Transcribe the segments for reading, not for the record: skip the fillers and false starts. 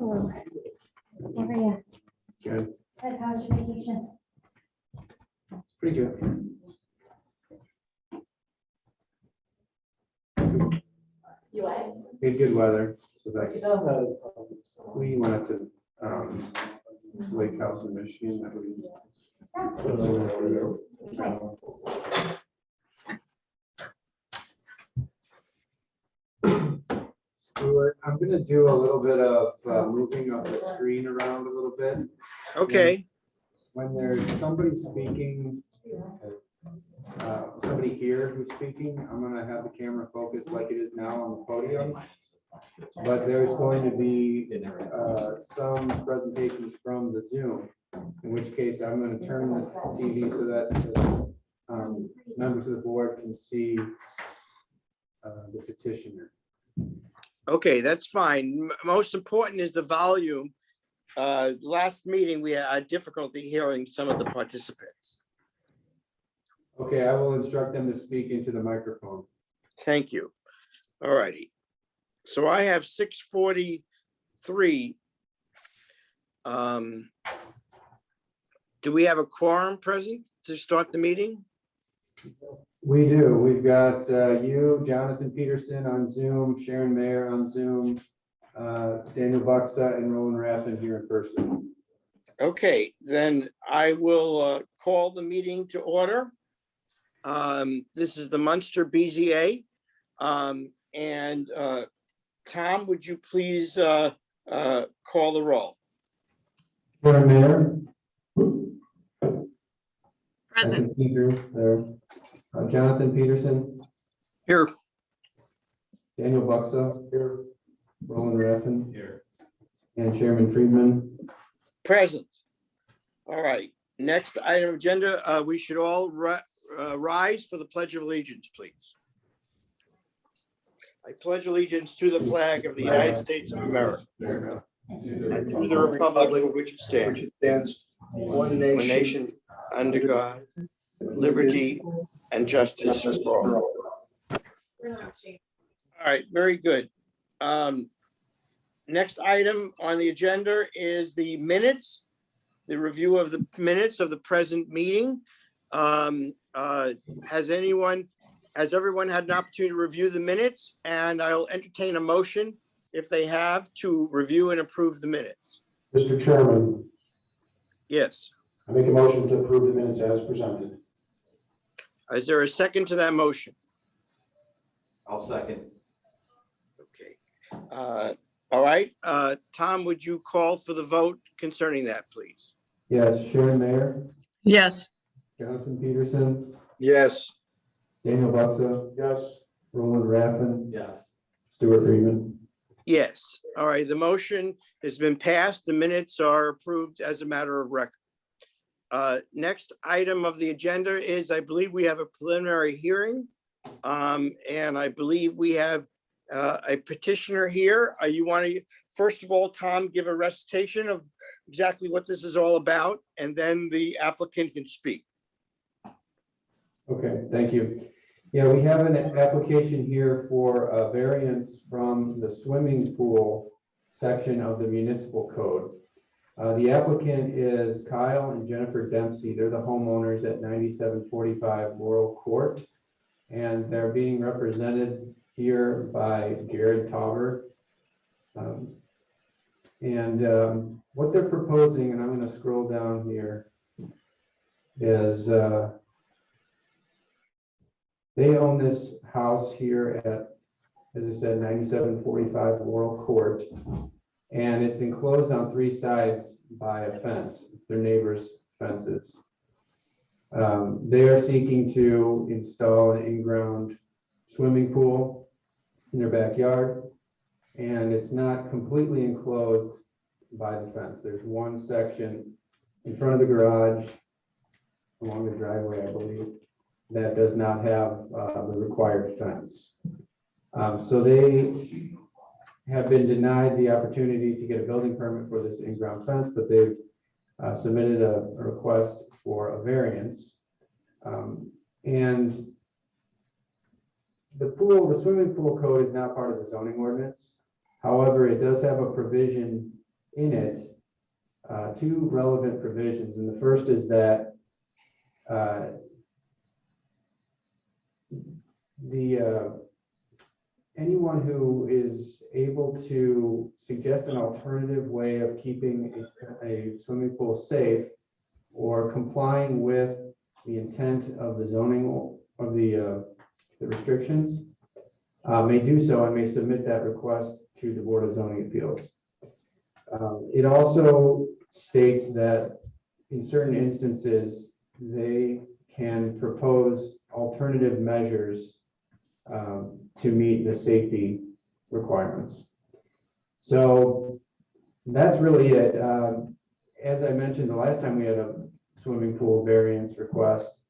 Oh, how are you? Good. Good. How's your vacation? Pretty good. You what? We had good weather, so that's, we went to Lake House in Michigan. That we. Nice. I'm gonna do a little bit of moving of the screen around a little bit. Okay, When there's somebody speaking, somebody here who's speaking, I'm gonna have the camera focused like it is now on the podium. But there's going to be some presentations from the Zoom, in which case I'm going to turn the TV so that the members of the board can see the petitioner. okay, that's fine. Most important is the volume. Last meeting, we had difficulty hearing some of the participants. Okay, I will instruct them to speak into the microphone. Thank you. All righty. So I have 6:43. Do we have a quorum present to start the meeting? We do. We've got you, Jonathan Peterson on Zoom, Sharon Mayer on Zoom, Daniel Buxa and Roland Raffin here in person. Okay, then I will call the meeting to order. This is the Munster BZA. And Tom, would you please call the roll? Sharon Mayer. Present. There. Jonathan Peterson, Here. Daniel Buxa. Here. Roland Raffin. Here. And Chairman Friedman. Present. All right, next item of agenda, we should all rise for the Pledge of Allegiance, please. I pledge allegiance to the flag of the United States of America and to the republic for which it stands, one nation, under God, liberty and justice for all. All right, very good. Next item on the agenda is the minutes, the review of the minutes of the present meeting. Has everyone had an opportunity to review the minutes? And I'll entertain a motion if they have to review and approve the minutes. Mr. Chairman, Yes. I make a motion to approve the minutes as presented. Is there a second to that motion? I'll second. Okay. All right. Tom, would you call for the vote concerning that, please? Yes, Sharon Mayer, Yes. Jonathan Peterson, Yes. Daniel Buxa, Yes. Roland Raffin, Yes. Stuart Friedman. Yes. All right. The motion has been passed. The minutes are approved as a matter of record. Next item of the agenda is, I believe we have a preliminary hearing. And I believe we have a petitioner here. You want to, first of all, Tom, give a recitation of exactly what this is all about, and then the applicant can speak. Okay, thank you. Yeah, we have an application here for a variance from the swimming pool section of the municipal code. The applicant is Kyle and Jennifer Dempsey. They're the homeowners at 9745 Laurel Court. And they're being represented here by Jared Tauber. What they're proposing, and I'm going to scroll down here, is they own this house here at, as I said, 9745 Laurel Court, and it's enclosed on three sides by a fence. It's their neighbor's fences. They are seeking to install an in-ground swimming pool in their backyard, and it's not completely enclosed by the fence. There's one section in front of the garage along the driveway, I believe, that does not have the required fence. So they have been denied the opportunity to get a building permit for this in-ground fence, but they've submitted a request for a variance. And the swimming pool code is not part of the zoning ordinance. However, it does have a provision in it two relevant provisions. And the first is that anyone who is able to suggest an alternative way of keeping a swimming pool safe or complying with the intent of the zoning of the restrictions may do so and may submit that request to the Board of Zoning Appeals. It also states that in certain instances, they can propose alternative measures to meet the safety requirements. So that's really it. As I mentioned, the last time we had a swimming pool variance request,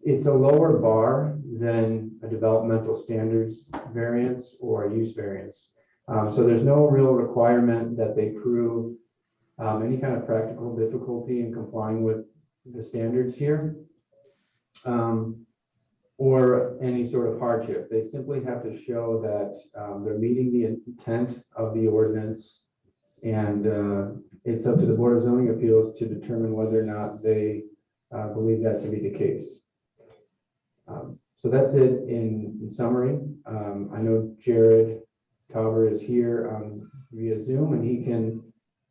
it's a lower bar than a developmental standards variance or a use variance. So there's no real requirement that they prove any kind of practical difficulty in complying with the standards here. Or any sort of hardship. They simply have to show that they're meeting the intent of the ordinance, and it's up to the Board of Zoning Appeals to determine whether or not they believe that to be the case. So that's it in summary. I know Jared Tauber is here via Zoom, and he can,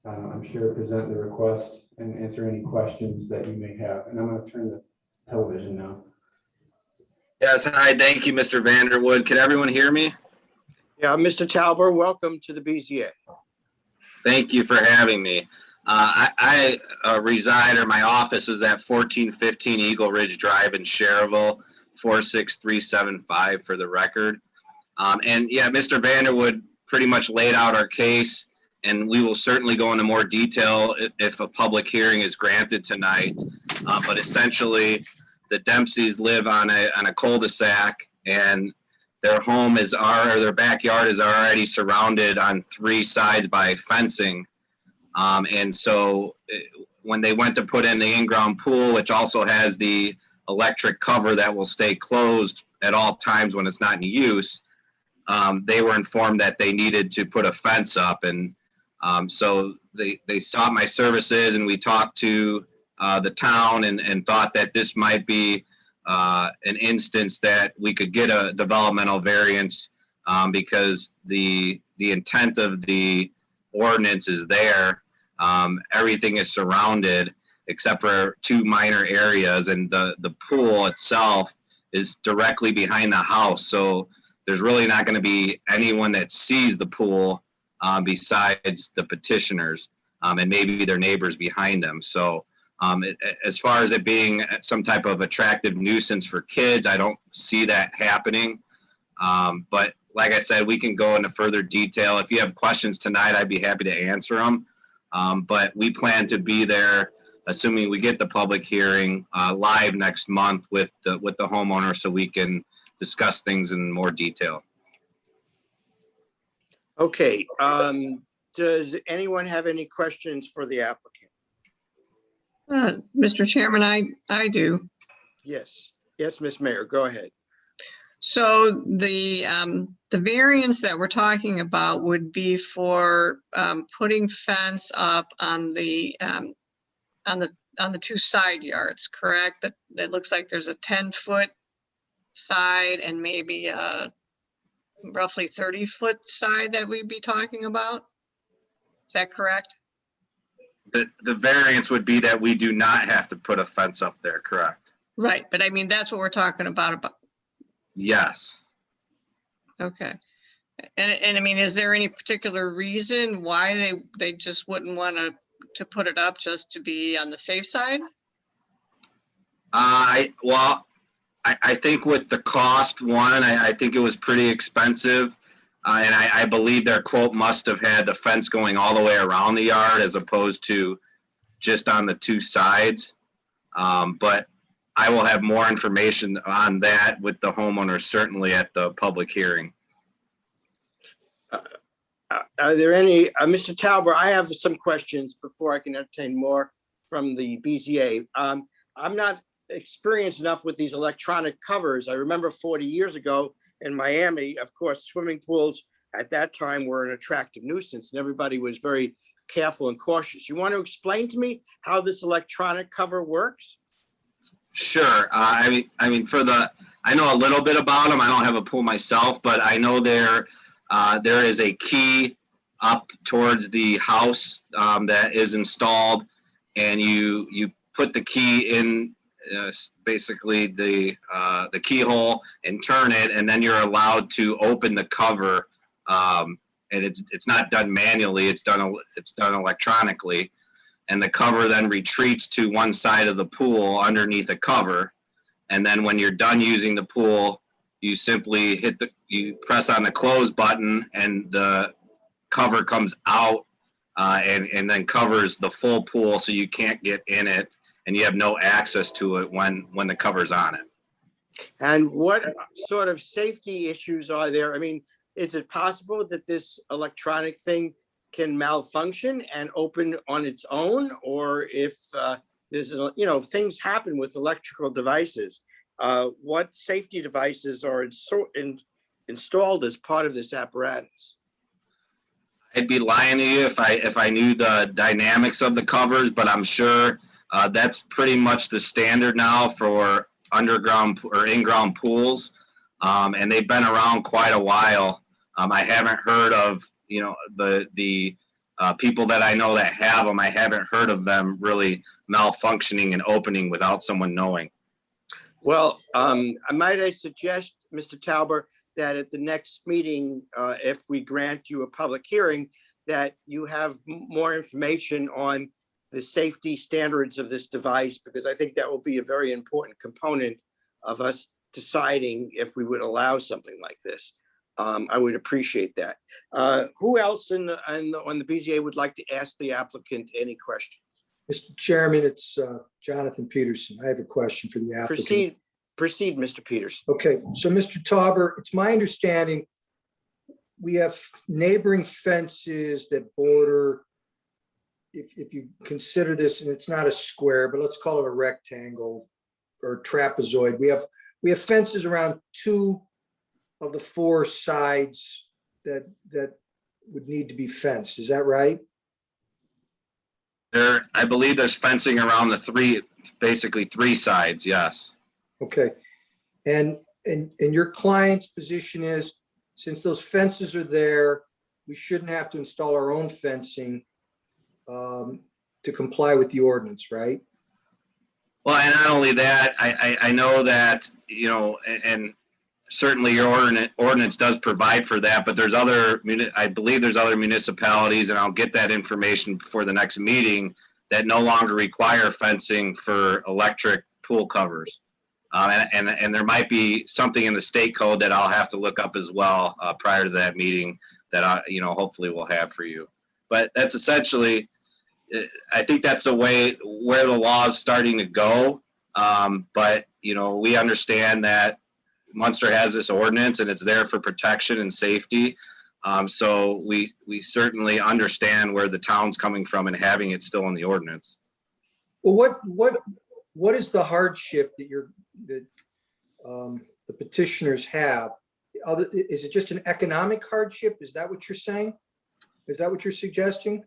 I'm sure, present the request and answer any questions that you may have. And I'm going to turn the television now. Yes, hi, thank you, Mr. Vanderwood. Can everyone hear me? Yeah, Mr. Tauber, welcome to the BZA. Thank you for having me. I reside, or my office is at 1415 Eagle Ridge Drive in Cherville, 46375 for the record. And yeah, Mr. Vanderwood pretty much laid out our case, and we will certainly go into more detail if a public hearing is granted tonight. But essentially, the Dempseys live on a cul-de-sac, and their home is their backyard is already surrounded on three sides by fencing. And so when they went to put in the in-ground pool, which also has the electric cover that will stay closed at all times when it's not in use, they were informed that they needed to put a fence up. And so they sought my services, and we talked to the town and thought that this might be an instance that we could get a developmental variance because the intent of the ordinance is there. Everything is surrounded except for two minor areas, and the pool itself is directly behind the house. So there's really not going to be anyone that sees the pool besides the petitioners and maybe their neighbors behind them. So as far as it being some type of attractive nuisance for kids, I don't see that happening. But like I said, we can go into further detail. If you have questions tonight, I'd be happy to answer them. But we plan to be there, assuming we get the public hearing, live next month with the homeowner, so we can discuss things in more detail. Okay, does anyone have any questions for the applicant? Mr. Chairman, I do. Yes, Ms. Mayor, go ahead. So the variance that we're talking about would be for putting fence up on the two side yards, correct? That looks like there's a 10-foot side and maybe a roughly 30-foot side that we'd be talking about. Is that correct? The variance would be that we do not have to put a fence up there, correct? Right, but I mean, that's what we're talking about. Yes. Okay. And I mean, is there any particular reason why they just wouldn't want to put it up just to be on the safe side? I think with the cost, I think it was pretty expensive. And I believe their quote must have had the fence going all the way around the yard as opposed to just on the two sides. But I will have more information on that with the homeowner, certainly at the public hearing. Are there any, Mr. Tauber, I have some questions before I can entertain more from the BZA. I'm not experienced enough with these electronic covers. I remember 40 years ago in Miami, of course, swimming pools at that time were an attractive nuisance, and everybody was very careful and cautious. You want to explain to me how this electronic cover works? Sure. I mean, I know a little bit about them. I don't have a pool myself, but I know there is a key up towards the house that is installed, and you put the key in basically the keyhole and turn it, and then you're allowed to open the cover. And it's not done manually; it's done electronically, and the cover then retreats to one side of the pool underneath the cover. And then when you're done using the pool, you simply you press on the close button, and the cover comes out and then covers the full pool, so you can't get in it, and you have no access to it when the cover's on it. And what sort of safety issues are there? I mean, is it possible that this electronic thing can malfunction and open on its own? Or if things happen with electrical devices, what safety devices are installed as part of this apparatus? I'd be lying to you if I knew the dynamics of the covers, but I'm sure that's pretty much the standard now for underground or in-ground pools, and they've been around quite a while. I haven't heard of the people that I know that have them. I haven't heard of them really malfunctioning and opening without someone knowing. Well, might I suggest, Mr. Tauber, that at the next meeting, if we grant you a public hearing, that you have more information on the safety standards of this device, because I think that will be a very important component of us deciding if we would allow something like this. I would appreciate that. Who else on the BZA would like to ask the applicant any questions? Mr. Chairman, it's Jonathan Peterson. I have a question for the applicant. Proceed, Mr. Peters. Okay, so Mr. Tauber, it's my understanding we have neighboring fences that border, if you consider this, and it's not a square, but let's call it a rectangle or trapezoid. We have fences around 2 of the 4 sides that would need to be fenced. Is that right? I believe there's fencing around basically 3 sides. Yes. Okay. And your client's position is, since those fences are there, we shouldn't have to install our own fencing to comply with the ordinance, right? Well, and not only that, I know that, and certainly your ordinance does provide for that, but I believe there's other municipalities, and I'll get that information before the next meeting, that no longer require fencing for electric pool covers. And there might be something in the state code that I'll have to look up as well prior to that meeting that hopefully we'll have for you. But that's essentially, I think that's the way where the law is starting to go. But we understand that Munster has this ordinance and it's there for protection and safety. So we certainly understand where the town's coming from and having it still in the ordinance. Well, what is the hardship that the petitioners have? Is it just an economic hardship? Is that what you're saying? Is that what you're suggesting?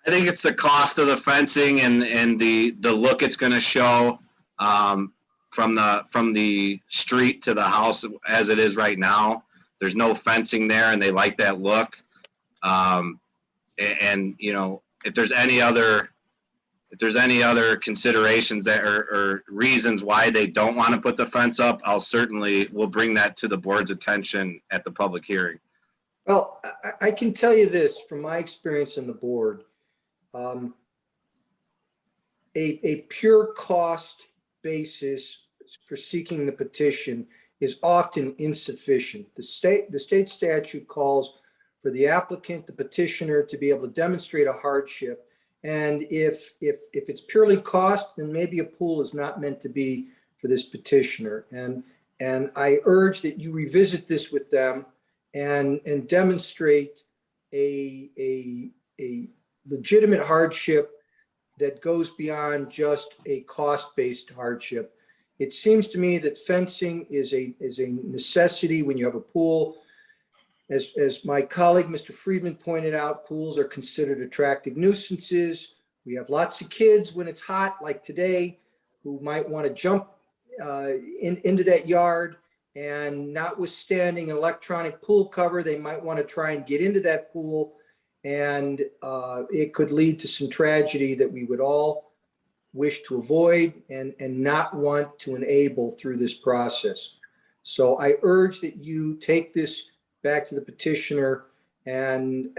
I think it's the cost of the fencing and the look it's going to show from the street to the house as it is right now. There's no fencing there, and they like that look. And if there's any other considerations that or reasons why they don't want to put the fence up, we'll bring that to the board's attention at the public hearing. Well, I can tell you this from my experience on the board. A pure cost basis for seeking the petition is often insufficient. The state statute calls for the applicant, the petitioner, to be able to demonstrate a hardship. And if it's purely cost, then maybe a pool is not meant to be for this petitioner. And I urge that you revisit this with them and demonstrate a legitimate hardship that goes beyond just a cost-based hardship. It seems to me that fencing is a necessity when you have a pool. As my colleague, Mr. Friedman, pointed out, pools are considered attractive nuisances. We have lots of kids when it's hot, like today, who might want to jump into that yard, and notwithstanding an electronic pool cover, they might want to try and get into that pool, and it could lead to some tragedy that we would all wish to avoid and not want to enable through this process. So I urge that you take this back to the petitioner and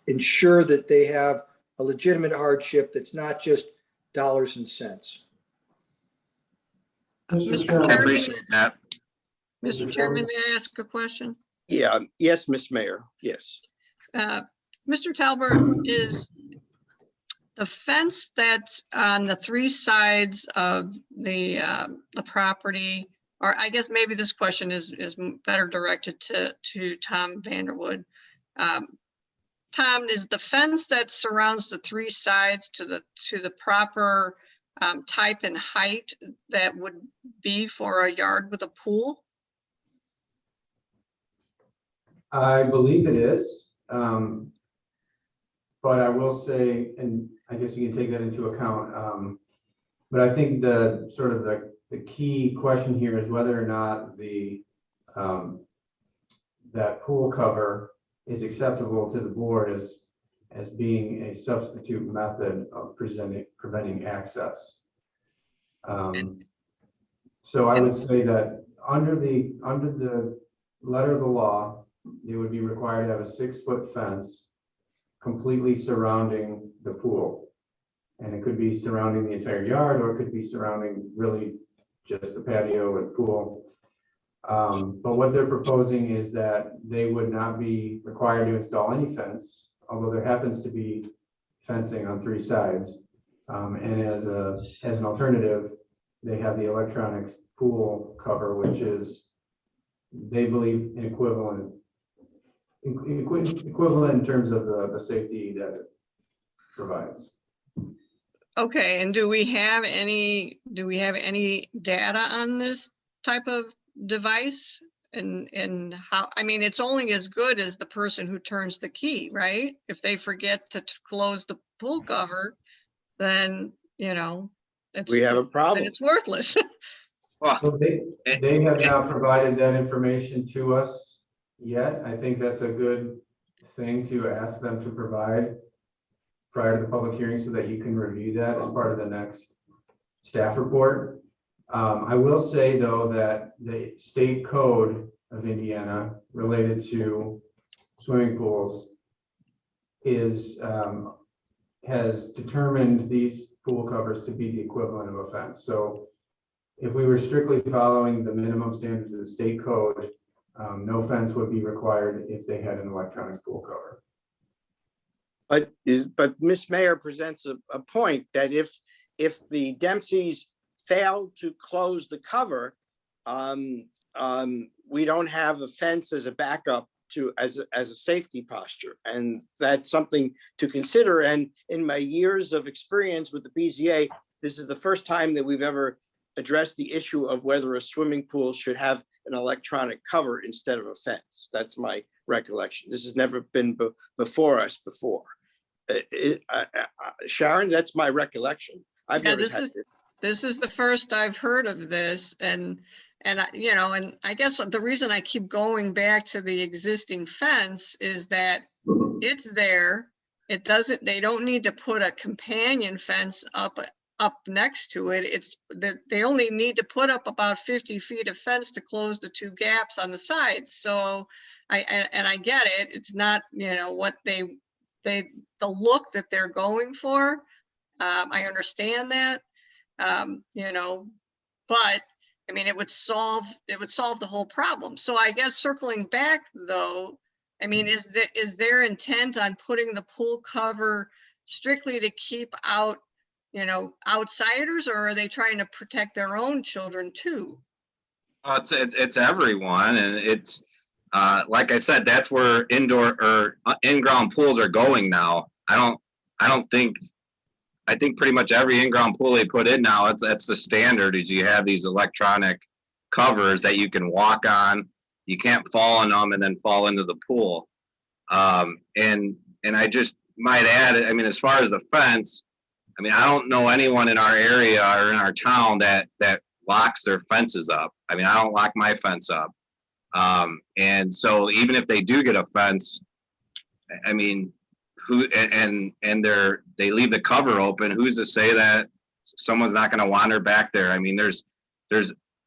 ensure that they have a legitimate hardship that's not just dollars and cents. Mr. Mr. I Chairman, Chairman, appreciate that. Mr. Chairman, may I ask a question? Yeah, yes, Miss Mayor, yes. Mr. Talbert, is the fence that's on the three sides of the property, or I guess maybe this question is better directed to Tom Vanderwood. Tom, is the fence that surrounds the three sides to the proper type and height that would be for a yard with a pool? I believe it is. But I will say, and I guess you can take that into account. But I think the sort of the key question here is whether or not that pool cover is acceptable to the board as being a substitute method of preventing access. So I would say that under the letter of the law, it would be required to have a 6-foot fence completely surrounding the pool. And it could be surrounding the entire yard, or it could be surrounding really just the patio and pool. But what they're proposing is that they would not be required to install any fence, although there happens to be fencing on 3 sides. And as an alternative, they have the electronics pool cover, which is, they believe, an equivalent in terms of the safety that it provides. Okay, and do we have any data on this type of device? And how, I mean, it's only as good as the person who turns the key, right? If they forget to close the pool cover, then, you know, We have a then problem. it's worthless. Well, So they have not provided that information to us yet. I think that's a good thing to ask them to provide prior to the public hearing so that you can review that as part of the next staff report. I will say, though, that the state code of Indiana related to swimming pools has determined these pool covers to be the equivalent of a fence. So if we were strictly following the minimum standards of the state code, no fence would be required if they had an electronic pool cover. But Miss Mayor presents a point that if the Dempseys fail to close the cover, we don't have a fence as a backup as a safety posture, and that's something to consider. And in my years of experience with the BZA, this is the first time that we've ever addressed the issue of whether a swimming pool should have an electronic cover instead of a fence. That's my recollection. This has never been before us before. Sharon, that's my recollection. I've Yeah, never had it. This is the first I've heard of this, and you know, and I guess the reason I keep going back to the existing fence is that it's there. It doesn't, they don't need to put a companion fence up next to it. It's that they only need to put up about 50 feet of fence to close the 2 gaps on the sides. So I get it. It's not, you know, what the look that they're going for. I understand that, you know, but I mean, it would solve the whole problem. So I guess circling back though, I mean, is their intent on putting the pool cover strictly to keep out, you know, outsiders, or are they trying to protect their own children too? it's everyone, and it's like I said, that's where indoor or in-ground pools are going now. I think pretty much every in-ground pool they put in now, that's the standard, is you have these electronic covers that you can walk on. You can't fall in them and then fall into the pool. And I just might add, I mean, as far as the fence, I mean, I don't know anyone in our area or in our town that locks their fences up. I mean, I don't lock my fence up. And so even if they do get a fence, I mean, they leave the cover open, who's to say that someone's not going to wander back there? I mean, there's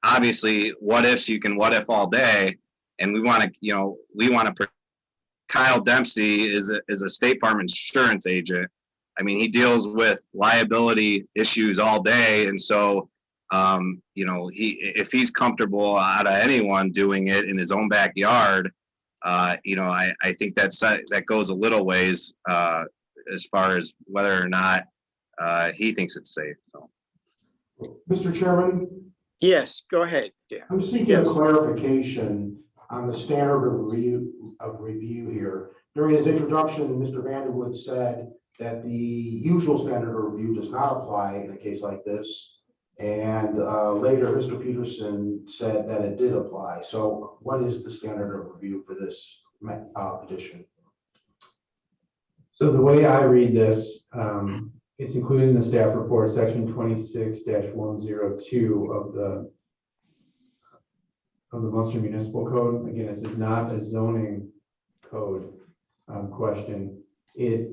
obviously what ifs, you can what if all day. And we want to, Kyle Dempsey is a State Farm insurance agent. I mean, he deals with liability issues all day. And so, if he's comfortable out of anyone doing it in his own backyard, I think that goes a little ways as far as whether or not he thinks it's safe. So, Mr. Chairman, Yes, go ahead. Yeah. I'm seeking Yes. a clarification on the standard of review here. During his introduction, Mr. Vanderwood said that the usual standard of review does not apply in a case like this. And later, Mr. Peterson said that it did apply. So what is the standard of review for this petition? So the way I read this, it's included in the staff report, section 26-102 of the Munster Municipal Code. Again, this is not a zoning code question. It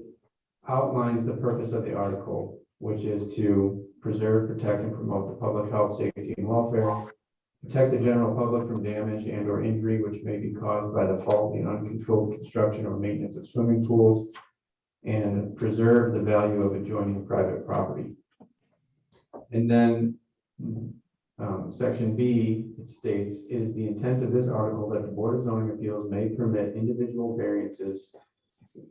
outlines the purpose of the article, which is to preserve, protect, and promote the public health, safety, and welfare, protect the general public from damage and or injury which may be caused by the faulty and uncontrolled construction or maintenance of swimming pools, and preserve the value of adjoining private property. And then section B, it states, it is the intent of this article that the Board of Zoning Appeals may permit individual variances,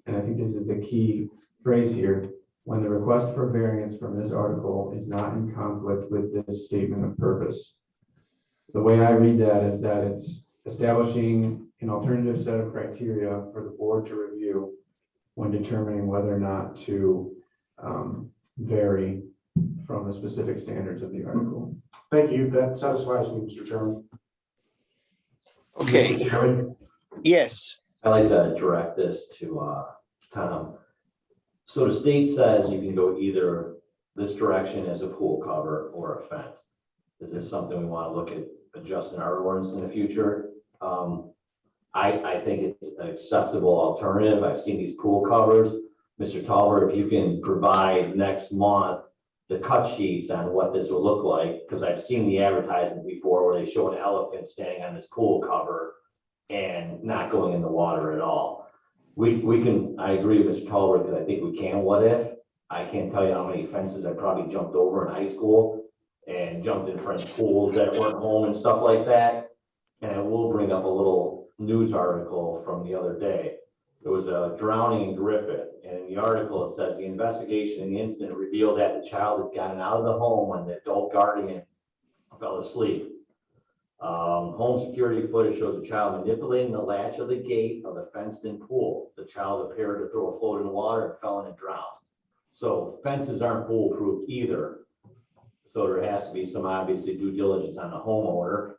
and I think this is the key phrase here, when the request for variance from this article is not in conflict with this statement of purpose. The way I read that is that it's establishing an alternative set of criteria for the board to review when determining whether or not to vary from the specific standards of the article. Thank you. That satisfies me, Mr. Chairman. Okay, Mr. Chairman, yes. I'd like to direct this to Tom. So the state says you can go either this direction as a pool cover or a fence. Is this something we want to look at adjusting our ordinance in the future? I think it's an acceptable alternative. I've seen these pool covers. Mr. Tolbert, if you can provide next month the cut sheets on what this will look like, because I've seen the advertisement before where they show an elephant standing on this pool cover and not going in the water at all. I agree with Mr. Tolbert, because I think we can what if. I can't tell you how many fences I probably jumped over in high school and jumped in friends' pools that weren't home and stuff like that. And I will bring up a little news article from the other day. There was a drowning in Griffith, and in the article it says the investigation in the incident revealed that the child had gotten out of the home when the adult guardian fell asleep. Home security footage shows a child manipulating the latch of the gate of the fenced-in pool. The child appeared to throw a float in the water and fell in and drowned. So fences aren't foolproof either. So there has to be some obviously due diligence on the homeowner.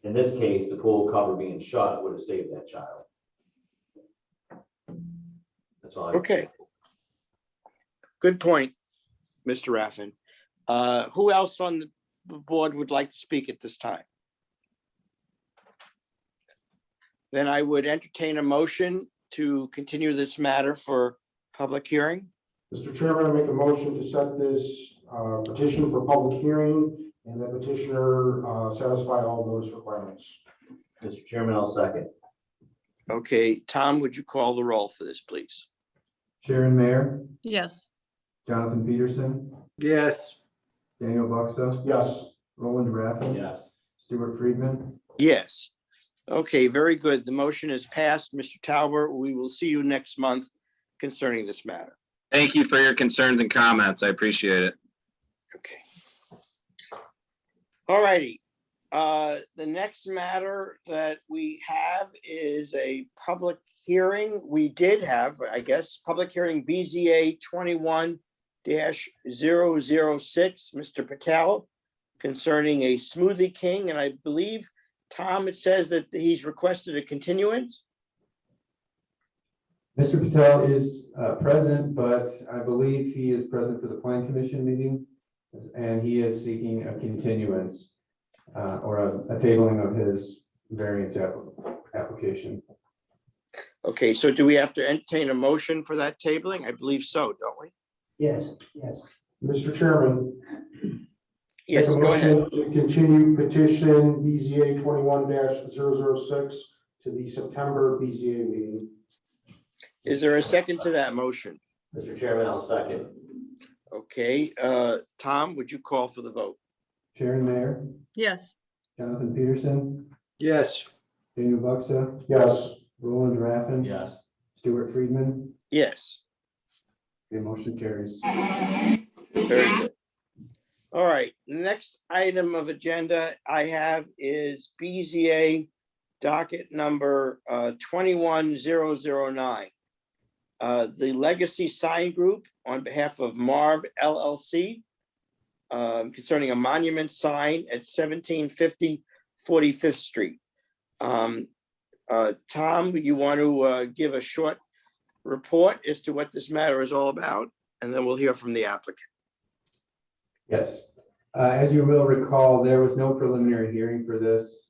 In this case, the pool cover being shut would have saved that child. That's all. Okay. Good point, Mr. Raffin. Who else on the board would like to speak at this time? Then I would entertain a motion to continue this matter for public hearing. Mr. Chairman, I make a motion to set this petition for public hearing and the petitioner satisfy all those requirements. Mr. Chairman, I'll second. Okay, Tom, would you call the roll for this, please? Sharon Mayer, Yes. Jonathan Peterson, Yes. Daniel Buxa, Yes. Roland Raffin, Yes. Stuart Friedman. Yes. Okay, very good. The motion is passed. Mr. Talbert, we will see you next month concerning this matter. thank you for your concerns and comments. I appreciate it. Okay. All righty. The next matter that we have is a public hearing. We did have, I guess, public hearing BZA 21-006, Mr. Patel, concerning a Smoothie King. And I believe, Tom, it says that he's requested a continuance. Mr. Patel is present, but I believe he is present for the Plan Commission meeting, and he is seeking a continuance or a tabling of his variance application. Okay, so do we have to entertain a motion for that tabling? I believe so, don't we? Yes, yes. Mr. Chairman. Yes, make a go ahead. motion to continue petition BZA 21-006 to the September BZA meeting. Is there a second to that motion? Mr. Chairman, I'll second. Okay, Tom, would you call for the vote? Sharon Mayer, Yes. Jonathan Peterson, Yes. Daniel Buxa, Yes. Roland Raffin. Yes. Stuart Friedman. Yes. The motion carries. Very good. All right, next item of agenda I have is BZA docket number 21009. The Legacy Sign Group on behalf of Marv LLC concerning a monument sign at 1750 45th Street. Tom, you want to give a short report as to what this matter is all about, and then we'll hear from the applicant. Yes. As you will recall, there was no preliminary hearing for this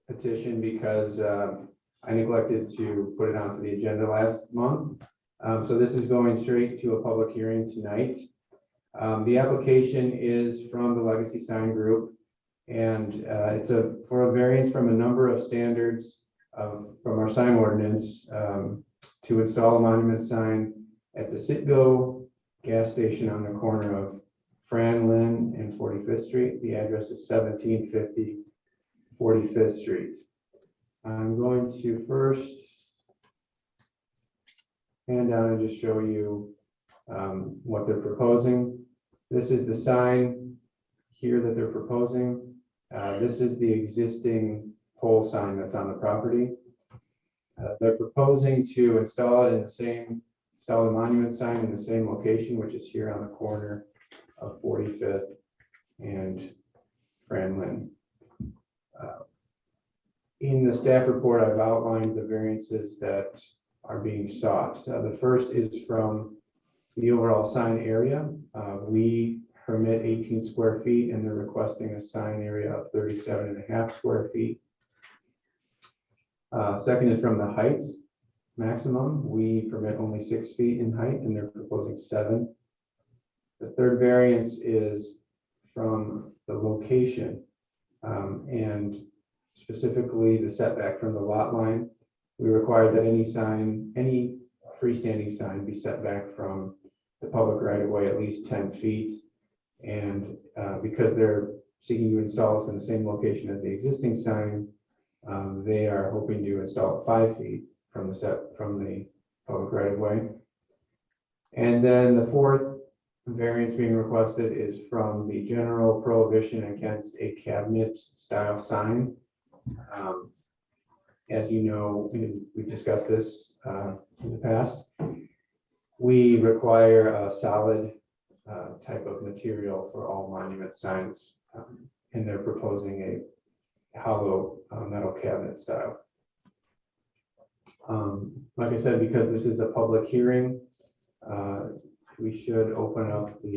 petition because I neglected to put it onto the agenda last month. So this is going straight to a public hearing tonight. The application is from the Legacy Sign Group, and it's for a variance from a number of standards from our sign ordinance to install a monument sign at the Citgo gas station on the corner of Franlin and 45th Street. The address is 1750 45th Street. I'm going to first hand down and just show you what they're proposing. This is the sign here that they're proposing. This is the existing pole sign that's on the property. They're proposing to install it in the same, install the monument sign in the same location, which is here on the corner of 45th and Franlin. In the staff report, I've outlined the variances that are being sought. The first is from the overall sign area. We permit 18 square feet, and they're requesting a sign area of 37.5 square feet. Second is from the height maximum. We permit only 6 feet in height, and they're proposing 7. The third variance is from the location, and specifically the setback from the lot line. We require that any sign, any freestanding sign be set back from the public right of way at least 10 feet. And because they're seeking to install this in the same location as the existing sign, they are hoping to install it 5 feet from the public right of way. And then the fourth variance being requested is from the general prohibition against a cabinet style sign. As you know, we've discussed this in the past. We require a solid type of material for all monument signs, and they're proposing a hollow metal cabinet style. Like I said, because this is a public hearing, we should open it up to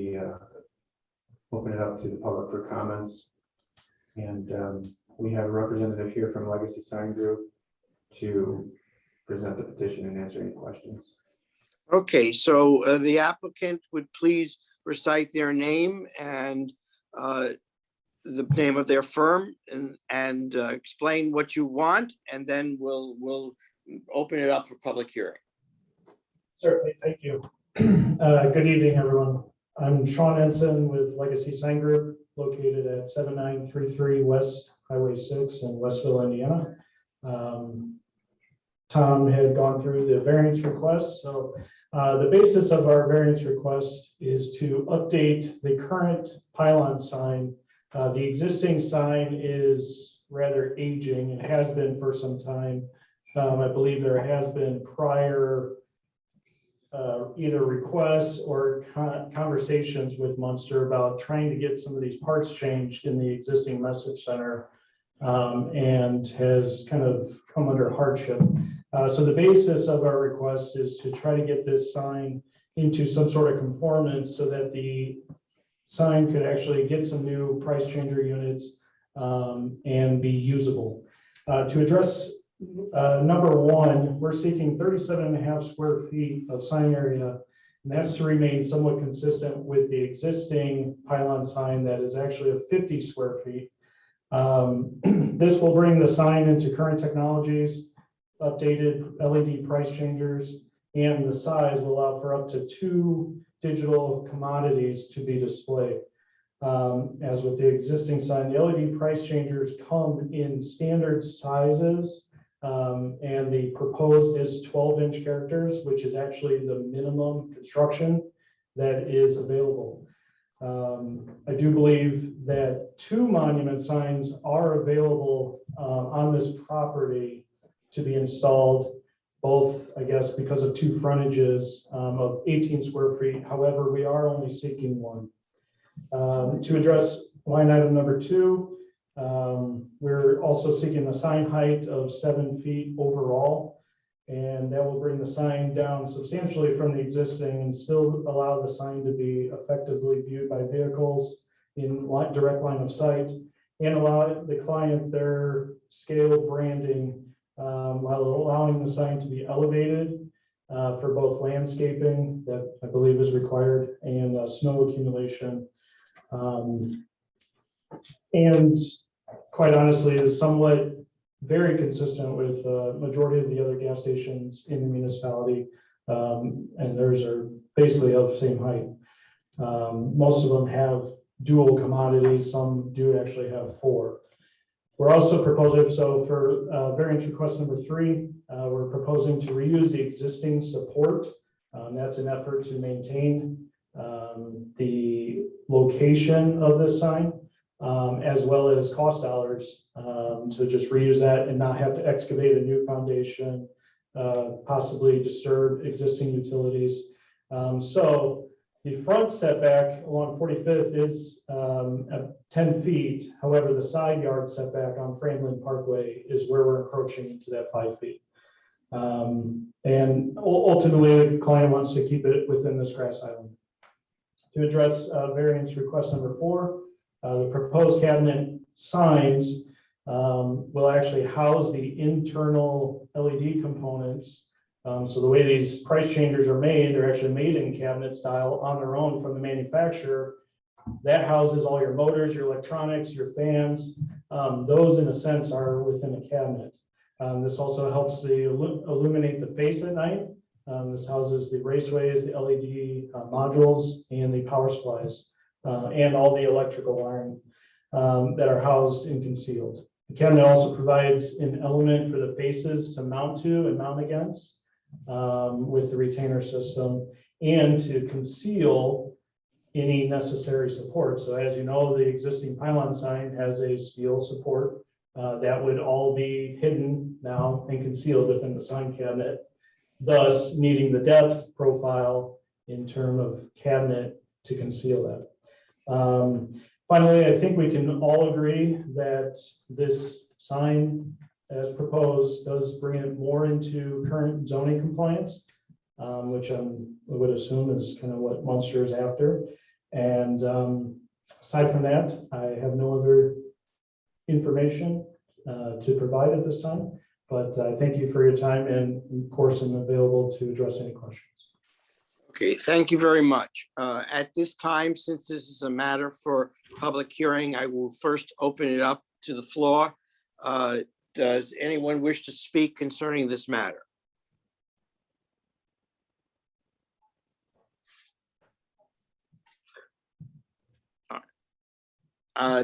the public for comments. And we have a representative here from Legacy Sign Group to present the petition and answer any questions. Okay, so the applicant would please recite their name and the name of their firm and explain what you want, and then we'll open it up for public hearing. Certainly, thank you. Good evening, everyone. I'm Sean Ensign with Legacy Sign Group, located at 7933 West Highway 6 in Westville, Indiana. Tom had gone through the variance request. So the basis of our variance request is to update the current pylon sign. The existing sign is rather aging and has been for some time. I believe there has been prior either requests or conversations with Munster about trying to get some of these parts changed in the existing message center and has kind of come under hardship. So the basis of our request is to try to get this sign into some sort of conformance so that the sign could actually get some new price changer units and be usable. To address number one, we're seeking 37.5 square feet of sign area, and that's to remain somewhat consistent with the existing pylon sign that is actually of 50 square feet. This will bring the sign into current technologies, updated LED price changers, and the size will allow for up to 2 digital commodities to be displayed. As with the existing sign, the LED price changers come in standard sizes, and the proposed is 12-inch characters, which is actually the minimum construction that is available. I do believe that 2 monument signs are available on this property to be installed, both, I guess, because of 2 frontages of 18 square feet. However, we are only seeking 1. To address line item number 2, we're also seeking the sign height of 7 feet overall, and that will bring the sign down substantially from the existing and still allow the sign to be effectively viewed by vehicles in direct line of sight, and allow the client their scale branding while allowing the sign to be elevated for both landscaping that I believe is required and snow accumulation. And quite honestly, is somewhat very consistent with majority of the other gas stations in the municipality, and theirs are basically of the same height. Most of them have dual commodities. Some do actually have 4. We're also proposing, so for variance request number 3, we're proposing to reuse the existing support. That's an effort to maintain the location of this sign, as well as cost dollars to just reuse that and not have to excavate a new foundation, possibly disturb existing utilities. So the front setback along 45th is 10 feet. However, the side yard setback on Franklin Parkway is where we're encroaching into that 5 feet. And ultimately, the client wants to keep it within this grass island. To address variance request number 4, the proposed cabinet signs will actually house the internal LED components. So the way these price changers are made, they're actually made in cabinet style on their own from the manufacturer. That houses all your motors, your electronics, your fans. Those, in a sense, are within a cabinet. This also helps illuminate the face at night. This houses the raceways, the LED modules, and the power supplies, and all the electrical wiring that are housed and concealed. The cabinet also provides an element for the faces to mount to and mount against with the retainer system, and to conceal any necessary support. So as you know, the existing pylon sign has a steel support that would all be hidden now and concealed within the sign cabinet, thus needing the depth profile in terms of cabinet to conceal that. Finally, I think we can all agree that this sign, as proposed, does bring it more into current zoning compliance, which I would assume is kind of what Munster is after. And aside from that, I have no other information to provide at this time, but I thank you for your time, and of course, I'm available to address any questions. Okay, thank you very much. At this time, since this is a matter for public hearing, I will first open it up to the floor. Does anyone wish to speak concerning this matter?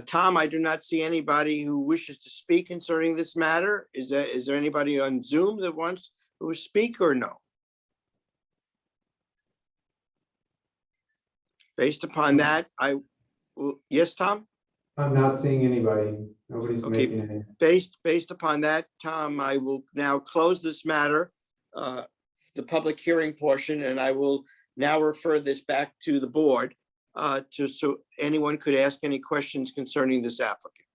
Tom, I do not see anybody who wishes to speak concerning this matter. Is there anybody on Zoom that wants to speak or no? Based upon that, yes, Tom? I'm not seeing anybody. Nobody's Okay. making any. Based upon that, Tom, I will now close this matter, the public hearing portion, and I will now refer this back to the board so anyone could ask any questions concerning this applicant.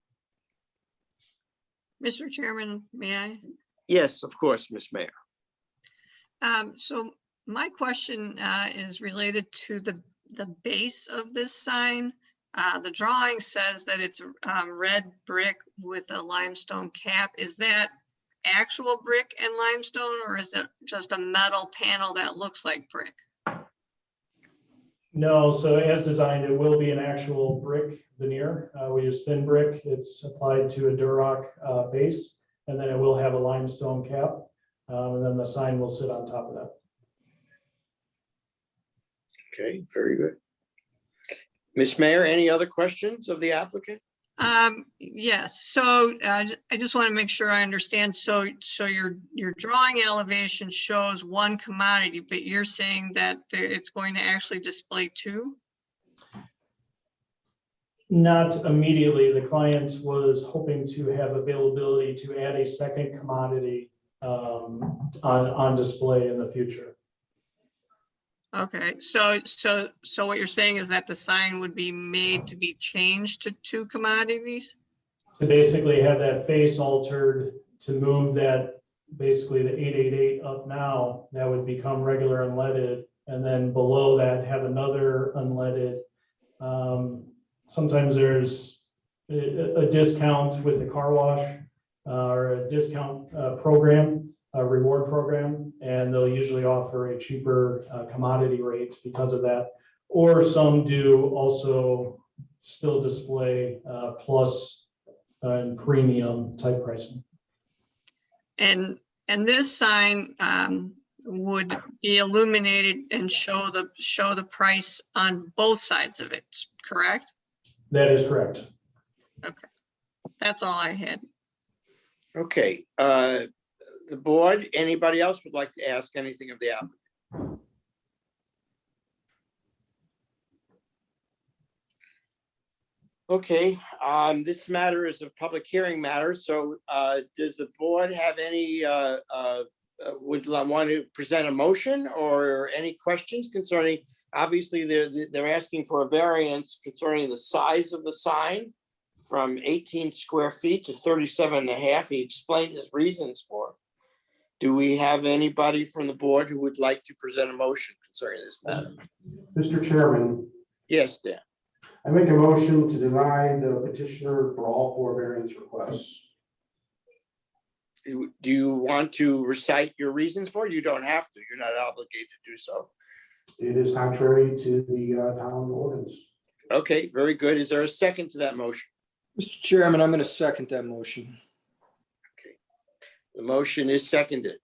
Mr. Chairman, may I? Yes, of course, Ms. Mayor. So my question is related to the base of this sign. The drawing says that it's red brick with a limestone cap. Is that actual brick and limestone, or is it just a metal panel that looks like brick? No, so as designed, it will be an actual brick veneer. We use thin brick. It's applied to a Durock base, and then it will have a limestone cap. And then the sign will sit on top of that. Okay, very good. Ms. Mayor, any other questions of the applicant? Yes, so I just want to make sure I understand. So your drawing elevation shows one commodity, but you're saying that it's going to actually display two? Not immediately. The client was hoping to have availability to add a second commodity on display in the future. Okay, so what you're saying is that the sign would be made to be changed to two commodities? To basically have that face altered to move that, basically the 888 up now, that would become regular unleaded. And then below that have another unleaded. Sometimes there's a discount with the car wash or a discount program, a reward program, and they'll usually offer a cheaper commodity rate because of that. Or some do also still display plus and premium type pricing. And this sign would be illuminated and show the price on both sides of it, correct? That is correct. Okay, that's all I had. Okay, the board, anybody else would like to ask anything of the applicant? Okay, this matter is a public hearing matter, so does the board have any, would want to present a motion or any questions concerning, obviously they're asking for a variance concerning the size of the sign from 18 square feet to 37 and a half. He explained his reasons for it. Do we have anybody from the board who would like to present a motion concerning this matter? Mr. Chairman, Yes, Dan. I make a motion to deny the petitioner for all four variance requests. Do you want to recite your reasons for it? You don't have to. You're not obligated to do so. It is contrary to the town ordinance. Okay, very good. Is there a second to that motion? Mr. Chairman, I'm going to second that motion. The motion is seconded.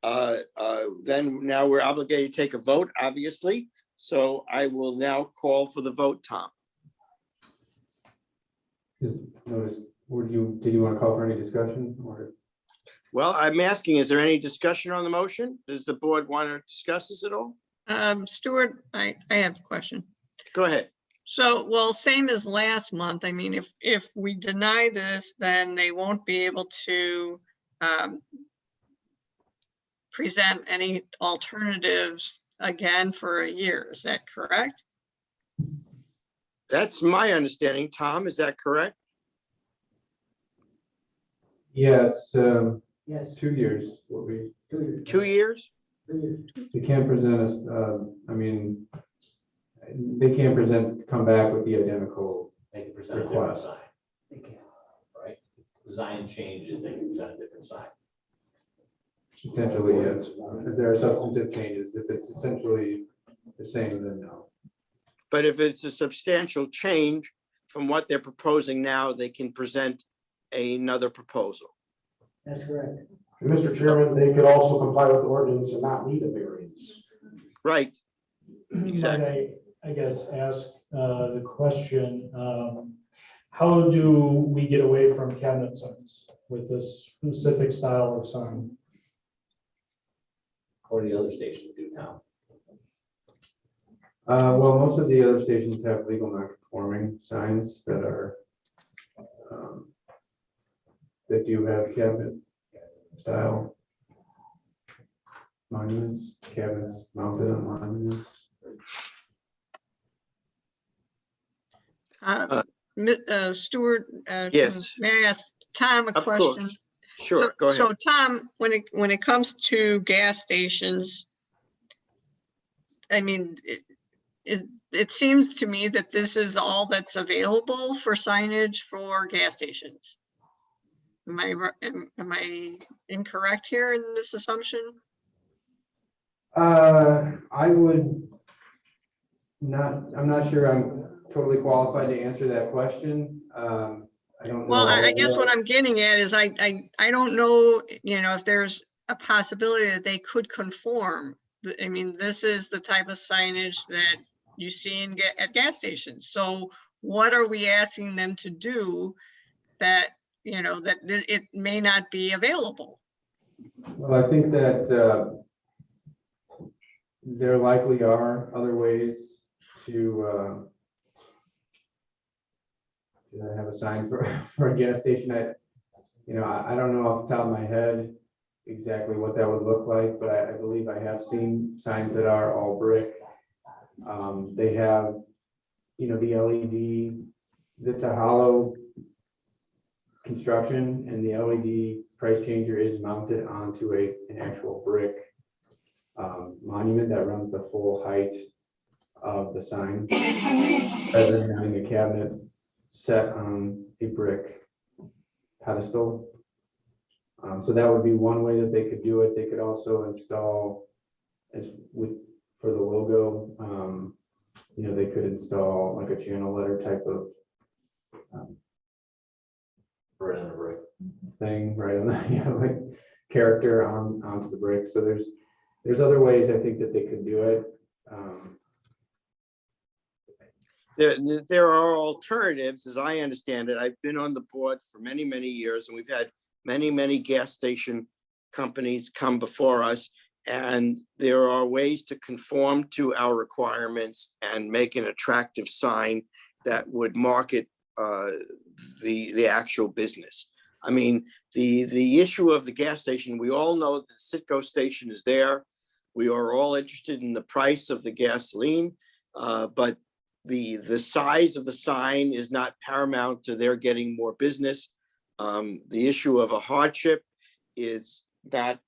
Then now we're obligated to take a vote, obviously. So I will now call for the vote, Tom. Did you want to call for any discussion or? Well, I'm asking, is there any discussion on the motion? Does the board want to discuss this at all? Stuart, I have a question. Go ahead. So, well, same as last month. I mean, if we deny this, then they won't be able to present any alternatives again for a year. Is that correct? That's my understanding. Tom, is that correct? Yeah, it's 2 years. What we 2 years? they can't present us. I mean, they can't come back with the identical. They can present a different Request. sign. They can, right? Design changes, they can present a different sign. Potentially, yes. If there are substantive changes, if it's essentially the same, then no. But if it's a substantial change from what they're proposing now, they can present another proposal. That's correct. And Mr. Chairman, they could also comply with the ordinance and not need a variance. Right. Exactly. Exactly. I guess ask the question, how do we get away from cabinet signs with this specific style of sign? According to the other stations do now. Well, most of the other stations have legal non-conforming signs that are that do have cabinet style monuments, cabinets mounted on monuments. Stuart, Yes. may I ask Tom a Of question? course. Sure, go ahead. So Tom, when it comes to gas stations, I mean, it seems to me that this is all that's available for signage for gas stations. Am I incorrect here in this assumption? I would not, I'm not sure I'm totally qualified to answer that question. I don't know. Well, I all guess the- what I'm getting at is I don't know, if there's a possibility that they could conform. I mean, this is the type of signage that you see at gas stations. So what are we asking them to do that, that it may not be available? Well, I think that there likely are other ways to have a sign for a gas station. I don't know off the top of my head exactly what that would look like, but I believe I have seen signs that are all brick. They have, the LED, that's a hollow construction, and the LED price changer is mounted onto an actual brick monument that runs the full height of the sign, rather than having a cabinet set on a brick pedestal. So that would be one way that they could do it. They could also install, for the logo, they could install like a channel letter type of Right on the brick. thing right on the like character onto the brick. So there's other ways I think that they could do it. There are alternatives, as I understand it. I've been on the board for many, many years, and we've had many, many gas station companies come before us. And there are ways to conform to our requirements and make an attractive sign that would market the actual business. I mean, the issue of the gas station, we all know the Citgo station is there. We are all interested in the price of the gasoline, but the size of the sign is not paramount to their getting more business. The issue of a hardship is that,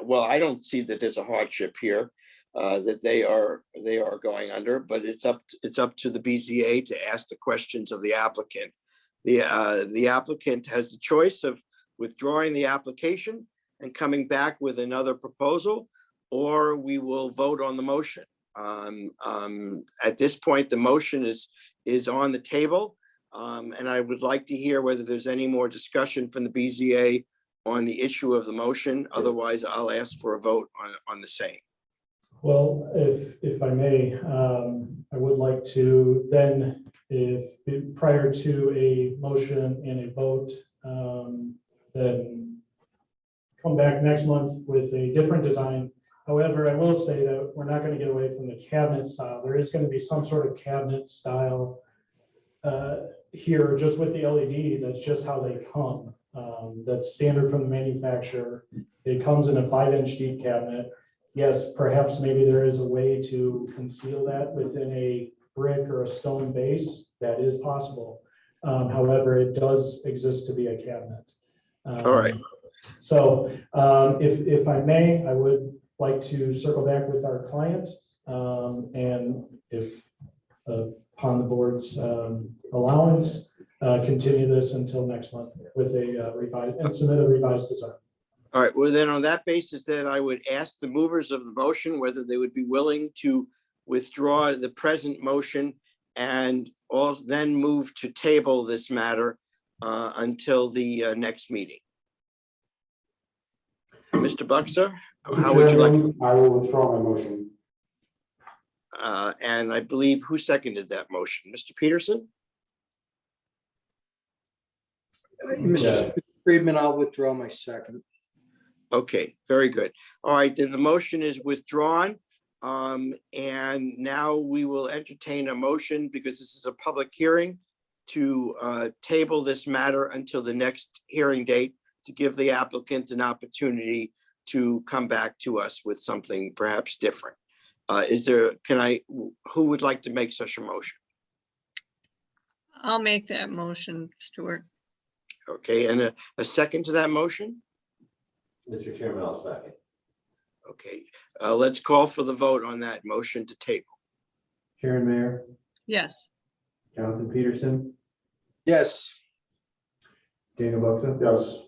well, I don't see that there's a hardship here that they are going under, but it's up to the BZA to ask the questions of the applicant. The applicant has the choice of withdrawing the application and coming back with another proposal, or we will vote on the motion. At this point, the motion is on the table, and I would like to hear whether there's any more discussion from the BZA on the issue of the motion. Otherwise, I'll ask for a vote on the same. Well, if I may, I would like to then, if prior to a motion and a vote, then come back next month with a different design. However, I will say that we're not going to get away from the cabinet style. There is going to be some sort of cabinet style here, just with the LED. That's just how they come. That's standard from the manufacturer. It comes in a 5-inch deep cabinet. Yes, perhaps maybe there is a way to conceal that within a brick or a stone base. That is possible. However, it does exist to be a cabinet. All right. So if I may, I would like to circle back with our client, and if upon the board's allowance, continue this until next month with a revised and submit a revised design. All right, well, then on that basis, then I would ask the movers of the motion whether they would be willing to withdraw the present motion and then move to table this matter until the next meeting. Mr. Buxer, how would you like? I will withdraw my motion. And I believe who seconded that motion? Mr. Peterson? Mr. Friedman, I'll withdraw my second. Okay, very good. All right, then the motion is withdrawn. And now we will entertain a motion, because this is a public hearing, to table this matter until the next hearing date to give the applicant an opportunity to come back to us with something perhaps different. Who would like to make such a motion? I'll make that motion, Stuart. Okay, and a second to that motion? Mr. Chairman, I'll second. Okay, let's call for the vote on that motion to table. Sharon Mayer, Yes. Jonathan Peterson, Yes. Daniel Buxa, Yes.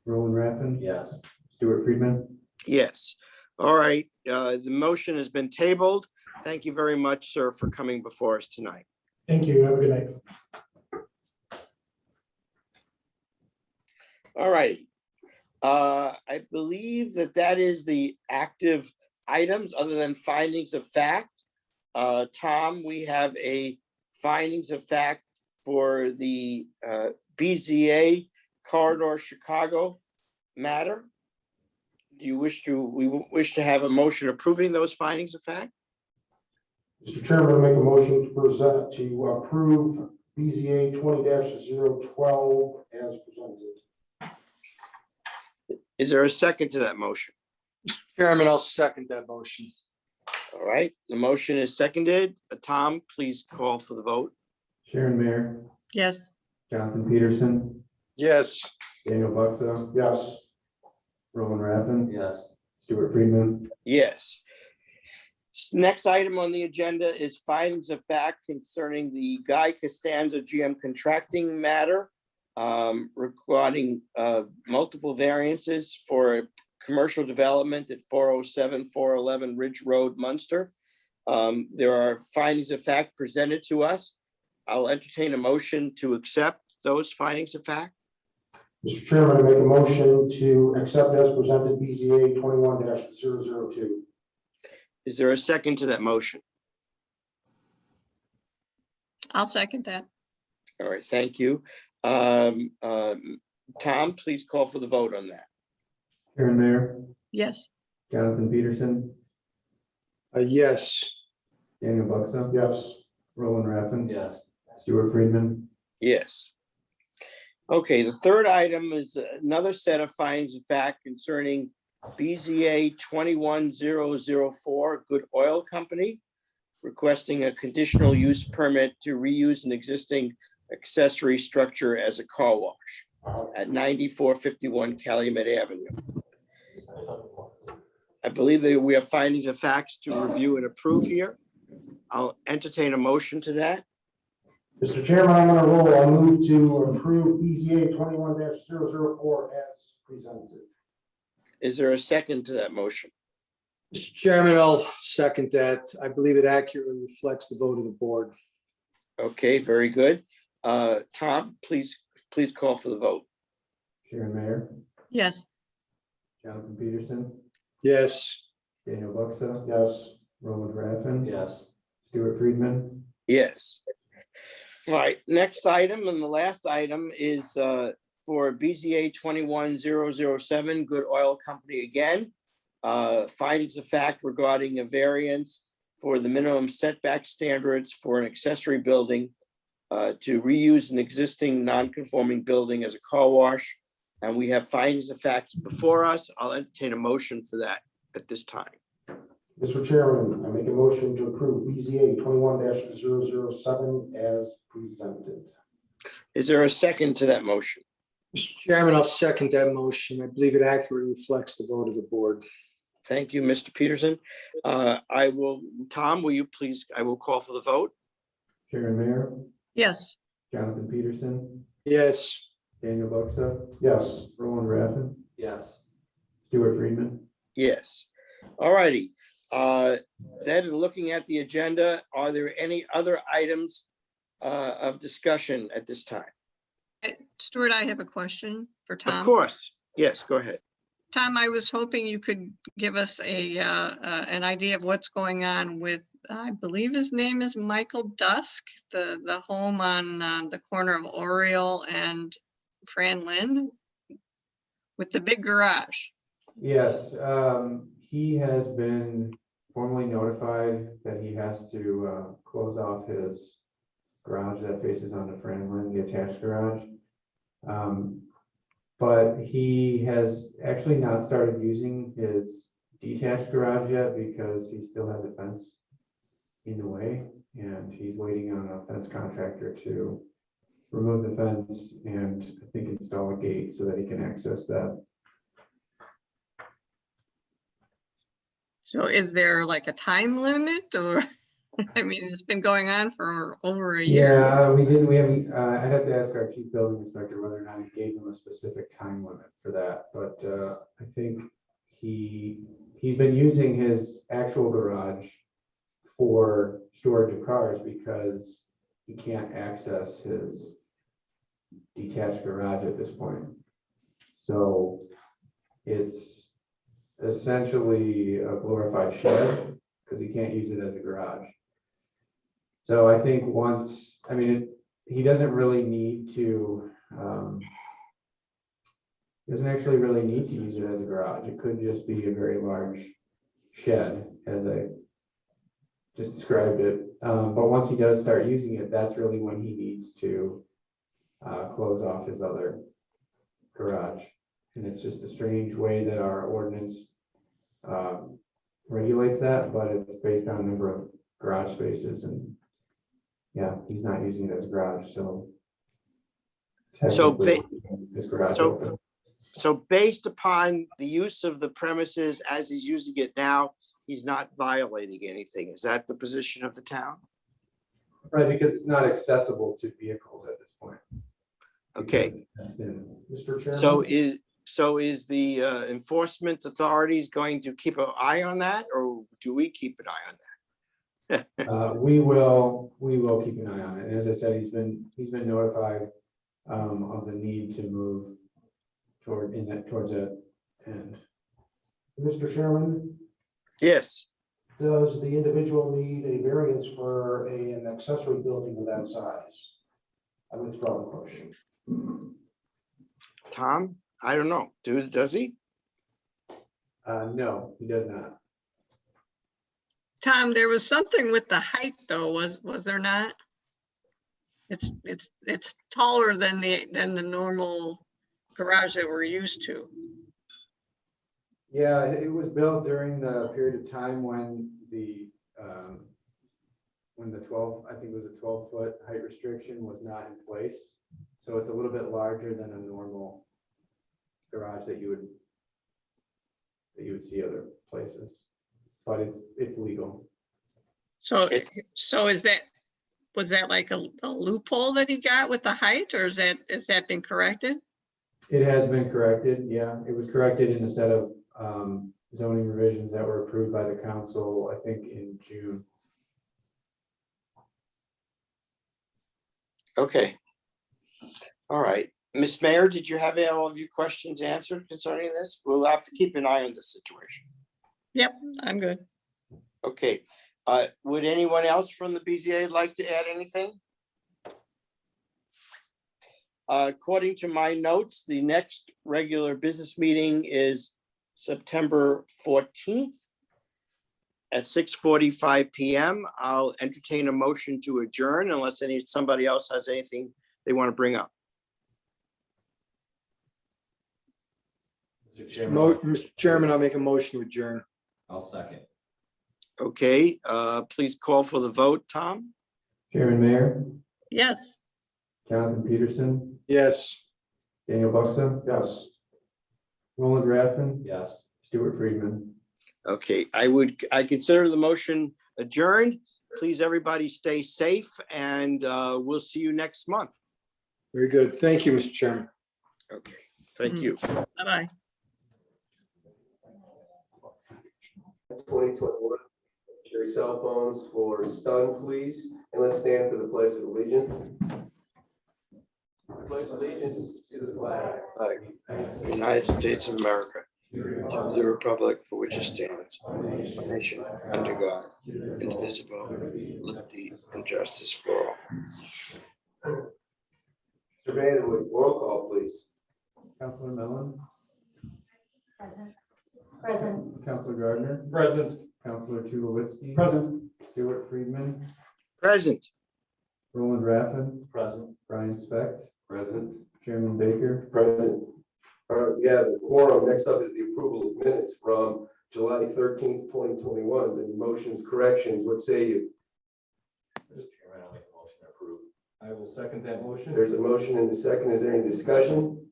Roland Raffin, Yes. Stuart Friedman. Yes. All right, the motion has been tabled. Thank you very much, sir, for coming before us tonight. Thank you. Have a good night. All right. I believe that is the active items other than findings of fact. Tom, we have a findings of fact for the BZA Corridor Chicago matter. We wish to have a motion approving those findings of fact? Mr. Chairman, I make a motion to approve BZA 20-012 as presented. Is there a second to that motion? Chairman, I'll second that motion. All right, the motion is seconded. Tom, please call for the vote. Sharon Mayer, Yes. Jonathan Peterson, Yes. Daniel Buxa, Yes. Roland Raffin, Yes. Stuart Friedman. Yes. Next item on the agenda is findings of fact concerning the Guy Costanza GM contracting matter regarding multiple variances for commercial development at 407, 411 Ridge Road, Munster. There are findings of fact presented to us. I'll entertain a motion to accept those findings of fact. Mr. Chairman, I make a motion to accept as presented BZA 21-002. Is there a second to that motion? I'll second that. All right, thank you. Tom, please call for the vote on that. Sharon Mayer, Yes. Jonathan Peterson, Yes. Daniel Buxa, Yes. Roland Raffin, Yes. Stuart Friedman. Yes. Okay, the third item is another set of findings of fact concerning BZA 21004 Good Oil Company, requesting a conditional use permit to reuse an existing accessory structure as a car wash at 9451 Calumet Avenue. I believe that we have findings of facts to review and approve here. I'll entertain a motion to that. Mr. Chairman, I'm on a roll. I'll move to approve BZA 21-004 as presented. Is there a second to that motion? Mr. Chairman, I'll second that. I believe it accurately reflects the vote of the board. Okay, very good. Tom, please call for the vote. Sharon Mayer, Yes. Jonathan Peterson, Yes. Daniel Buxa, Yes. Roland Raffin, Yes. Stuart Friedman. Yes. All right, next item and the last item is for BZA 21007 Good Oil Company again. Findings of fact regarding a variance for the minimum setback standards for an accessory building to reuse an existing non-conforming building as a car wash. And we have findings of facts before us. I'll entertain a motion for that at this time. Mr. Chairman, I make a motion to approve BZA 21-007 as presented. Is there a second to that motion? Mr. Chairman, I'll second that motion. I believe it accurately reflects the vote of the board. Thank you, Mr. Peterson. Tom, will you please, I will call for the vote. Sharon Mayer, Yes. Jonathan Peterson, Yes. Daniel Buxa, Yes. Roland Raffin, Yes. Stuart Friedman. Yes. All righty. Then looking at the agenda, are there any other items of discussion at this time? Stuart, I have a question for Tom. Of course. Yes, go ahead. Tom, I was hoping you could give us an idea of what's going on with, I believe his name is Michael Dusk, the home on the corner of Oriole and Fran Lynn with the big garage. Yes, he has been formally notified that he has to close off his garage that faces onto Franklin, the attached garage. But he has actually not started using his detached garage yet because he still has a fence in the way, and he's waiting on a fence contractor to remove the fence and I think install a gate so that he can access that. So is there like a time limit or, I mean, it's been going on for over a year. Yeah, we haven't, I'd have to ask our chief building inspector whether or not he gave him a specific time limit for that, but, I think he's been using his actual garage for storage of cars because he can't access his detached garage at this point. So it's essentially a glorified shed because he can't use it as a garage. So I think once, I mean, he doesn't really need to, doesn't actually really need to use it as a garage. It could just be a very large shed, as I just described it. But once he does start using it, that's really when he needs to close off his other garage. And it's just a strange way that our ordinance regulates that, but it's based on a number of garage spaces and yeah, he's not using it as a garage, so. So technically, this garage so- open. So based upon the use of the premises as he's using it now, he's not violating anything. Is that the position of the town? Right, because it's not accessible to vehicles at this point. Okay, Because it's in- Mr. Chairman? so is the enforcement authorities going to keep an eye on that, or do we keep an eye on that? We will keep an eye on it. And as I said, he's been notified of the need to move towards that end. Mr. Chairman, Yes, does the individual need a variance for an accessory building of that size? I withdraw the motion. Tom, I don't know. Does he? No, he does not. Tom, there was something with the height though, was there not? It's taller than the normal garage that we're used to. Yeah, it was built during the period of time when the 12, I think it was a 12-foot height restriction was not in place. So it's a little bit larger than a normal garage that you would see other places, but it's legal. So was that like a loophole that he got with the height, or is that been corrected? It has been corrected, yeah. It was corrected in a set of zoning revisions that were approved by the council, I think in June. Okay. All right. Ms. Mayor, did you have all of your questions answered concerning this? We'll have to keep an eye on this situation. Yep, I'm good. Okay. Would anyone else from the BZA like to add anything? According to my notes, the next regular business meeting is September 14th at 6:45 p.m. I'll entertain a motion to adjourn unless somebody else has anything they want to bring up. Mr. Chairman, I'll make a motion to adjourn. I'll second. Okay, please call for the vote, Tom? Chairman Mayor, Yes. Jonathan Peterson, Yes. Daniel Buxa, Yes. Roland Raffin, Yes. Stuart Friedman. Okay, I consider the motion adjourned. Please, everybody stay safe and we'll see you next month. Very good. Thank you, Mr. Chairman. Okay, thank you. Bye-bye. 2021. Carry cell phones for stun, please, and let's stand for the pledge of allegiance. Pledge allegiance to the flag. United States of America, to the republic for which it stands, one nation under God, indivisible, liberty and justice for all. Mr. Vanderwood, roll call, please. Councilor Mellon, Present. Present. Councilor Gardner, Present. Councilor Tulowitzki, Present. Stuart Friedman, Present. Roland Raffin, Present. Brian Specht, Present. Chairman Baker. Present. All right, we have the quorum. Next up is the approval of minutes from July 13th, 2021. Any motions, corrections? What say you? Mr. Chairman, I'll make a motion to approve I will second that motion. There's a motion and a second. Is there any discussion?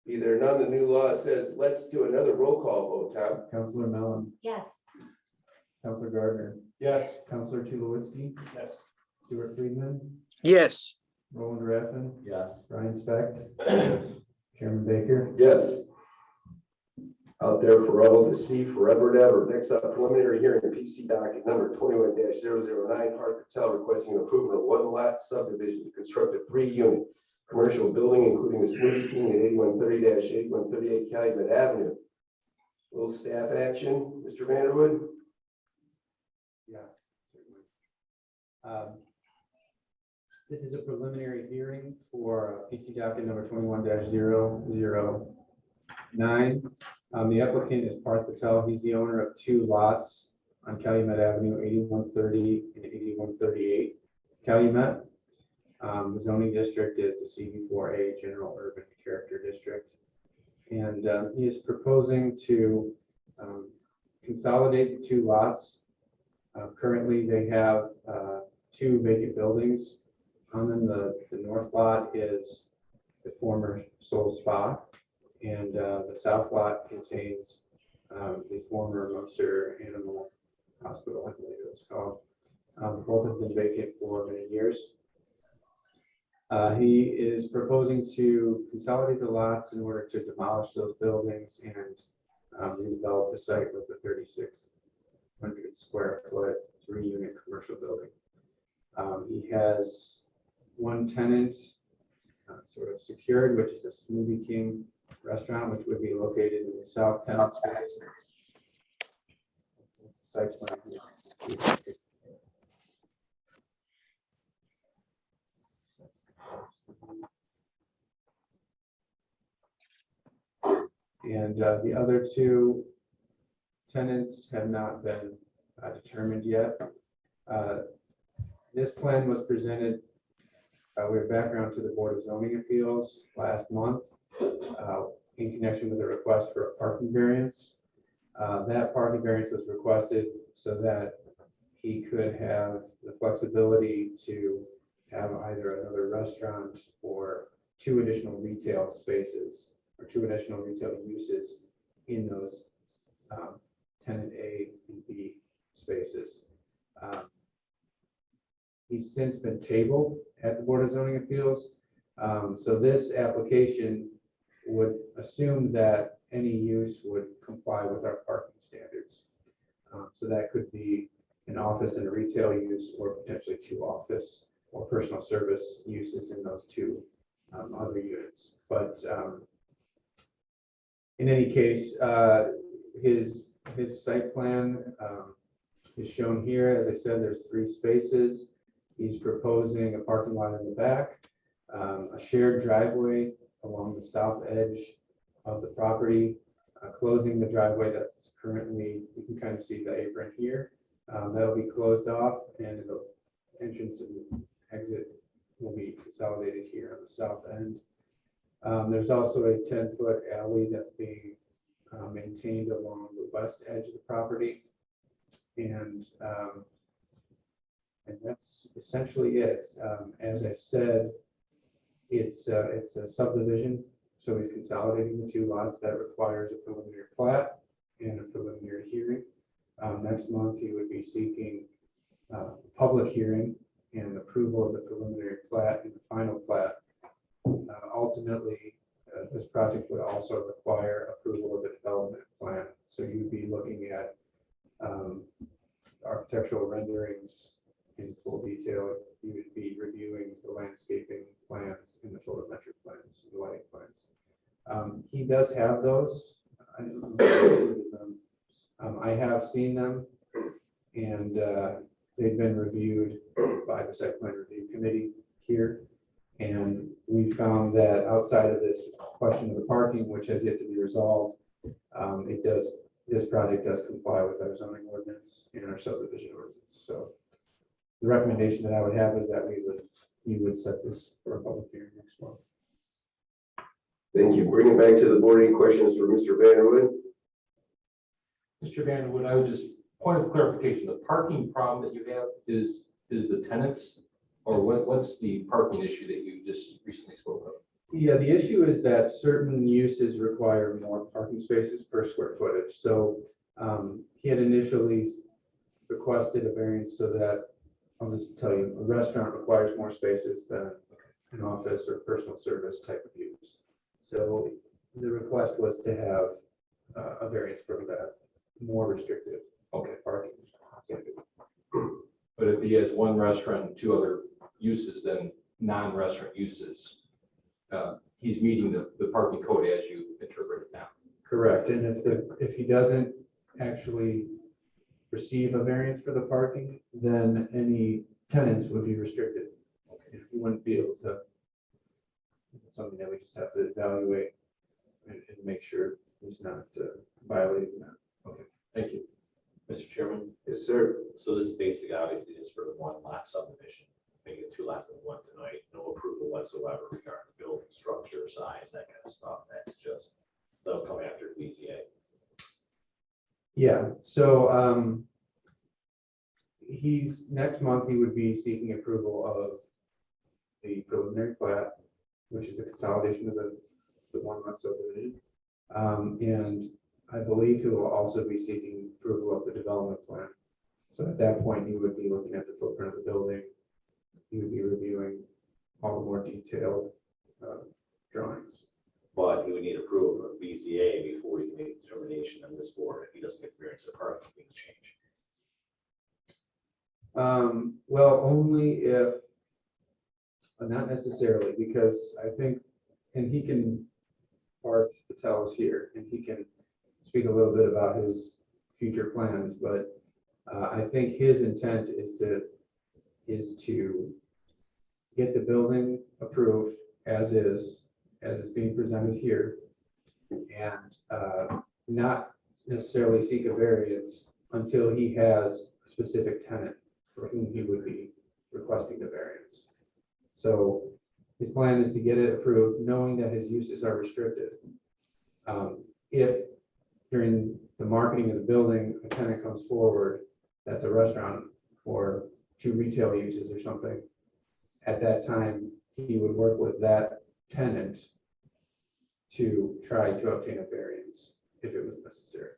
Be there none, the new law says, let's do another roll call vote, Tom. Counselor Mellon, Yes. Counselor Gardner, Yes. Counselor Tulowitzki, Yes. Stuart Friedman, Yes. Roland Raffin, Yes. Brian Specht, Chairman Baker. Yes. Out there for all to see forever and ever. Next up, preliminary hearing, PC docket number 21-009, Park Hotel requesting approval of one lot subdivision to construct a 3-unit commercial building, including a smoothie king at 8130-8138 Calumet Avenue. Little staff action, Mr. Vanderwood. Yeah, certainly. This is a preliminary hearing for PC docket number 21-009. The applicant is Parth Patel. He's the owner of 2 lots on Calumet Avenue, 8130 and 8138 Calumet. The zoning district is the CV4A General Urban Character District. And he is proposing to consolidate the 2 lots. Currently, they have 2 vacant buildings. On them, the north lot is the former Soul Spa, and the south lot contains the former Munster Animal Hospital, I believe it was called. Both have been vacant for many years. He is proposing to consolidate the lots in order to demolish those buildings and redevelop the site with a 3,600 square foot 3-unit commercial building. He has 1 tenant sort of secured, which is a Smoothie King restaurant, which would be located in the south town space. Site plan here. And the other 2 tenants have not been determined yet. This plan was presented with background to the Board of Zoning Appeals last month in connection with a request for a parking variance. That parking variance was requested so that he could have the flexibility to have either another restaurant or 2 additional retail spaces or 2 additional retail uses in those tenant A and B spaces. He's since been tabled at the Board of Zoning Appeals. So this application would assume that any use would comply with our parking standards. So that could be an office and a retail use, or potentially 2 office or personal service uses in those 2 other units. But in any case, his site plan is shown here. As I said, there's 3 spaces. He's proposing a parking lot in the back, a shared driveway along the south edge of the property, closing the driveway that's currently, you can kind of see the apron here. That'll be closed off, and the entrance and exit will be consolidated here on the south end. There's also a 10-foot alley that's being maintained along the west edge of the property. And that's essentially it. As I said, it's a subdivision, so he's consolidating the 2 lots. That requires a preliminary plat and a preliminary hearing. Next month, he would be seeking public hearing and approval of the preliminary plat and the final plat. Ultimately, this project would also require approval of a development plan. So you'd be looking at architectural renderings in full detail. You would be reviewing the landscaping plans and the photometric plans, the lighting plans. He does have those. I don't know if I included them. I have seen them, and they've been reviewed by the site plan review committee here. And we found that outside of this question of the parking, which has yet to be resolved, this project does comply with our zoning ordinance and our subdivision ordinance. So the recommendation that I would have is that you would set this for a public hearing next month. Thank you. Bring it back to the board. Any questions for Mr. Vanderwood? Mr. Vanderwood, I would just, point of clarification, the parking problem that you have is the tenants Or what's the parking issue that you just recently spoke of? Yeah, the issue is that certain uses require more parking spaces per square footage. So he had initially requested a variance so that, I'll just tell you, a restaurant requires more spaces than an office or personal service type of use. So the request was to have a variance for that more restrictive parking. But if he has one restaurant and two other uses, then non-restaurant uses, he's meeting the parking code as you interpret it now. Correct, and if he doesn't actually receive a variance for the parking, then any tenants would be restricted. He wouldn't be able to, it's something that we just have to evaluate and make sure he's not violating that. Okay, thank you. Mr. Chairman, Yes, sir. so this is basically obviously just for the one lot subdivision, making it two lots and one tonight, no approval whatsoever regarding the building structure, size, that kind of stuff. That's just, they'll come after BZA. Yeah, so next month, he would be seeking approval of the preliminary plat, which is the consolidation of the one lot subdivision. And I believe he will also be seeking approval of the development plan. So at that point, he would be looking at the footprint of the building. He would be reviewing all the more detailed drawings. But he would need approval from BZA before he can make a determination on this board. If he doesn't get variance of parking, things change. Well, only if, not necessarily, because I think, and he can, Parth Patel is here, and he can speak a little bit about his future plans, but I think his intent is to get the building approved as it's being presented here, and not necessarily seek a variance until he has a specific tenant for whom he would be requesting the variance. So his plan is to get it approved, knowing that his uses are restricted. If during the marketing of the building, a tenant comes forward, that's a restaurant or two retail uses or something, at that time, he would work with that tenant to try to obtain a variance if it was necessary.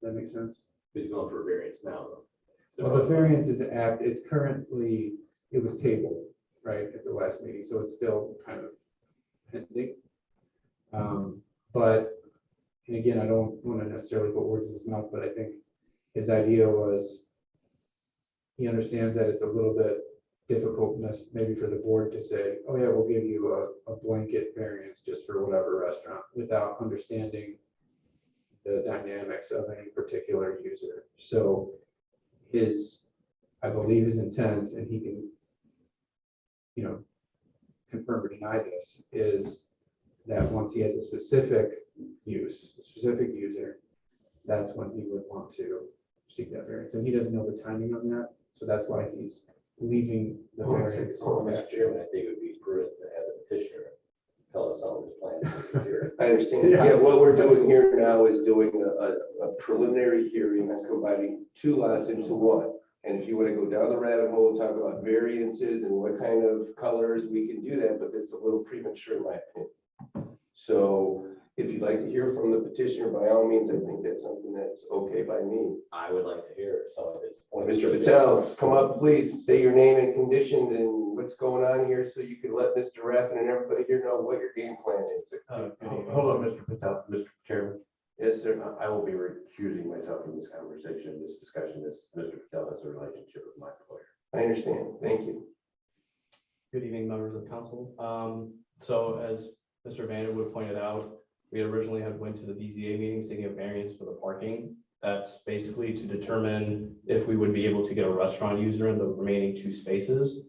Does that make sense? He's going for a variance now, though. So Well, the variance is it's currently, it was tabled, right, at the last meeting, so it's still kind of pending. But, and again, I don't want to necessarily put words in his mouth, but I think his idea was he understands that it's a little bit difficult maybe for the board to say, oh yeah, we'll give you a blanket variance just for whatever restaurant without understanding the dynamics of any particular user. So I believe his intent, and he can, confirm or deny this, is that once he has a specific use, a specific user, that's when he would want to seek that variance. And he doesn't know the timing on that, so that's why he's leaving the variance. Mr. Chairman, I think it would be prudent to have the petitioner tell us some of his plans here. I understand. Yeah, what we're doing here now is doing a preliminary hearing that's combining two lots into one. And if you want to go down the rabbit hole and talk about variances and what kind of colors, we can do that, but it's a little premature in my opinion. So if you'd like to hear from the petitioner, by all means, I think that's something that's okay by me. I would like to hear some of his points. Mr. Patel, come up, please, state your name and conditions and what's going on here so you can let Mr. Raffin and everybody here know what your game plan is. Hold on, Mr. Patel, Mr. Chairman. Yes, sir. I will be recusing myself from this conversation, this discussion, as Mr. Patel has a relationship with my employer. I understand. Thank you. Good evening, members of council. So as Mr. Vanderwood pointed out, we originally had went to the BZA meeting seeking a variance for the parking. That's basically to determine if we would be able to get a restaurant user in the remaining two spaces.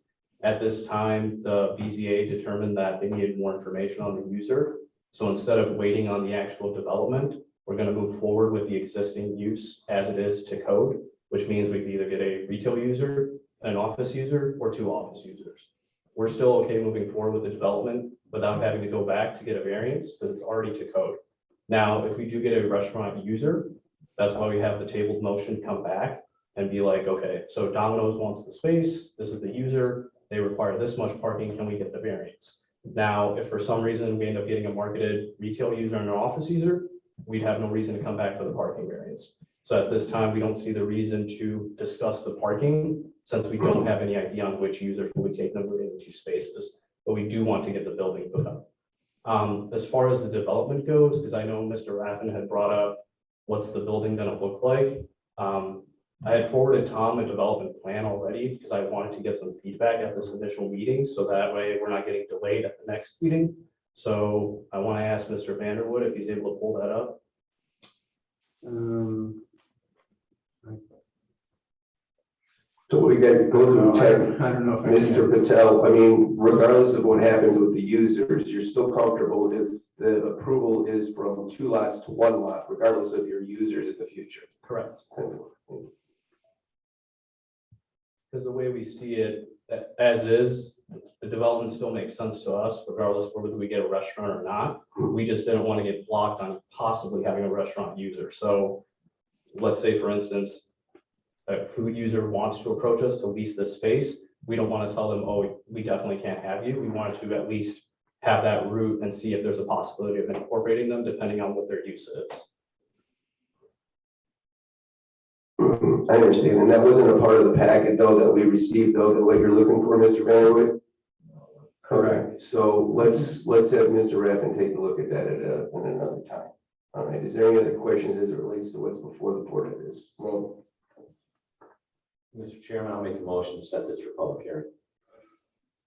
At this time, the BZA determined that they needed more information on the user. So instead of waiting on the actual development, we're going to move forward with the existing use as it is to code, which means we could either get a retail user, an office user, or two office users. We're still okay moving forward with the development without having to go back to get a variance because it's already to code. Now, if we do get a restaurant user, that's why we have the tabled motion come back and be like, okay, so Domino's wants the space, this is the user, they require this much parking, can we get the variance? Now, if for some reason we end up getting a marketed retail user and an office user, we'd have no reason to come back for the parking variance. So at this time, we don't see the reason to discuss the parking since we don't have any idea on which users will be taking them within the 2 spaces, but we do want to get the building put up. As far as the development goes, because I know Mr. Raffin had brought up what's the building gonna look like. I had forwarded Tom a development plan already because I wanted to get some feedback at this initial meeting, so that way we're not getting delayed at the next meeting. So I want to ask Mr. Vanderwood if he's able to pull that up. So we got to go through tech. I don't know if I Mr. can. Patel, I mean, regardless of what happens with the users, you're still comfortable if the approval is from 2 lots to 1 lot, regardless of your users in the future. Correct. Because the way we see it, as is, the development still makes sense to us, regardless of whether we get a restaurant or not. We just didn't want to get blocked on possibly having a restaurant user. So let's say, for instance, a food user wants to approach us to lease this space. We don't want to tell them, oh, we definitely can't have you. We want to at least have that route and see if there's a possibility of incorporating them depending on what their use is. I understand, and that wasn't a part of the packet though that we received though, the way you're looking for, Mr. Vanderwood? Correct. So let's have Mr. Raffin take a look at that at another time. All right, is there any other questions as it relates to what's before the board of this? No. Mr. Chairman, I'll make a motion to set this for public hearing.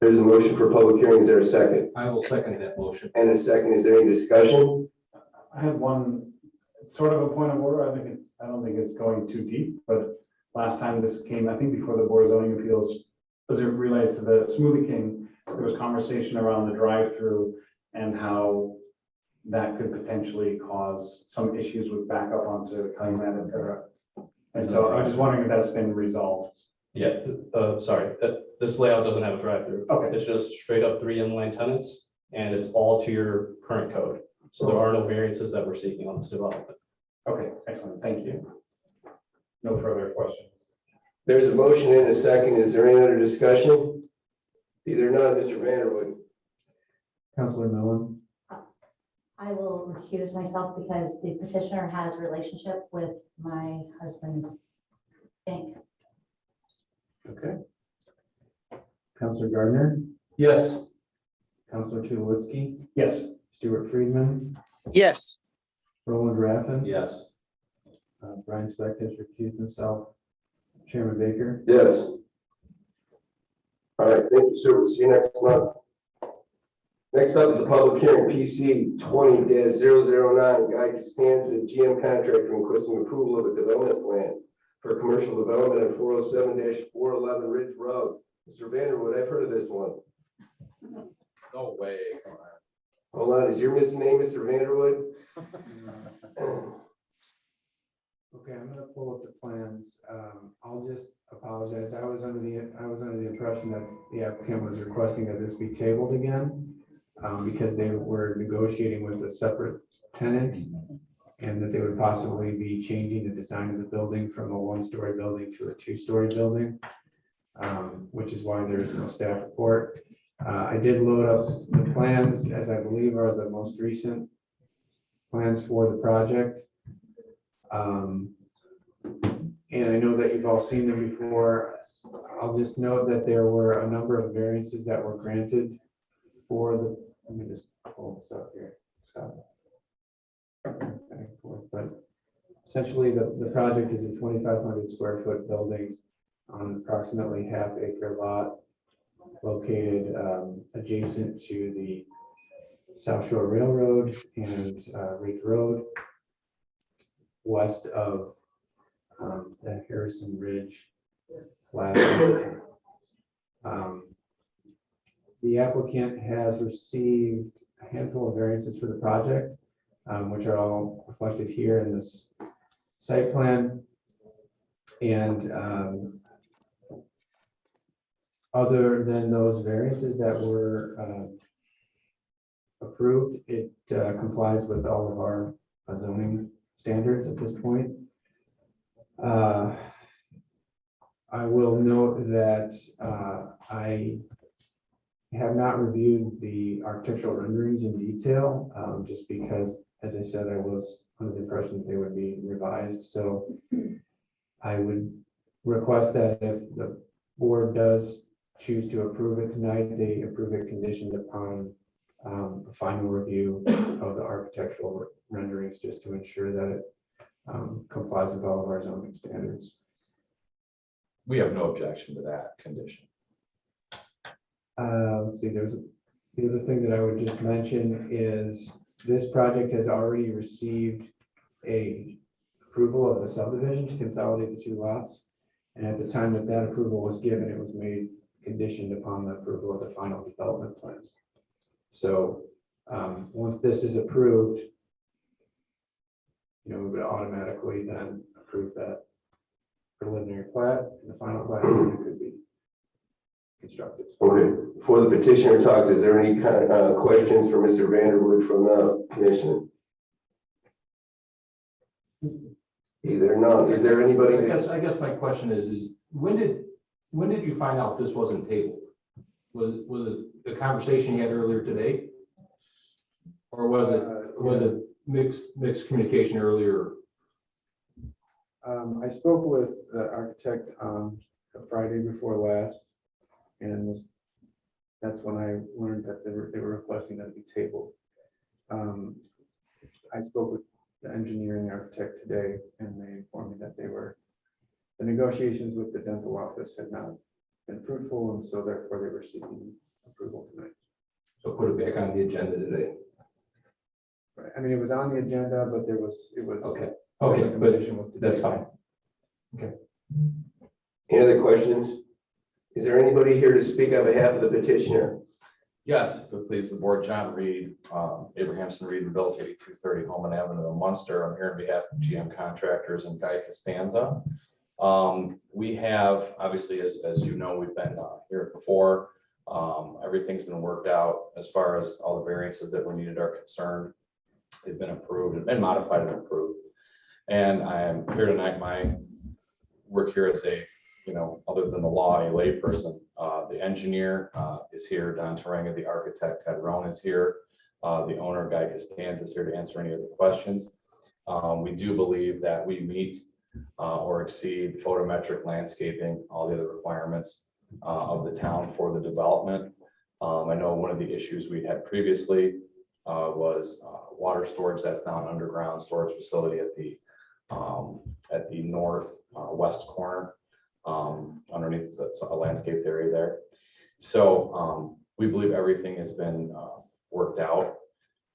There's a motion for public hearing. Is there a second? I will second that motion. And a second, is there any discussion? I have one, sort of a point of order. I don't think it's going too deep, but last time this came, I think before the Board of Zoning Appeals, as it relates to the Smoothie King, there was conversation around the drive-through and how that could potentially cause some issues with backup onto Calumet, et cetera. And so I'm just wondering if that's been resolved. Yeah, sorry, this layout doesn't have a drive-through. Okay. It's just straight up 3 inline tenants and it's all to your current code. So there are no variances that we're seeking on this development. Okay, excellent. Thank you. No further questions. There's a motion and a second. Is there any other discussion? Either none, Mr. Vanderwood. Councilor Millen, I will recuse myself because the petitioner has a relationship with my husband's bank. okay. Councilor Gardner, Yes. Councilor Tulowitzki, Yes. Stuart Friedman, Yes. Roland Raffin. Yes. Brian Speck has recused himself. Chairman Baker. Yes. All right, thank you, sir. We'll see you next month. Next up is a public hearing, PC 20-009, Guy Costanza, GM contractor, requesting approval of a development plan for commercial development at 407-411 Ridge Road. Mr. Vanderwood, I've heard of this one. No way. Come on. Hold on, is your missing name Mr. Vanderwood? Okay, I'm gonna pull up the plans. I'll just apologize. I was under the impression that the applicant was requesting that this be tabled again, because they were negotiating with a separate tenant and that they would possibly be changing the design of the building from a 1-story building to a 2-story building, which is why there is no staff report. I did load up the plans, as I believe are the most recent plans for the project. And I know that you've all seen them before. I'll just note that there were a number of variances that were granted for the, let me just pull this up here. Stop. Back and forth. But essentially the project is a 2,500 square foot building on approximately half-acre lot located adjacent to the South Shore Railroad and Ridge Road, west of the Harrison Ridge Plaza. The applicant has received a handful of variances for the project, which are all reflected here in this site plan. And other than those variances that were approved, it complies with all of our zoning standards at this point. I will note that I I have not reviewed the architectural renderings in detail, just because, as I said, I was under the impression that they would be revised. So I would request that if the board does choose to approve it tonight, they approve it conditioned upon a final review of the architectural renderings, just to ensure that it complies with all of our zoning standards. We have no objection to that condition. Let's see, the other thing that I would just mention is this project has already received a approval of the subdivision to consolidate the two lots. And at the time that that approval was given, it was made conditioned upon the approval of the final development plans. So once this is approved, we would automatically then approve that preliminary plat, and the final plat could be constructed. Okay, before the petitioner talks, is there any kind of questions for Mr. Vanderwood from the commission? Either none. Is there anybody? I guess my question is when did you find out this wasn't tabled? Was it the conversation you had earlier today? Or was it mixed communication earlier? I spoke with the architect the Friday before last, and that's when I learned that they were requesting that it be tabled. I spoke with the engineering architect today, and they informed me that the negotiations with the dental office had not been fruitful, and so therefore they were seeking approval tonight. So put it back on the agenda today. Right. I mean, it was on the agenda, but it was. Okay, the but recommendation was today. that's fine. Any other questions? Is there anybody here to speak on behalf of the petitioner? Yes, if it please the board, John Reed, Abrahamson Reed and Bills 8230 Holman Avenue in Munster. I'm here on behalf of GM Contractors and Guy Costanza. We have, obviously, as you know, we've been here before. Everything's been worked out as far as all the variances that were needed are concerned. They've been approved and been modified and approved. And I am here tonight. My work here as a, other than the law, a layperson. The engineer is here, Don Tarenga, the architect, Ted Rohn is here. The owner, Guy Costanza, is here to answer any of the questions. We do believe that we meet or exceed photometric landscaping, all the other requirements of the town for the development. I know one of the issues we had previously was water storage. That's now an underground storage facility at the northwest corner, underneath a landscaped area there. So we believe everything has been worked out,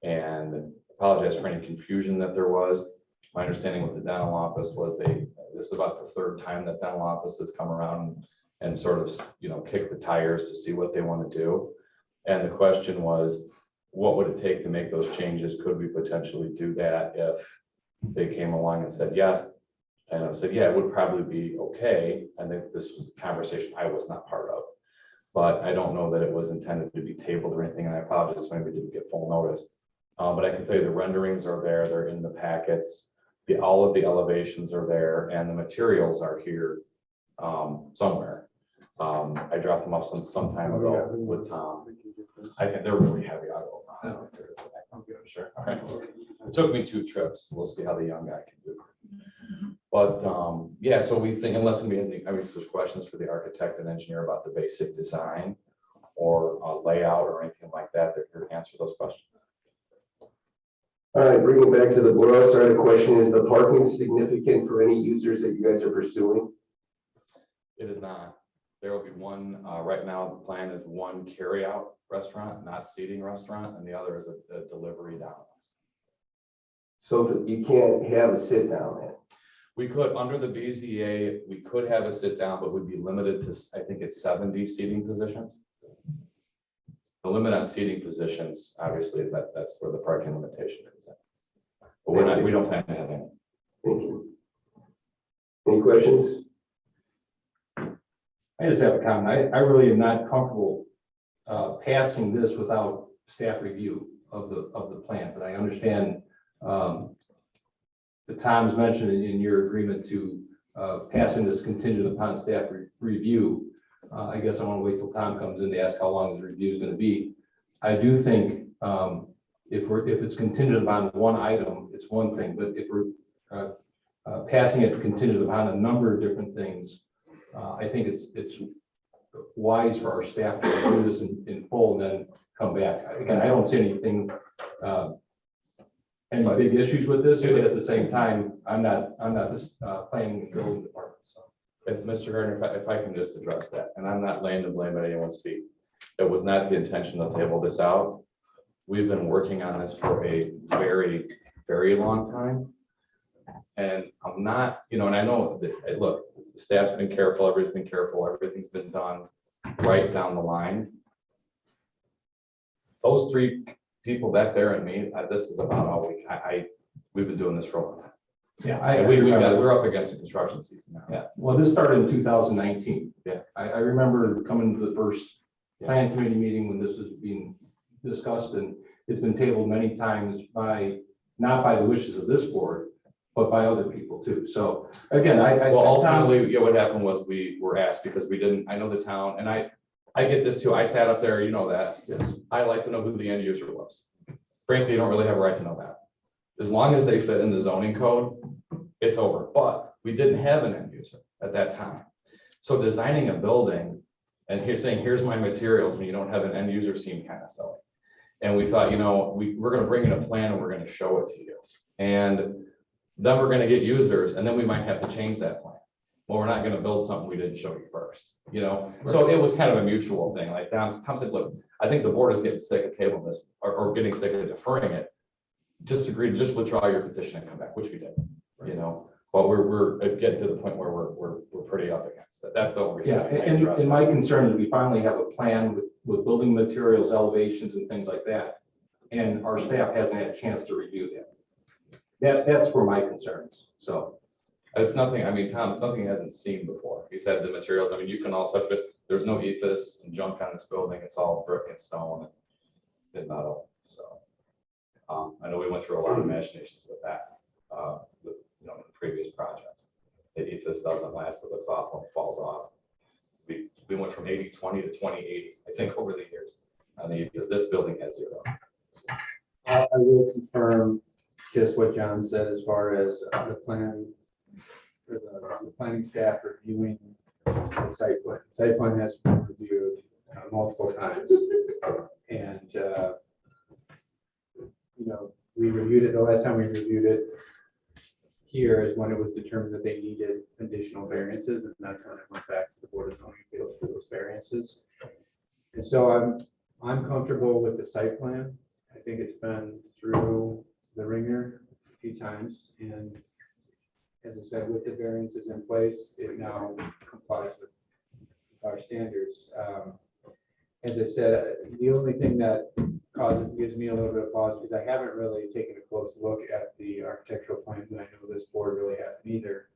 and apologize for any confusion that there was. My understanding with the dental office was this is about the third time that dental office has come around and sort of, kick the tires to see what they want to do. And the question was, what would it take to make those changes? Could we potentially do that if they came along and said yes? And I said, yeah, it would probably be okay. I think this was a conversation I was not part of, but I don't know that it was intended to be tabled or anything. And I apologize when we didn't get full notice. But I can tell you the renderings are there. They're in the packets. All of the elevations are there, and the materials are here somewhere. I dropped them off some time ago with Tom. They're really heavy. I'll go. Sure. All right. It took me 2 trips. We'll see how the young guy can do. But yeah, so we think, unless anybody has any, there's questions for the architect and engineer about the basic design or layout or anything like that, they're here to answer those questions. All right, bringing back to the board, I'll start. The question is, the parking significant for any users that you guys are pursuing? It is not. There will be one, right now, the plan is one carry-out restaurant, not seating restaurant, and the other is a delivery down. So you can't have a sit down then? We could, under the BZA, we could have a sit down, but would be limited to, I think it's 70 seating positions. The limit on seating positions, obviously, that's where the parking limitation comes in. But we don't plan to have any. Thank you. Any questions? I just have a comment. I really am not comfortable passing this without staff review of the plans. And I understand the Tom's mentioned in your agreement to passing this contingent upon staff review. I guess I want to wait till Tom comes in to ask how long his review is going to be. I do think if it's contingent upon one item, it's one thing, but if we're passing it contingent upon a number of different things, I think it's wise for our staff to do this in full and then come back. Again, I don't see anything, any big issues with this, but at the same time, I'm not this planning and building department, so. If Mr. Gardner, if I can just address that, and I'm not laying the blame at anyone's feet. It was not the intention to table this out. We've been working on this for a very, very long time. And I'm not, and I know that, hey, look, the staff's been careful, everybody's been careful, everything's been done right down the line. Those three people back there and me, this is about all we've been doing this for a long time. Yeah, And we're up against the construction season now. Yeah, well, this started in 2019. Yeah, I remember coming to the first plan committee meeting when this was being discussed, and it's been tabled many times not by the wishes of this board, but by other people too. So again, ultimately, what happened was we were asked because I know the town, and I get this too. I sat up there, you know that. Yes. I like to know who the end user was. Frankly, you don't really have a right to know that. As long as they fit in the zoning code, it's over. But we didn't have an end user at that time. So designing a building and here's my materials when you don't have an end user seemed kind of silly. And we thought, we're going to bring in a plan and we're going to show it to you. And then we're going to get users and then we might have to change that plan. Well, we're not going to build something we didn't show you first, So it was kind of a mutual thing. Like Tom said, look, I think the board is getting sick of tabling this or getting sick of deferring it. Just withdraw your petition and come back, which we did, but we're getting to the point where we're pretty up against it. That's the only reason. Yeah, and my concern is we finally have a plan with building materials, elevations and things like that. And our staff hasn't had a chance to review that. That's where my concerns. So it's nothing, Tom, it's something he hasn't seen before. He said the materials, you can all touch it. There's no ephes and junk on this building. It's all brick and stone and metal. So I know we went through a lot of machinations with that, with the previous projects. The ephes doesn't last, it looks awful, it falls off. We went from 80-20 to 20-80, I think, over the years. This building has 0. I will confirm just what John said as far as the plan for the planning staff reviewing the site plan. The site plan has been reviewed multiple times. And, we reviewed it, the last time we reviewed it here is when it was determined that they needed additional variances, and that's when it went back to the Board of Zoning Appeals for those variances. And so I'm comfortable with the site plan. I think it's been through the ringer a few times, and as I said, with the variances in place, it now complies with our standards. As I said, the only thing that gives me a little bit of pause because I haven't really taken a close look at the architectural plans, and I know this board really hasn't either.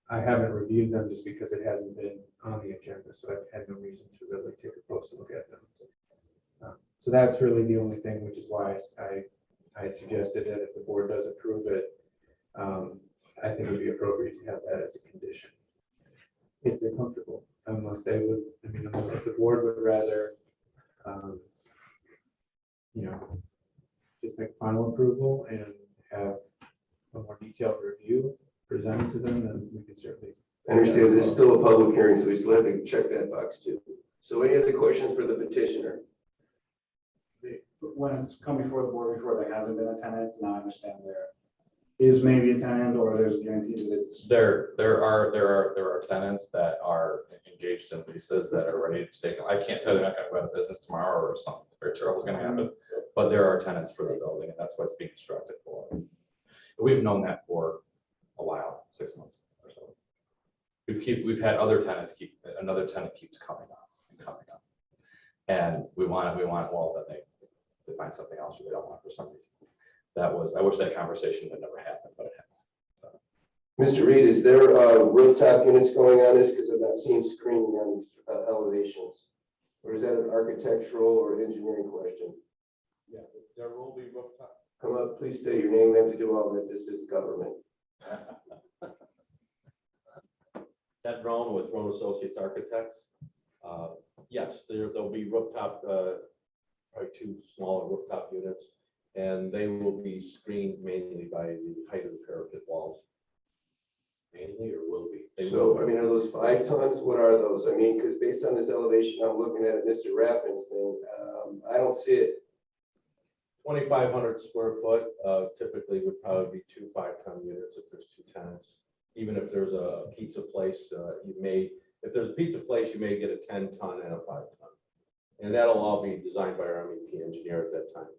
I haven't reviewed them just because it hasn't been on the agenda, so I've had no reason to really take a close look at them. So that's really the only thing, which is why I suggested that if the board does approve it, I think it would be appropriate to have that as a condition. If they're comfortable, unless if the board would rather, just make final approval and have a more detailed review presented to them, then we can certainly. I understand this is still a public hearing, so we still have to check that box too. So any other questions for the petitioner? When it's come before the board before, there hasn't been a tenant, now I understand there is maybe a tenant or there's a guarantee that it's. There are tenants that are engaged in leases that are ready to take. I can't tell you they're not going to go out of business tomorrow or something very terrible is going to happen, but there are tenants for the building, and that's what's being constructed for. We've known that for a while, 6 months or so. We've had other tenants another tenant keeps coming up, and we want it well that they find something else or they don't want it for some reason. I wish that conversation had never happened, but it happened. So. Mr. Reed, is there rooftop units going on this? Because I've not seen screening on these elevations. Or is that an architectural or engineering question? Yeah, there will be rooftop. Come up, please state your name. We have to do all that. This is government. That Roan with Roan Associates Architects. Yes, there'll be rooftop, probably 2 smaller rooftop units, and they will be screened mainly by the height of the parapet walls. Mainly, or will be? They So, will. I mean, are those 5 tons? What are those? I mean, because based on this elevation, I'm looking at Mr. Rappin's thing, I don't see it. 2,500 square foot, typically would probably be 2 5-ton units if there's 2 tenants. Even if there's a pizza place, if there's a pizza place, you may get a 10-ton and a 5-ton. And that'll all be designed by our MEP engineer at that time.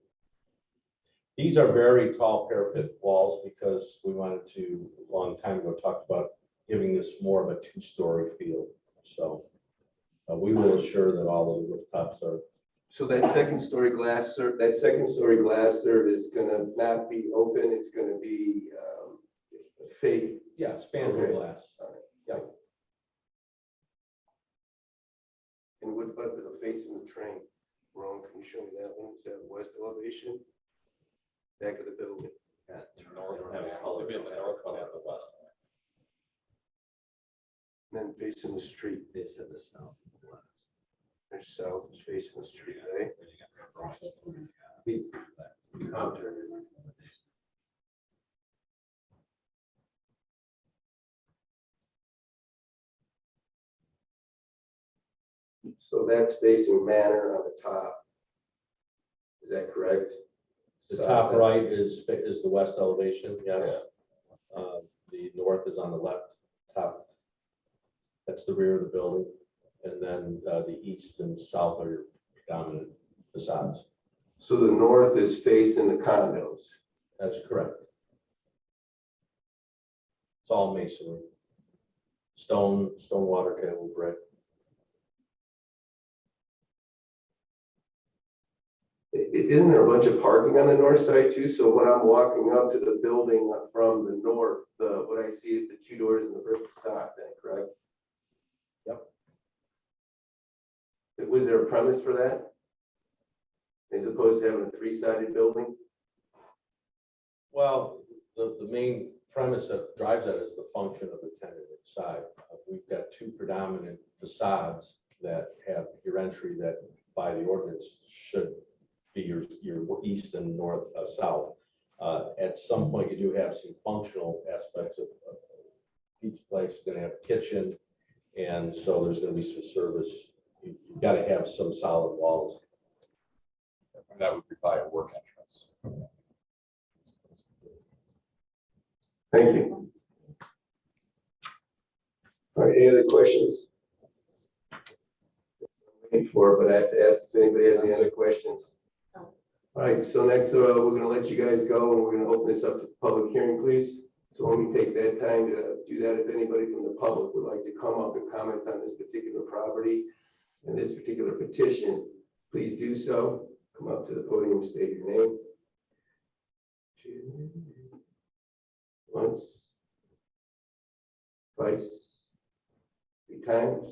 These are very tall parapet walls because we wanted to, a long time ago, talked about giving this more of a 2-story feel. So we will assure that all of the rooftops are. So that second story glass serve is gonna not be open, it's gonna be fake. Yeah, spandrel glass. Yeah. And what about the facing the train? Ron, can you show me that one? Is that west elevation? Back of the building. And then facing the street. There's south is facing the street, right? So that's facing Manor on the top. Is that correct? The top right is the west elevation, yes. The north is on the left top. That's the rear of the building. And then the east and south are your predominant facades. So the north is facing the condos. That's correct. It's all masonry. Stone, water table, brick. Isn't there a bunch of parking on the north side too? So when I'm walking up to the building from the north, what I see is the 2 doors and the brick facade, then, correct? Yep. Was there a premise for that? As opposed to having a 3-sided building? Well, the main premise that drives that is the function of the tenant inside. We've got 2 predominant facades that have your entry that by the ordinance should be your east and north, south. At some point, you do have some functional aspects of each place is going to have a kitchen, and so there's going to be some service. You've got to have some solid walls. That would be by a work entrance. Thank you. All right, any other questions? Waiting for it, but I have to ask if anybody has any other questions. All right, so next, we're going to let you guys go, and we're going to open this up to public hearing, please. So let me take that time to do that. If anybody from the public would like to come up and comment on this particular property and this particular petition, please do so. Come up to the podium, state your name. Once, twice, 3 times.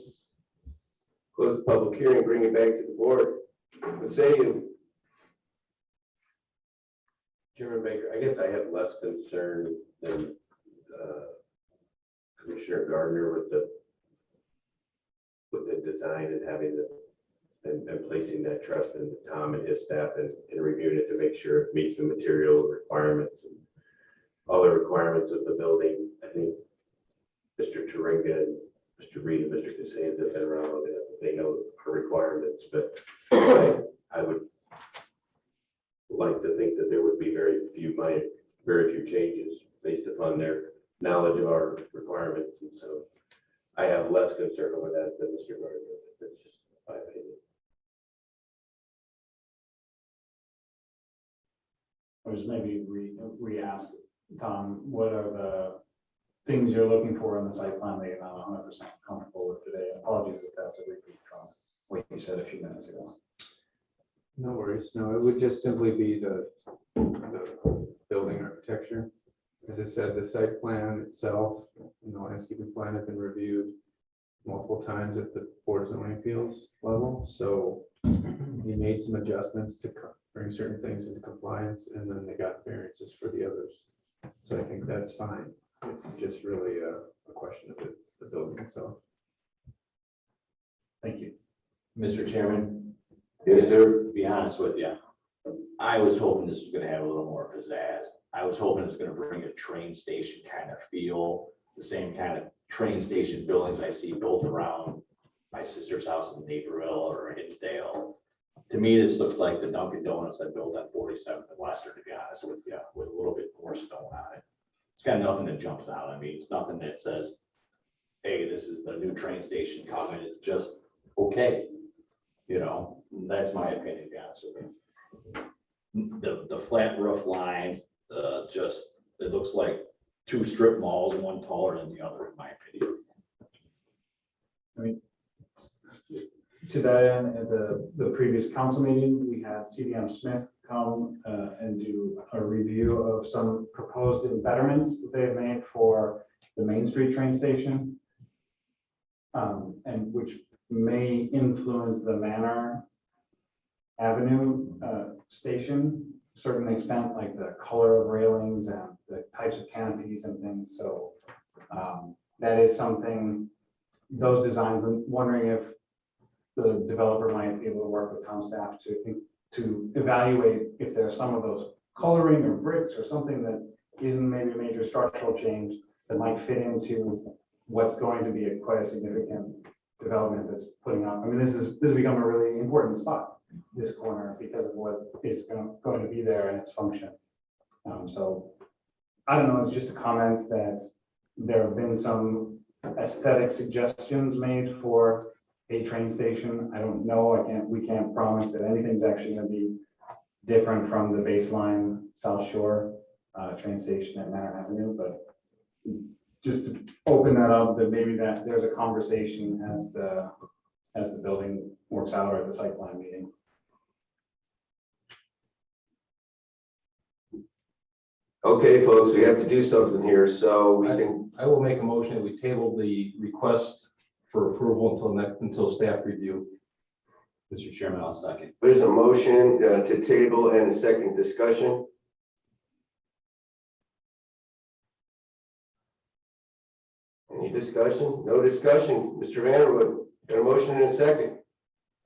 Close the public hearing, bring it back to the board. What say you? Chairman Baker, I guess I have less concern than Commissioner Gardner with the design and having and placing that trust in Tom and his staff and reviewing it to make sure it meets the material requirements and all the requirements of the building. I think Mr. Turinga and Mr. Reed and Mr. Cassans have been around and they know our requirements, but I would like to think that there would be very few changes based upon their knowledge of our requirements. And so I have less concern over that than Mr. Gardner. That's just my opinion. Or just maybe re-ask, Tom, what are the things you're looking for in the site plan that you're not 100% comfortable with today? Apologies if that's a repeat from what you said a few minutes ago. No worries. No, it would just simply be the building architecture. As I said, the site plan itself and the landscaping plan have been reviewed multiple times at the Board of Zoning Appeals level. So we made some adjustments to bring certain things into compliance, and then they got variances for the others. So I think that's fine. It's just really a question of the the building itself. Thank you. Mr. Chairman, Yes, sir. to be honest with you, I was hoping this was gonna have a little more pizzazz. I was hoping it's gonna bring a train station kind of feel, the same kind of train station buildings I see built around my sister's house in Naperville or Hinsdale. To me, this looks like the Dunkin' Donuts I built on 47th and Western, to be honest with you, with a little bit more stone on it. It's got nothing that jumps out at me. It's nothing that says, hey, this is the new train station coming. It's just, okay. You know, that's my opinion, to be honest with you. The flat roof lines, just, it looks like two strip malls, one taller than the other, in my opinion. To that end, at the previous council meeting, we had CDM Smith come and do a review of some proposed betterments that they have made for the Main Street train station, and which may influence the Manor Avenue station to a certain extent, like the color of railings and the types of canopies and things. So that is something, those designs, I'm wondering if the developer might be able to work with town staff to evaluate if there are some of those coloring or bricks or something that isn't maybe a major structural change that might fit into what's going to be quite a significant development that's putting up. I mean, this has become a really important spot, this corner, because of what is going to be there and its function. So I don't know, it's just a comment that there have been some aesthetic suggestions made for a train station. I don't know, we can't promise that anything's actually going to be different from the baseline South Shore train station at Manor Avenue, but just to open that up, that maybe that there's a conversation as the building works out or at the site plan meeting. Okay, folks, we have to do something here, so we can, I will make a motion that we table the request for approval until staff review. Mr. Chairman, I'll second. there's a motion to table and a second discussion. Any discussion? No discussion. Mr. Vanderwood, got a motion and a second.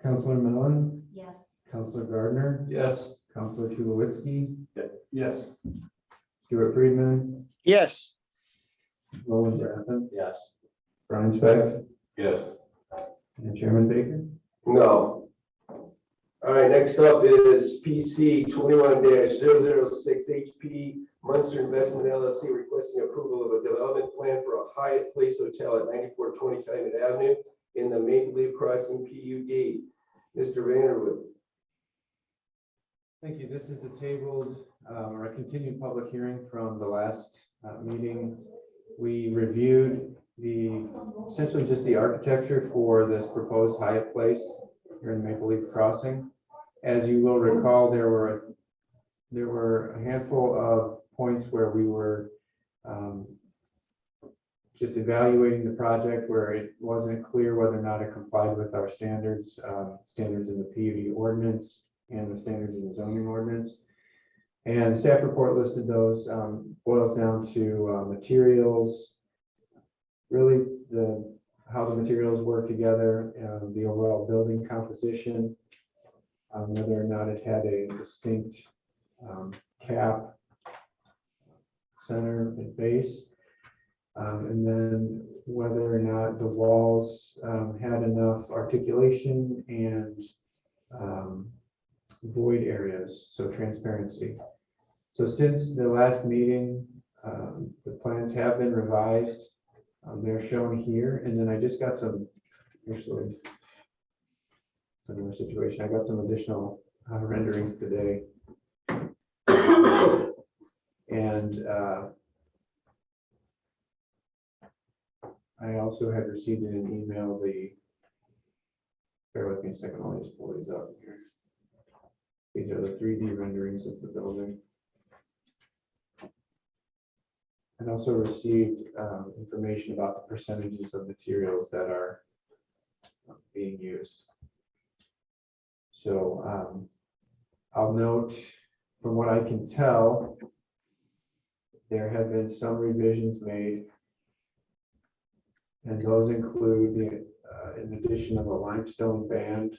Councilor Mellon, Yes. Councilor Gardner, Yes. Councilor Tulowitzki, Yes. Stuart Friedman, Yes. Roland Braffen, Yes. Brian Specht, Yes. and Chairman Baker. No. All right, next up is PC 21-006 HP Munster Investment LLC requesting approval of a development plan for a Hyatt Place Hotel at 9420 Timid Avenue in the Maple Leaf Crossing PUD. Mr. Vanderwood. Thank you. This is a tabled or a continued public hearing from the last meeting. We reviewed essentially just the architecture for this proposed Hyatt Place here in Maple Leaf Crossing. As you will recall, there were a handful of points where we were just evaluating the project where it wasn't clear whether or not it complied with our standards in the PUD ordinance and the standards in the zoning ordinance. And the staff report listed those, boils down to materials, really how the materials work together, the overall building composition, whether or not it had a distinct cap, center, and base, and then whether or not the walls had enough articulation and void areas, so transparency. So since the last meeting, the plans have been revised. They're shown here, and then I just got actually, similar situation. I got some additional renderings today. And I also had received in an email bear with me a second, I'll just pull these up here. These are the 3D renderings of the building. And also received information about the percentages of materials that are being used. So I'll note, from what I can tell, there have been some revisions made And those include an addition of a limestone band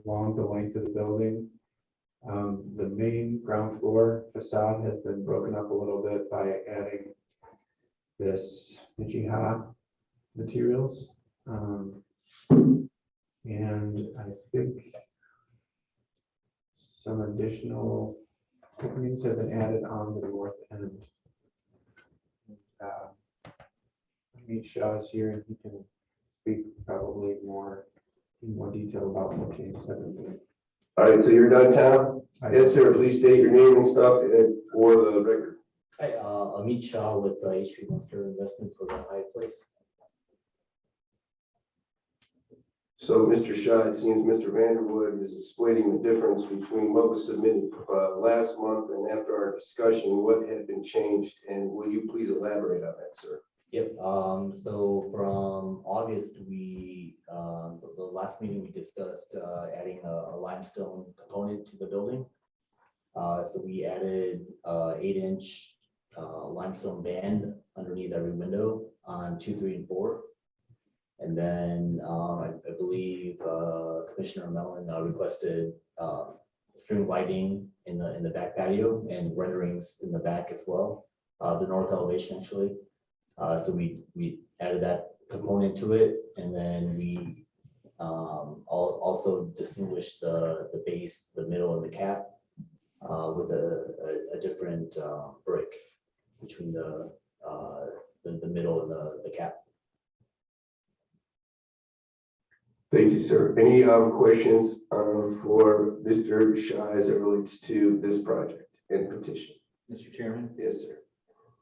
along the length of the building. The main ground floor facade has been broken up a little bit by adding this BZA materials. And I think some additional openings have been added on the north end. Amit Shah is here and he can speak probably in more detail about what changes have been made. All right, so you're done, Tom? Yes, sir. Please state your name and stuff for the record. Hi, Amit Shah with H3 Munster Investment for the Hyatt Place. So, Mr. Shaw, it seems Mr. Vanderwood is explaining the difference between what was submitted last month and after our discussion, what had been changed, and will you please elaborate on that, sir? Yep, so from August, the last meeting we discussed adding a limestone component to the building. So we added 8-inch limestone band underneath every window on 2, 3, and 4. And then I believe Commissioner Mellon requested string lighting in the back patio and renderings in the back as well, the north elevation actually. So we added that component to it, and then we also distinguished the base, the middle, and the cap with a different brick between the middle and the cap. Thank you, sir. Any questions for Mr. Shaw as it relates to this project and petition? Mr. Chairman, Yes, sir.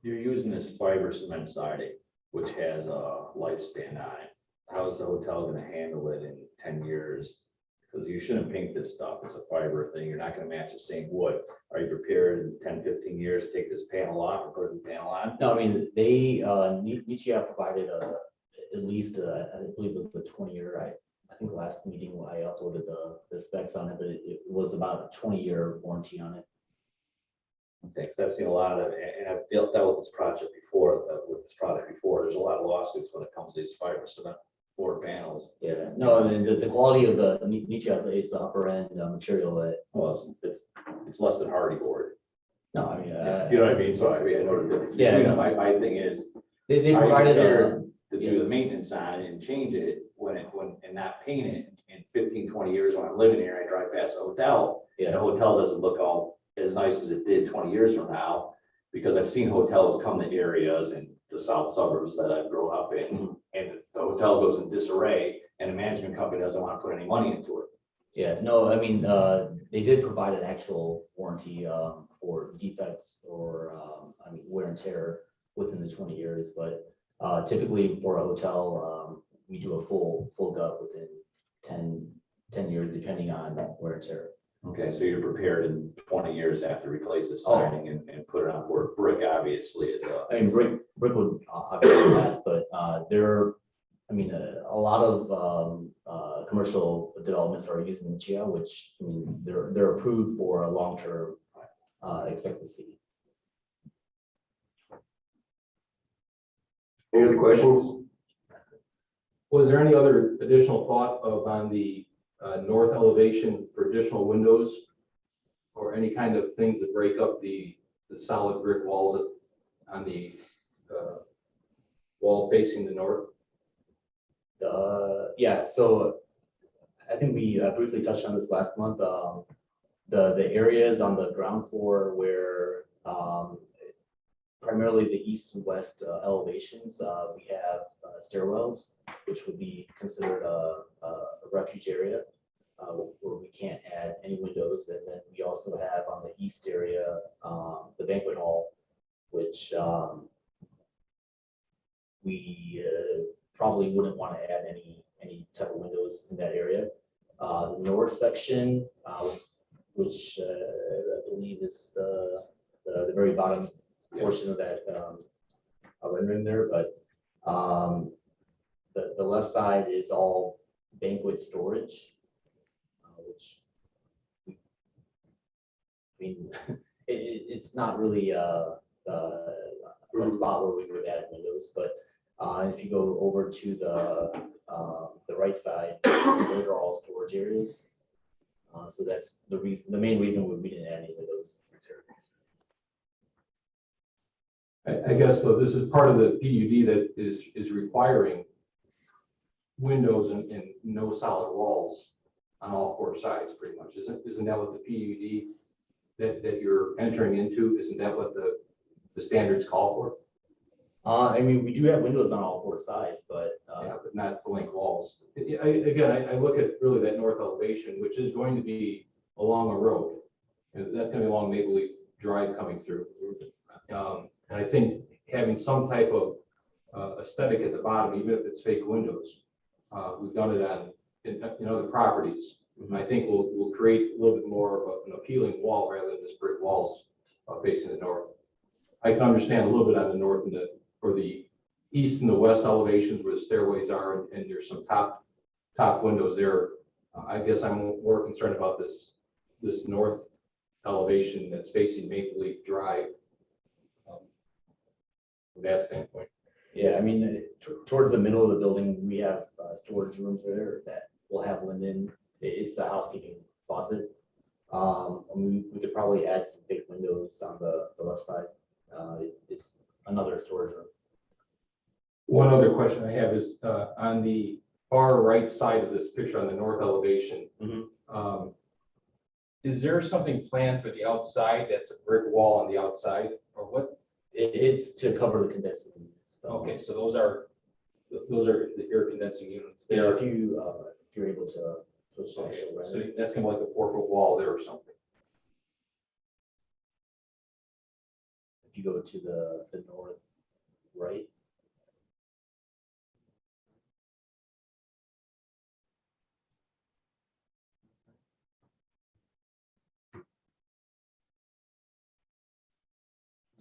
you're using this fiber cement siding, which has a lifespan on it. How is the hotel gonna handle it in 10 years? Because you shouldn't paint this stuff. It's a fiber thing. You're not gonna match the same wood. Are you prepared in 10, 15 years to take this panel off and put a new panel on? No, I mean, they, Nichia provided at least, I believe it was a 20-year, I think last meeting I uploaded the specs on it, but it was about a 20-year warranty on it. Okay, because I've seen a lot of, and I've dealt with this project before, there's a lot of lawsuits when it comes to these fiber cement floor panels. Yeah, no, the quality of the Nichia is the upper end material that. Well, it's less than hardy board. No, I mean, You know what I mean? So I mean, I know the difference. Yeah, between no. them. My thing is, they are you provided prepared to do the maintenance on it and change it and not paint it in 15, 20 years when I'm living here, I drive past a hotel. Yeah. And the hotel doesn't look all as nice as it did 20 years from now, because I've seen hotels come to areas in the south suburbs that I've grown up in, and the hotel goes in disarray, and the management company doesn't want to put any money into it. Yeah, no, I mean, they did provide an actual warranty for defects or I mean, wear and tear within the 20 years, but typically for a hotel, we do a full gut within 10 years, depending on wear and tear. Okay, so you're prepared in 20 years after replace the siding and put it on board. Brick obviously is I mean, brick would obviously last, but I mean, a lot of commercial developments are using Nichia, which, I mean, they're approved for a long-term expectancy. Any other questions? Was there any other additional thought on the north elevation for additional windows or any kind of things that break up the solid brick walls on the wall facing the north? Yeah, so I think we briefly touched on this last month. The areas on the ground floor where primarily the east and west elevations, we have stairwells, which would be considered a refuge area where we can't add any windows. And then we also have on the east area the banquet hall, which we probably wouldn't want to add any type of windows in that area. The north section, which I believe is the very bottom portion of that rendering there, but the left side is all banquet storage, which I mean, it's not really a spot where we would add windows, but If you go over to the right side, those are all storage areas. So that's the reason, the main reason we didn't add any of those. I guess, though, this is part of the PUD that is requiring windows and no solid walls on all four sides, pretty much. Isn't that what the PUD that you're entering into? Isn't that what the standards call for? I mean, we do have windows on all four sides, but Yeah, but not blank walls. I look at really that north elevation, which is going to be along a road. And that's gonna be along Maple Leaf Drive coming through. And I think having some type of aesthetic at the bottom, even if it's fake windows, we've done it in other properties. And I think we'll create a little bit more of an appealing wall rather than just brick walls facing the north. I can understand a little bit on the north and the east and the west elevations where the stairways are, and there's some top windows there. I guess I'm more concerned about this north elevation that's facing Maple Leaf Drive. From that standpoint. yeah, I mean, towards the middle of the building, we have storage rooms there that will have linen. It's the housekeeping closet. We could probably add some big windows on the left side. It's another storage room. One other question I have is on the far right side of this picture on the north elevation. Is there something planned for the outside that's a brick wall on the outside, or what? It's to cover the condensing units. Okay, so those are the air condensing units Yeah, there. if you're able to switch to Okay, actual so renders. that's kind of like a 4-foot wall there or something. If you go to the north right.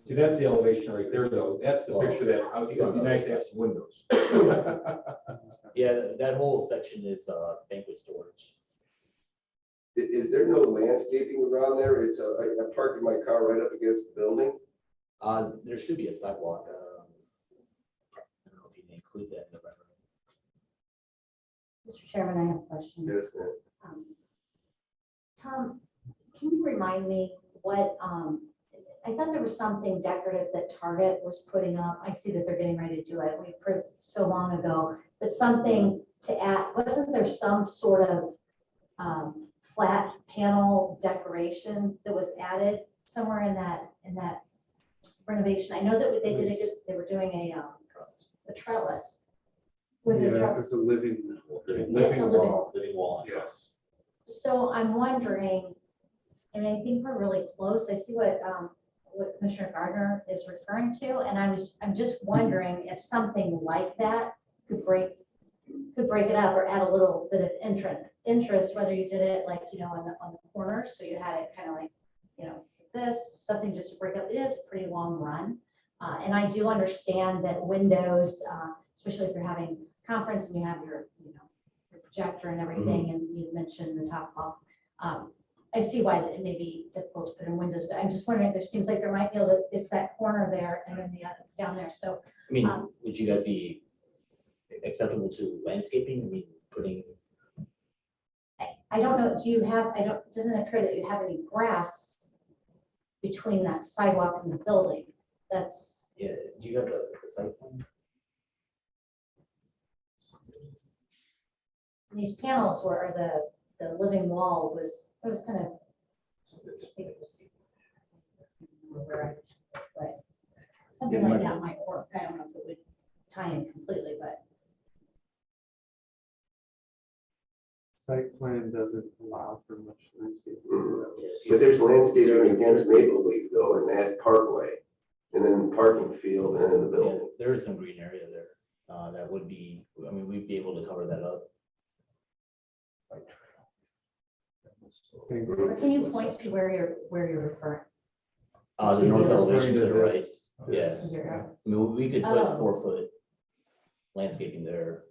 See, that's the elevation right there, though. That's the picture that it would be nice to have some windows. Yeah, that whole section is banquet storage. Is there no landscaping around there? I parked my car right up against the building. There should be a sidewalk. I don't know if you can include that in the record. Mr. Chairman, I have a question. Yes, ma'am. Tom, can you remind me what, I thought there was something decorative that Target was putting up. I see that they're getting ready to do it. We approved so long ago, but something to add, wasn't there some sort of flat panel decoration that was added somewhere in that renovation? I know that they did they were doing a trellis. Was it a trellis? It's a living wall. Yes. So I'm wondering, and I think we're really close. I see what Commissioner Gardner is referring to, and I'm just wondering if something like that could break it up or add a little bit of interest, whether you did it like, on the corners, so you had it kind of like, this, something just to break up. It is a pretty long run. And I do understand that windows, especially if you're having conference and you have your projector and everything, and you mentioned the top off. I see why it may be difficult to put in windows, but I'm just wondering if there seems like there might be it's that corner there and then the other down there. So, I mean, would you guys be acceptable to landscaping? I mean, putting. I don't know. Do you have? It doesn't occur that you have any grass between that sidewalk and the building. That's. Yeah. Do you have the site plan? These panels were the living wall was. It was kind of, I think it was, but something like that might work. I don't know if it would tie in completely, but. Site plan doesn't allow for much landscaping. But there's landscaping against Maple Leaf though, in that parkway, and then the parking field and in the building. Yeah, there is some green area there. That would be, I mean, we'd be able to cover that up. Or can you point to where you're referring? The north elevation to the right. This. Yeah. Here. I mean, we could put Oh. 4-foot landscaping there.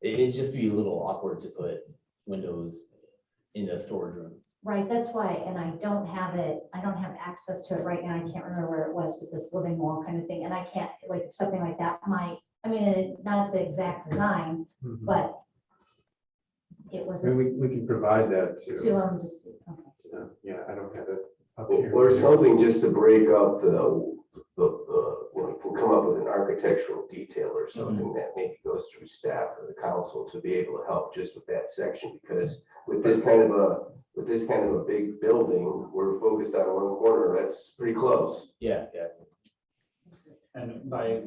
It'd just be a little awkward to put windows in the storage room. Right, that's why, and I don't have access to it right now. I can't remember where it was with this living wall kind of thing, and I can't, like, something like that might, not the exact design, Mhm. but it was And we can provide that to too. them to see. Okay. Yeah, I don't have it up here. Or something just to break up can come up with an architectural detail or something that maybe goes through staff or the council to be able to help just with that section, because with this kind of a big building, we're focused on one corner, that's pretty close. Yeah. And by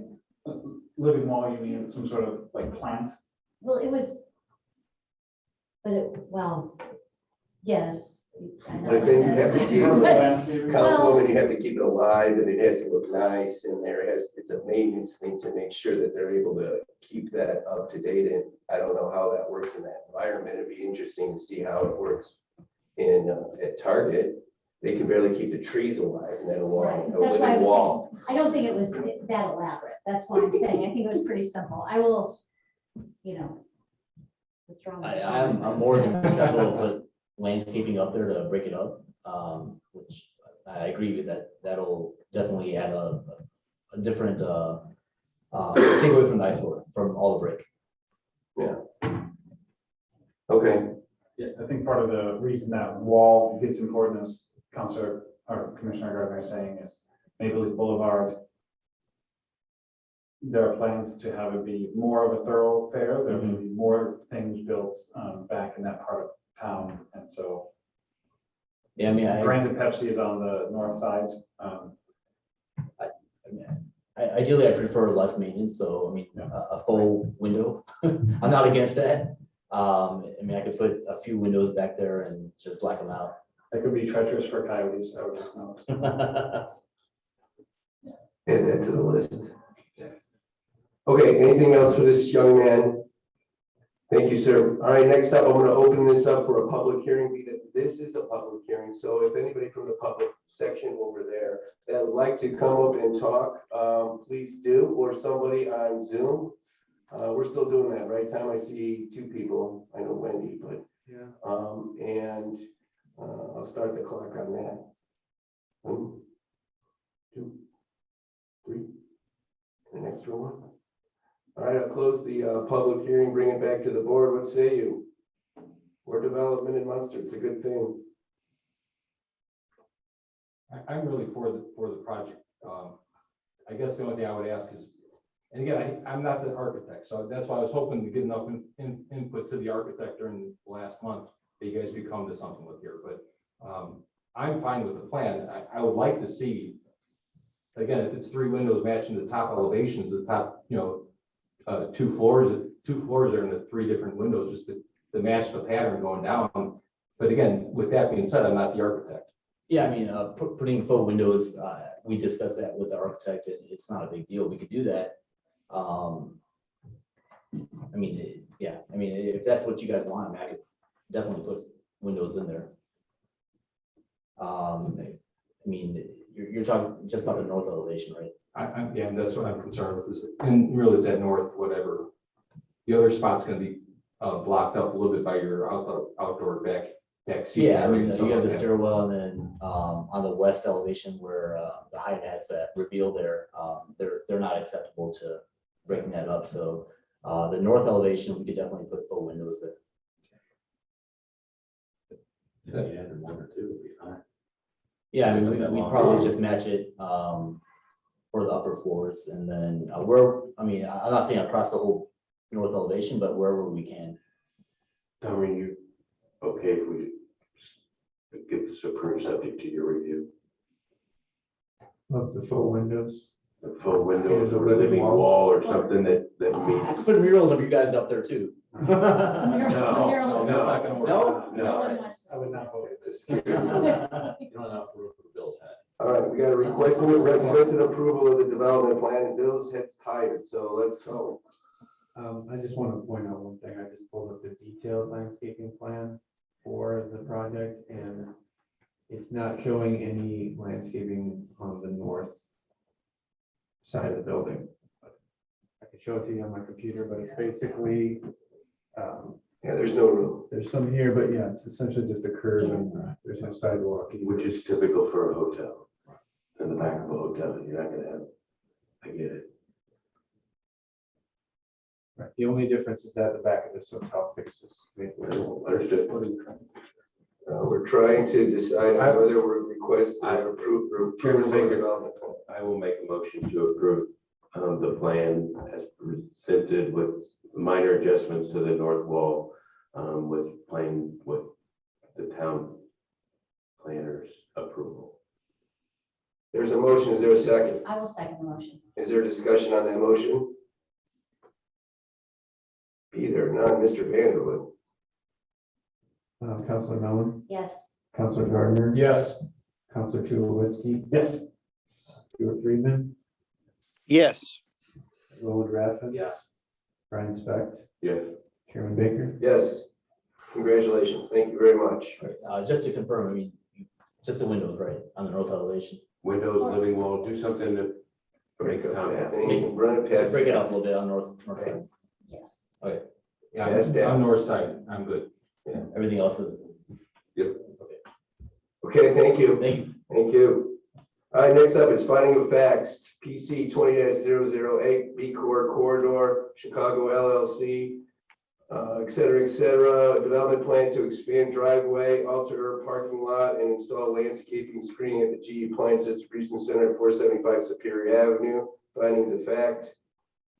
living wall, you mean some sort of like plant? Well, it was, yes. I know But then you have to that. keep, Landscaping? councilwoman, you have to keep it alive and it has to look nice, and it's a maintenance thing to make sure that they're able to keep that up to date. And I don't know how that works in that environment. It'd be interesting to see how it works at Target. They can barely keep the trees alive and then a wall, Right, a that's why I living was wall. thinking, I don't think it was that elaborate. That's why I'm saying, I think it was pretty simple. I will, withdraw my I'm comment. more than acceptable to put landscaping up there to break it up, which I agree with that. That'll definitely add a different, take away from the eyesore, from all the brick. Okay, Yeah, I think part of the reason that wall gets important, as Councilor or Commissioner Gardner is saying, is Maple Leaf Boulevard. There are plans to have it be more of a thoroughfare. There will be more things built back in that part of town, and so. Yeah, I mean, Granted, Pepsi is on the north side. Ideally, I prefer less maintenance, so I mean, a full window. I'm not against that. I mean, I could put a few windows back there and just black them out. That could be treacherous for coyotes, I would just know. add that to the list. Okay, anything else for this young man? Thank you, sir. All right, next up, I'm going to open this up for a public hearing. This is a public hearing, so if anybody from the public section over there that would like to come up and talk, please do, or somebody on Zoom. We're still doing that, right, Tom? I see two people. I know Wendy, but Yeah. I'll start the clock on that. 1, 2, 3. The next one. All right, I'll close the public hearing, bring it back to the board. What say you? More development in Munster. It's a good thing. I'm really for the project. I guess the only thing I would ask is, and again, I'm not the architect, so that's why I was hoping to get enough input to the architect during the last month that you guys could come to something with here, but I'm fine with the plan. I would like to see, again, if it's 3 windows matching the top elevations, the top, 2 floors are in the 3 different windows just to match the pattern going down. But again, with that being said, I'm not the architect. Yeah, I mean, putting faux windows, we discussed that with the architect, and it's not a big deal. We could do that. I mean, if that's what you guys want, I mean, I could definitely put windows in there. I mean, you're talking just about the north elevation, right? Yeah, and that's what I'm concerned with, is, and really it's at north, whatever. The other spot's gonna be blocked up a little bit by your outdoor back seat. Yeah, I mean, area, so you have the yeah. stairwell, and then on the west elevation where the Hyatt has that reveal there, they're not acceptable to breaking that up. So the north elevation, we could definitely put faux windows there. Yeah, 1 or 2 would be fine. Yeah, I mean, we'd probably just match it for the upper floors, and then I'm not saying across the whole north elevation, but wherever we can. Tom, are you okay if we get this approved subject to your review? Love the full windows. The full windows Yeah, or a living wall or something that I meets. could put murals of you guys up there too. No, no, That's not gonna work. no. I would not vote. You don't have roof for Bill's head. All right, we got a requested approval of the development plan, and Bill's head's tired, so let's go. I just want to point out one thing. I just pulled up the detailed landscaping plan for the project, and it's not showing any landscaping on the north side of the building. I can show it to you on my computer, but it's basically Yeah, there's no room. There's some here, but yeah, it's essentially just a curve and there's no sidewalk. Which is typical for a hotel. In the back of a hotel, you're not gonna have, I get it. Right. The only difference is that the back of this hotel fixes. Understood. We're trying to decide whether we're requesting or approve. Chairman Baker, I will make a motion to approve the plan as presented with minor adjustments to the north wall with the town planner's approval. There's a motion. Is there a second? I will second the motion. Is there a discussion on that motion? Be there none. Mr. Vanderwood. Councilor Mellon, Yes. Councilor Gardner, Yes. Councilor Tulowitzki, Yes. Stuart Friedman, Yes. Roland Raffin, Yes. Brian Specht, Yes. Chairman Baker. Yes. Congratulations. Thank you very much. Just to confirm, I mean, just the windows, right, on the north elevation? Windows, living wall, do something to Break make up Tom that happy. thing, run it Just past. break it up a little bit on north side. Yes. Okay, Yeah, Yes, Dad. on north side, I'm good. everything else is. Yep. Okay, thank you. Thank you. Thank you. All right, next up is finding of facts, PC 20-008, B Corridor, Chicago LLC, et cetera, development plan to expand driveway, alter parking lot, and install landscaping screening at the GE Appliance Distribution Center at 475 Superior Avenue. Findings of fact.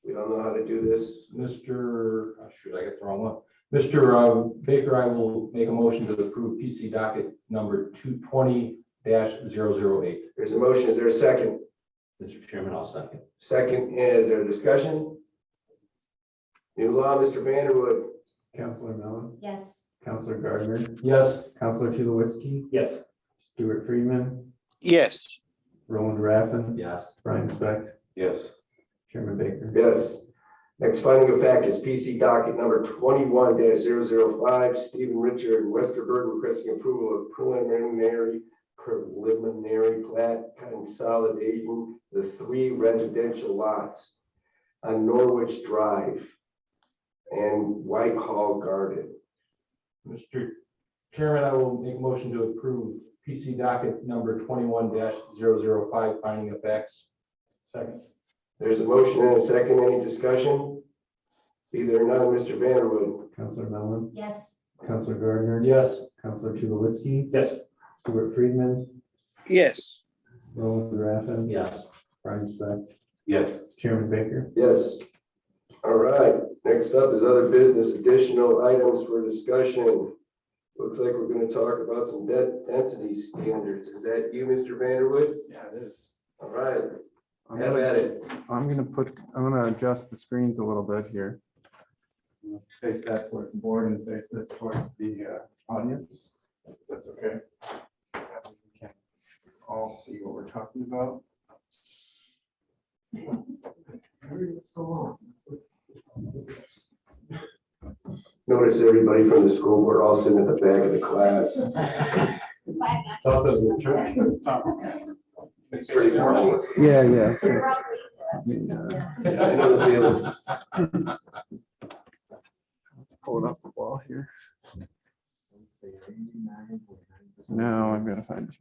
We don't know how to do this. Mr., oh, shoot, I got the wrong one. Mr. Baker, I will make a motion to approve PC docket number 220-008. There's a motion. Is there a second? Mr. Chairman, I'll second. Second, is there a discussion? New law, Mr. Vanderwood. Councilor Mellon, Yes. Councilor Gardner, Yes. Councilor Tulowitzki, Yes. Stuart Friedman, Yes. Roland Raffin, Yes. Brian Specht, Yes. Chairman Baker. Yes. Next finding of fact is PC docket number 21-005, Stephen Richard Westerberg requesting approval of preliminary plat consolidating the 3 residential lots on Norwich Drive and Whitehall Garden. Mr. Chairman, I will make a motion to approve PC docket number 21-005, finding of facts. Second. There's a motion and a second. Any discussion? Be there none. Mr. Vanderwood. Councilor Mellon, Yes. Councilor Gardner, Yes. Councilor Tulowitzki, Yes. Stuart Friedman, Yes. Roland Raffin, Yes. Brian Specht, Yes. Chairman Baker. Yes. All right. Next up is other business, additional items for discussion. Looks like we're going to talk about some density standards. Is that you, Mr. Vanderwood? Yeah, it is. All right. Have at it. I'm gonna adjust the screens a little bit here. Face that towards the board and face this towards the audience. If that's okay. We can all see what we're talking about. Notice everybody from the school board all sitting at the back of the class. It's pretty formal. Yeah, yeah. I know the feeling. Let's pull it off the wall here. Now I've got to find it.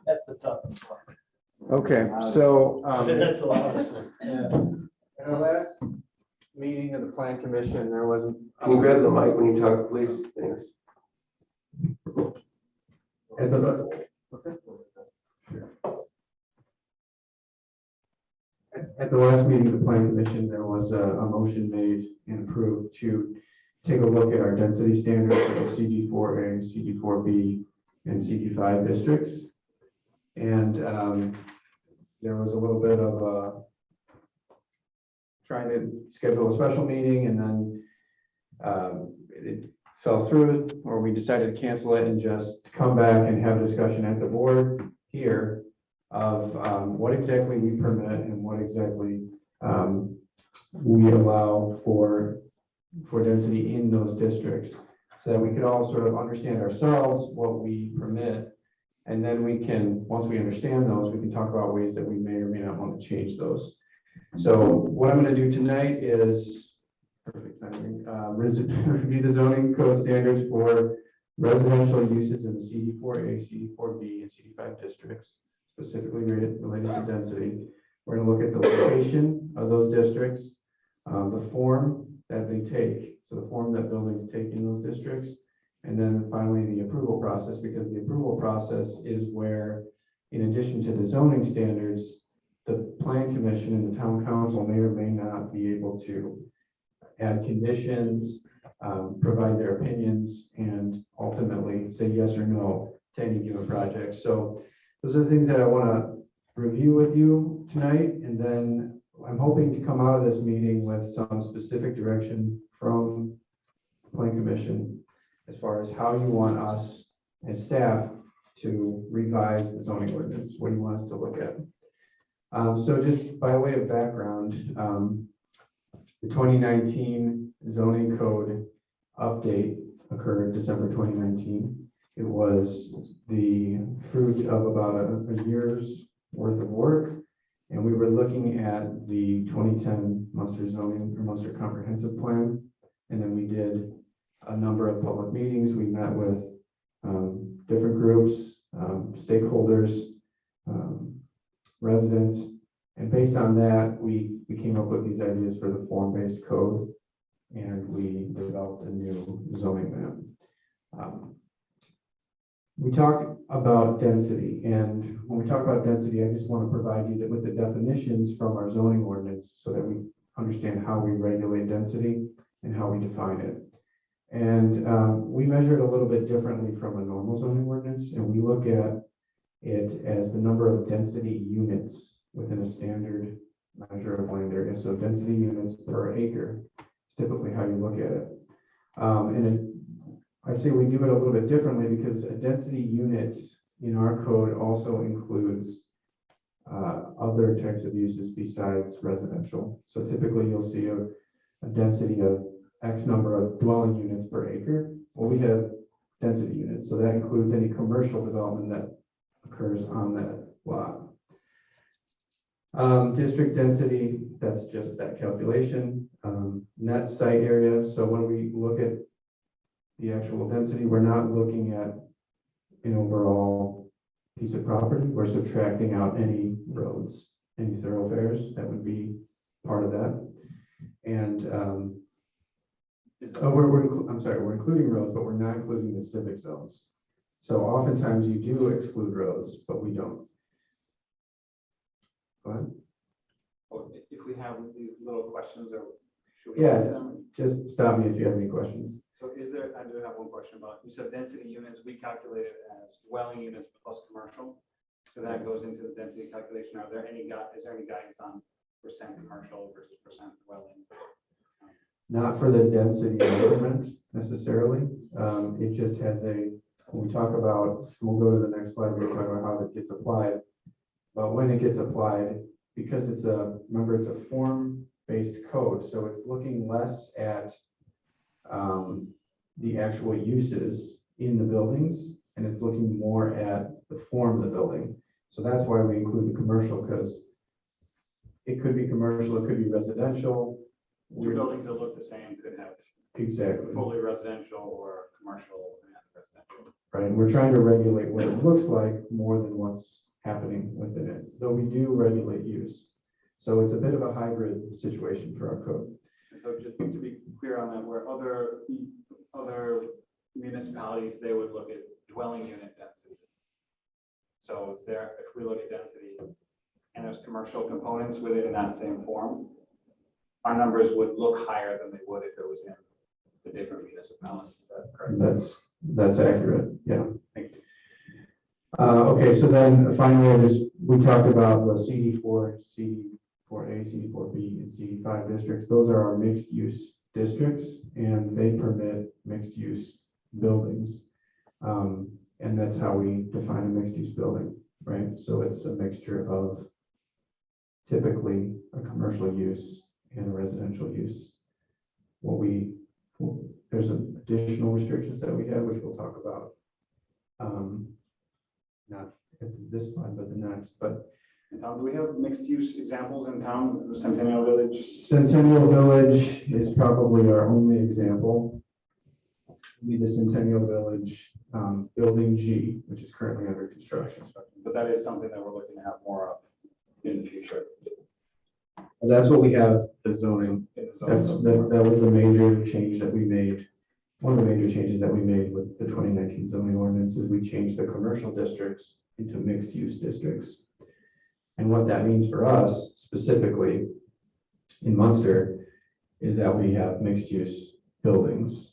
That's the toughest part. Okay, so That's the loudest one. in our last meeting of the plan commission, there wasn't. Can you grab the mic when you talk, please? Thanks. At the last meeting of the plan commission, there was a motion made and approved to take a look at our density standards for the CD4A, CD4B, and CD5 districts. And there was a little bit of trying to schedule a special meeting, and then it fell through, or we decided to cancel it and just come back and have a discussion at the board here of what exactly we permit and what exactly we allow for density in those districts, so that we could all sort of understand ourselves what we permit And then we can, once we understand those, we can talk about ways that we may or may not want to change those. So what I'm going to do tonight is, perfect timing, review the zoning code standards for residential uses in the CD4A, CD4B, and CD5 districts, specifically related to density. We're going to look at the location of those districts, the form that they take, so the form that buildings take in those districts, and then finally the approval process, because the approval process is where, in addition to the zoning standards, the plan commission and the town council may or may not be able to add conditions, provide their opinions, and ultimately say yes or no to any given project. So those are the things that I want to review with you tonight, and then I'm hoping to come out of this meeting with some specific direction from the Plan Commission as far as how you want us as staff to revise the zoning ordinance. What do you want us to look at? So just by way of background, the 2019 zoning code update occurred December 2019. It was the fruit of about a year's worth of work. And we were looking at the 2010 Munster zoning or Munster comprehensive plan. And then we did a number of public meetings. We met with different groups, stakeholders, residents. And based on that, we came up with these ideas for the form-based code, and we developed a new zoning map. We talk about density, and when we talk about density, I just want to provide you with the definitions from our zoning ordinance so that we understand how we regulate density and how we define it. And we measure it a little bit differently from a normal zoning ordinance, and we look at it as the number of density units within a standard measure of land area. So density units per acre is typically how you look at it. I say we do it a little bit differently because a density unit in our code also includes other types of uses besides residential. So typically you'll see a density of X number of dwelling units per acre. Well, we have density units, so that includes any commercial development that occurs on that lot. District density, that's just that calculation. Net site area, so when we look at the actual density, we're not looking at an overall piece of property. We're subtracting out any roads, any thoroughfares that would be part of that. And we're including roads, but we're not including the civic zones. So oftentimes you do exclude roads, but we don't. Go ahead. If we have these little questions, or should we Yeah, ask them? just stop me if you have any questions. So I do have one question about, you said density units, we calculate it as dwelling units plus commercial. So that goes into the density calculation. Is there any guidance on percent commercial versus percent dwelling? Not for the density measurement necessarily. It just has when we talk about, we'll go to the next slide, we'll talk about how it gets applied. But when it gets applied, because remember, it's a form-based code, so it's looking less at the actual uses in the buildings, and it's looking more at the form of the building. So that's why we include the commercial, because it could be commercial, it could be residential. Two buildings that look the same could have Exactly. fully residential or commercial and residential. Right, and we're trying to regulate what it looks like more than what's happening within it, though we do regulate use. So it's a bit of a hybrid situation for our code. And so just to be clear on that, where other municipalities, they would look at dwelling unit density. So if we look at density and there's commercial components with it in that same form, our numbers would look higher than they would if it was in the different municipalities. Is that correct? That's accurate, yeah. Thank you. Okay, so then finally, we talked about the CD4, CD4A, CD4B, and CD5 districts. Those are our mixed use districts, and they permit mixed use buildings. And that's how we define a mixed use building, right? So it's a mixture of typically a commercial use and a residential use. There's some additional restrictions that we have, which we'll talk about not at this slide, but the next, but And Tom, do we have mixed use examples in town, Centennial Village? Centennial Village is probably our only example. Be the Centennial Village, Building G, which is currently under construction. But that is something that we're looking to have more of in the future. And that's what we have, the zoning. That was the major change that we made. One of the major changes that we made with the 2019 zoning ordinance is we changed the commercial districts into mixed use districts. And what that means for us specifically in Munster is that we have mixed use buildings.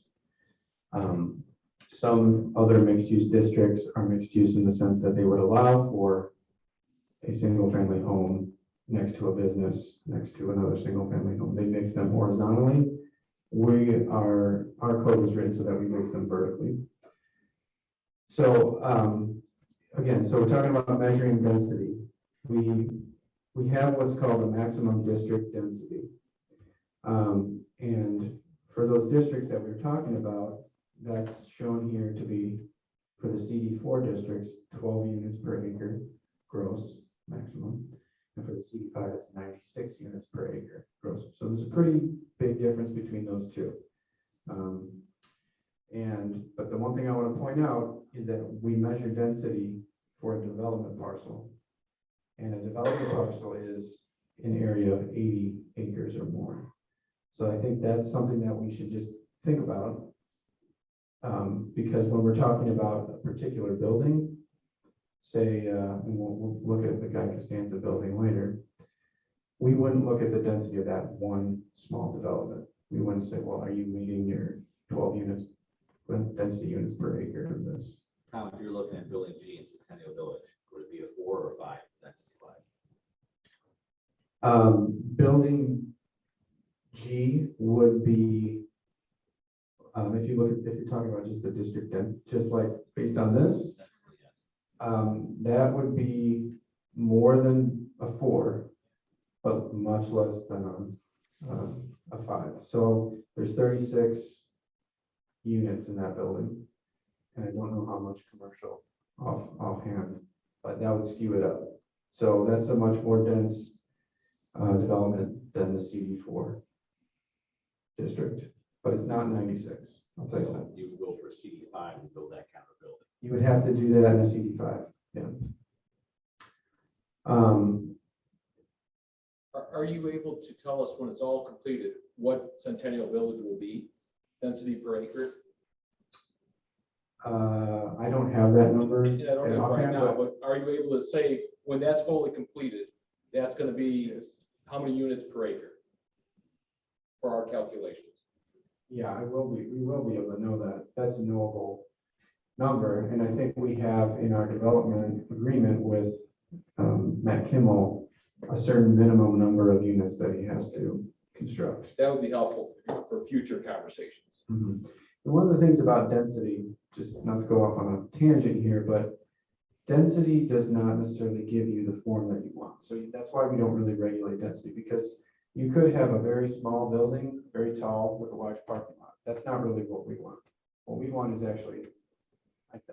Some other mixed use districts are mixed use in the sense that they would allow for a single family home next to a business, next to another single family home. They mix them horizontally. Our code was written so that we mix them vertically. So again, so we're talking about measuring density. We have what's called a maximum district density. And for those districts that we're talking about, that's shown here to be for the CD4 districts, 12 units per acre gross maximum. And for the CD5, it's 96 units per acre gross. So there's a pretty big difference between those two. But the one thing I want to point out is that we measure density for a development parcel. And a development parcel is an area of 80 acres or more. So I think that's something that we should just think about. Because when we're talking about a particular building, say, and we'll look at the Guy Costanza building later, we wouldn't look at the density of that one small development. We wouldn't say, well, are you meeting your 12 units, density units per acre of this? Tom, if you're looking at building G in Centennial Village, would it be a 4 or 5 density wise? Building G would be, if you're talking about just the district, just like based on this, that would be more than a 4, but much less than a 5. So there's 36 units in that building. And I don't know how much commercial offhand, but that would skew it up. So that's a much more dense development than the CD4 district, but it's not 96. I'll tell you that. So you would go for a CD5 and build that kind of building. You would have to do that in a CD5. Yeah. Are you able to tell us when it's all completed, what Centennial Village will be, density per acre? I don't have that number. I don't know right offhand, now, but are you able to say when that's fully completed, that's going to be how many units per acre for our calculations? Yeah, we will be able to know that. That's a knowable number. And I think we have in our development agreement with Matt Kimmel, a certain minimum number of units that he has to construct. That would be helpful for future conversations. Mm-hmm. And one of the things about density, just not to go off on a tangent here, but density does not necessarily give you the form that you want. So that's why we don't really regulate density, because you could have a very small building, very tall with a large parking lot. That's not really what we want. What we want is actually,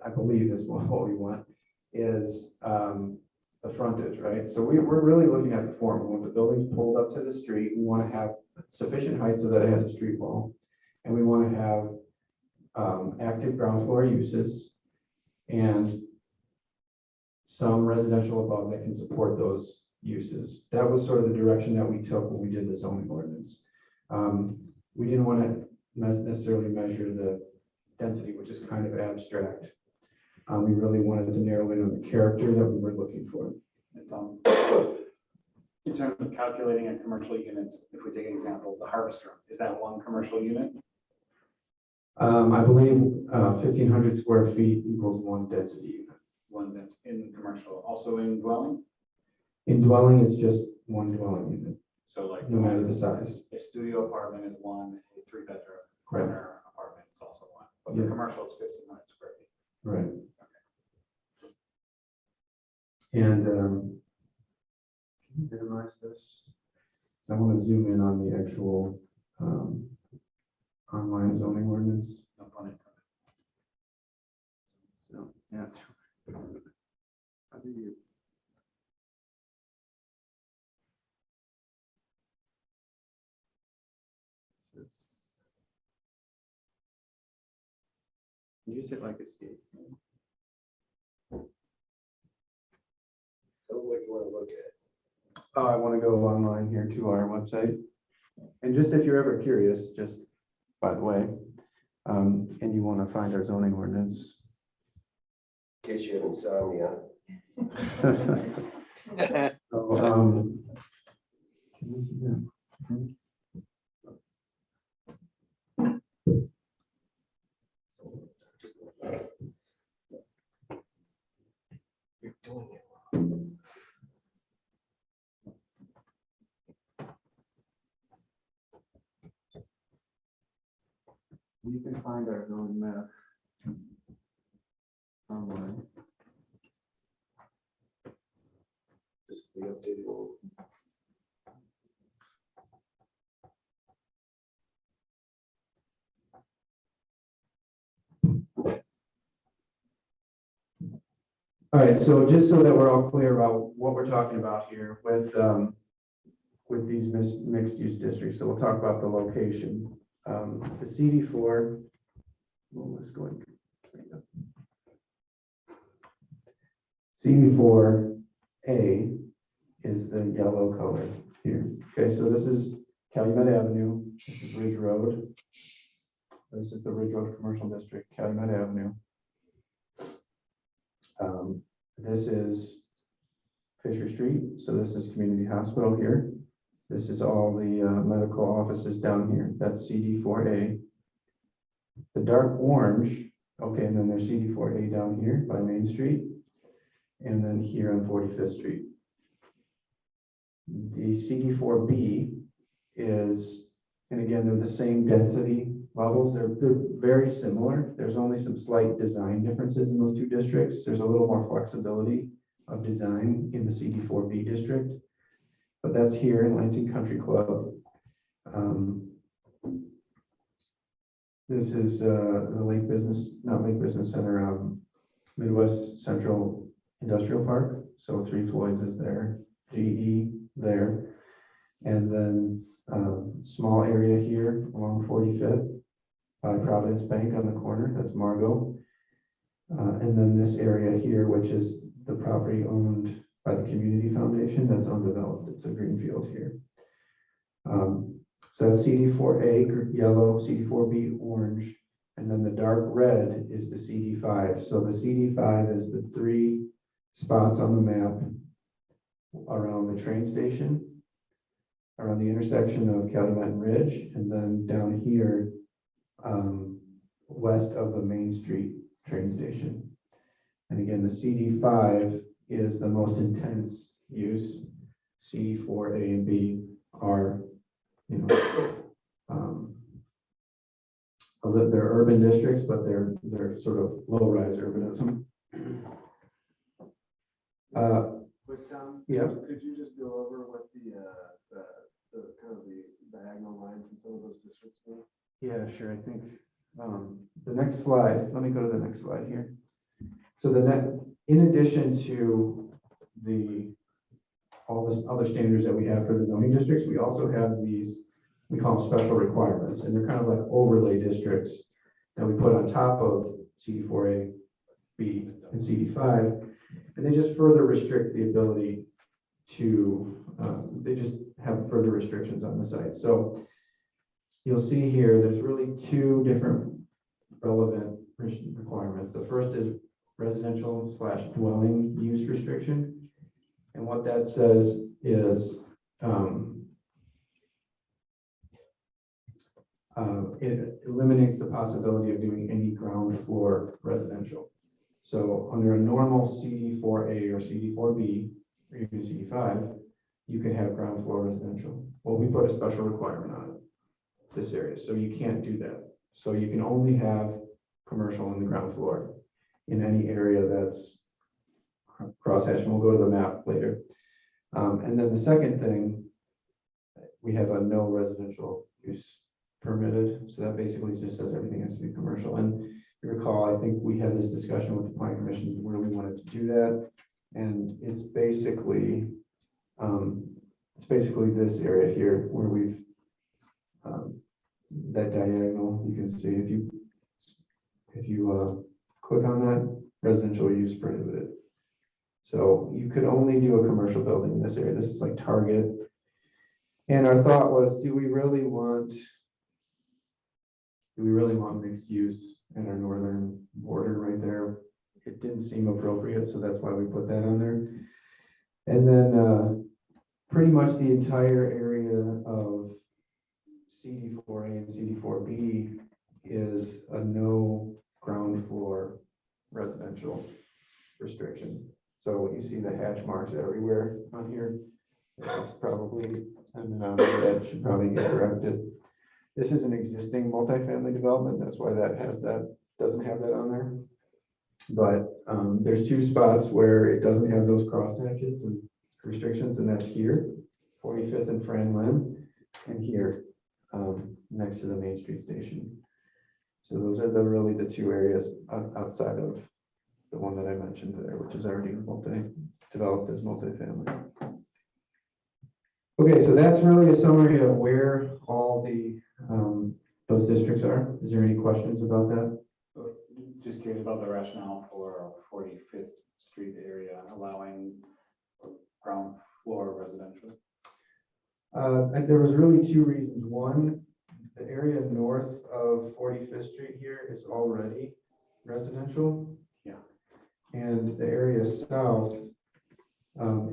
I believe this is what we want, is the frontage, right? So we're really looking at the form. When the building's pulled up to the street, we want to have sufficient height so that it has a street wall. And we want to have active ground floor uses and some residential above that can support those uses. That was sort of the direction that we took when we did the zoning ordinance. We didn't want to necessarily measure the density, which is kind of abstract. We really wanted to narrow in on the character that we were looking for. In terms of calculating a commercial unit, if we take an example, the harvest room, is that one commercial unit? I believe 1,500 square feet equals one density unit. One that's in commercial, also in dwelling? In dwelling, it's just one dwelling unit, So like no matter the size. a studio apartment is one, a 3-bedroom Right. corner apartment is also one. But Yeah. for commercial, it's 1,500 square feet. Right. And can you minimize this? So I want to zoom in on the actual online zoning ordinance. No pun intended. So, yeah, You just hit like escape. So what you want to look at? Oh, I want to go online here to our website. And just if you're ever curious, just by the way, and you want to find our zoning ordinance. In case you have insomnia. So, can you see that? You're doing it wrong. You can find our zoning map online. Just the updated one. All right, so just so that we're all clear about what we're talking about here with these mixed use districts, so we'll talk about the location. The CD4, well, let's go ahead. CD4A is the yellow color here. Okay, so this is Calumet Avenue, this is Ridge Road. This is the Ridge Road Commercial District, Calumet Avenue. This is Fisher Street, so this is Community Hospital here. This is all the medical offices down here. That's CD4A. The dark orange, okay, and then there's CD4A down here by Main Street, and then here on 45th Street. The CD4B is, and again, they're the same density levels. They're very similar. There's only some slight design differences in those two districts. There's a little more flexibility of design in the CD4B district, but that's here in Lansing Country Club. This is the Lake Business, not Lake Business Center, Midwest Central Industrial Park. So 3 Floyds is there, GE there, and then small area here along 45th by Providence Bank on the corner. That's Margot, and then this area here, which is the property owned by the Community Foundation, that's undeveloped. It's a greenfield here. So that's CD4A yellow, CD4B orange, and then the dark red is the CD5. So the CD5 is the 3 spots on the map around the train station, around the intersection of Calumet and Ridge, and then down here west of the Main Street train station. And again, the CD5 is the most intense use. CD4A and B are, you know, they're urban districts, but they're sort of low-rise urbanism. But Tom, yeah. Could you just go over what the kind of the diagonal lines in some of those districts mean? Yeah, sure. I think the next slide, let me go to the next slide here. So in addition to all this other standards that we have for the zoning districts, we also have these, we call them special requirements, and they're kind of like overlay districts that we put on top of CD4A, B, and CD5, and they just further restrict the ability to, they just have further restrictions on the site. So you'll see here, there's really 2 different relevant requirements. The first is residential/dwelling use restriction. And what that says is it eliminates the possibility of doing any ground floor residential. So under a normal CD4A or CD4B, or even CD5, you can have ground floor residential. Well, we put a special requirement on it, this area, so you can't do that. So you can only have commercial on the ground floor in any area that's crosshatched, and we'll go to the map later. And then the second thing, we have a no residential use permitted. So that basically just says everything has to be commercial. And you recall, I think we had this discussion with the planning commission where we wanted to do that. And it's basically this area here where we've, that diagonal, you can see if you click on that, residential use prohibited. So you could only do a commercial building in this area. This is like Target. And our thought was, do we really want mixed use in our northern border right there? It didn't seem appropriate, so that's why we put that on there. And then pretty much the entire area of CD4A and CD4B is a no ground floor residential restriction. So you see the hatch marks everywhere on here. This is probably, that should probably get corrected. This is an existing multifamily development. That's why doesn't have that on there. But there's two spots where it doesn't have those cross hatches and restrictions, and that's here, 45th and Fran Lim, and here, next to the Main Street station. So those are really the two areas outside of the one that I mentioned there, which is already developed as multifamily. Okay, so that's really a summary of where all the those districts are. Is there any questions about that? Just curious about the rationale for 45th Street area allowing ground floor residential. There was really two reasons. One, the area north of 45th Street here is already residential. Yeah. And the area south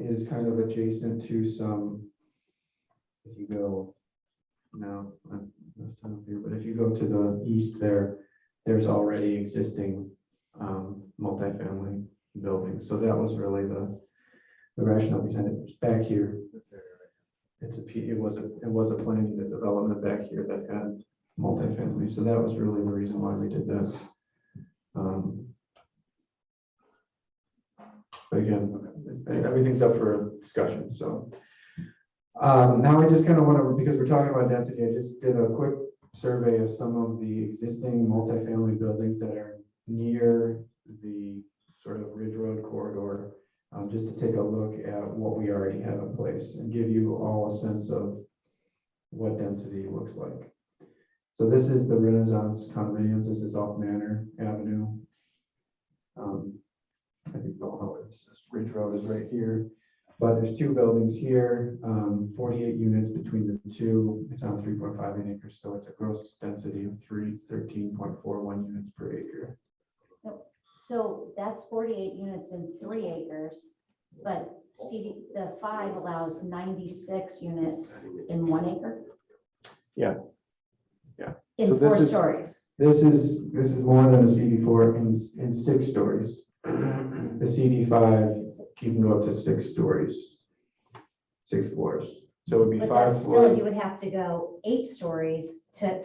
is kind of adjacent to some, if you go, no, that's not here, but if you go to the east there's already existing multifamily buildings. So that was really the rationale behind it. Back here, it was a planning unit development back here that had multifamily. So that was really the reason why we did this. But again, everything's up for discussion. So now I just kind of want to, because we're talking about density, I just did a quick survey of some of the existing multifamily buildings that are near the sort of Ridge Road corridor, just to take a look at what we already have in place and give you all a sense of what density looks like. So this is the Renaissance condominiums. This is off Manor Avenue. I think you all know it's Ridge Road is right here. But there's two buildings here, 48 units between the two. It's on 3.58 acres, so it's a gross density of 13.41 units per acre. So that's 48 units in 3 acres, but the 5 allows 96 units in 1 acre? Yeah. Yeah. In so 4 stories? This is more than a CD4 in 6 stories. The CD5, you can go up to 6 stories, 6 floors. So it would be But 5 that's floors. still, you would have to go 8 stories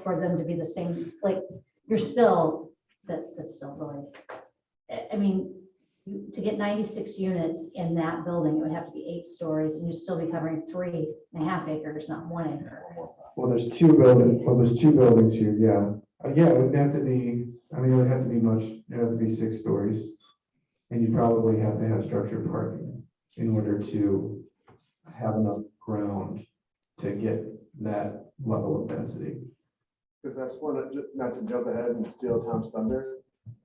for them to be the same, like, you're still, that's still really, I mean, to get 96 units in that building, it would have to be 8 stories, and you'd still be covering 3.5 acres, not 1 acre. Well, there's 2 buildings, there's 2 buildings here, yeah. Yeah, it would have to be, I mean, it would have to be it would have to be 6 stories. And you probably have to have structured parking in order to have enough ground to get that level of density. Because that's one, not to jump ahead and steal Tom's thunder,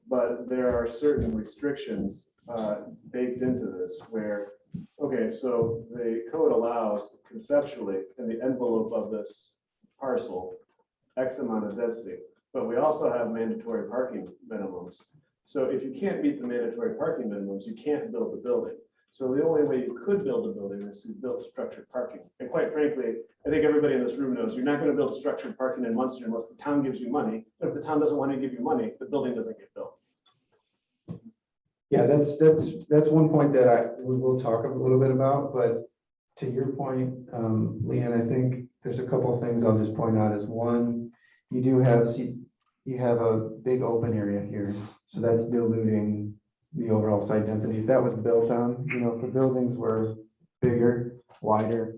but there are certain restrictions baked into this where, okay, so the code allows conceptually in the envelope of this parcel, X amount of density, but we also have mandatory parking minimums. So if you can't meet the mandatory parking minimums, you can't build the building. So the only way you could build a building is to build structured parking. And quite frankly, I think everybody in this room knows you're not going to build structured parking in Munster unless the town gives you money. But if the town doesn't want to give you money, the building doesn't get built. Yeah, that's one point that we will talk a little bit about. But to your point, Leanne, I think there's a couple of things I'll just point out. Is one, you have a big open area here. So that's diluting the overall site density. If that was built on, if the buildings were bigger, wider,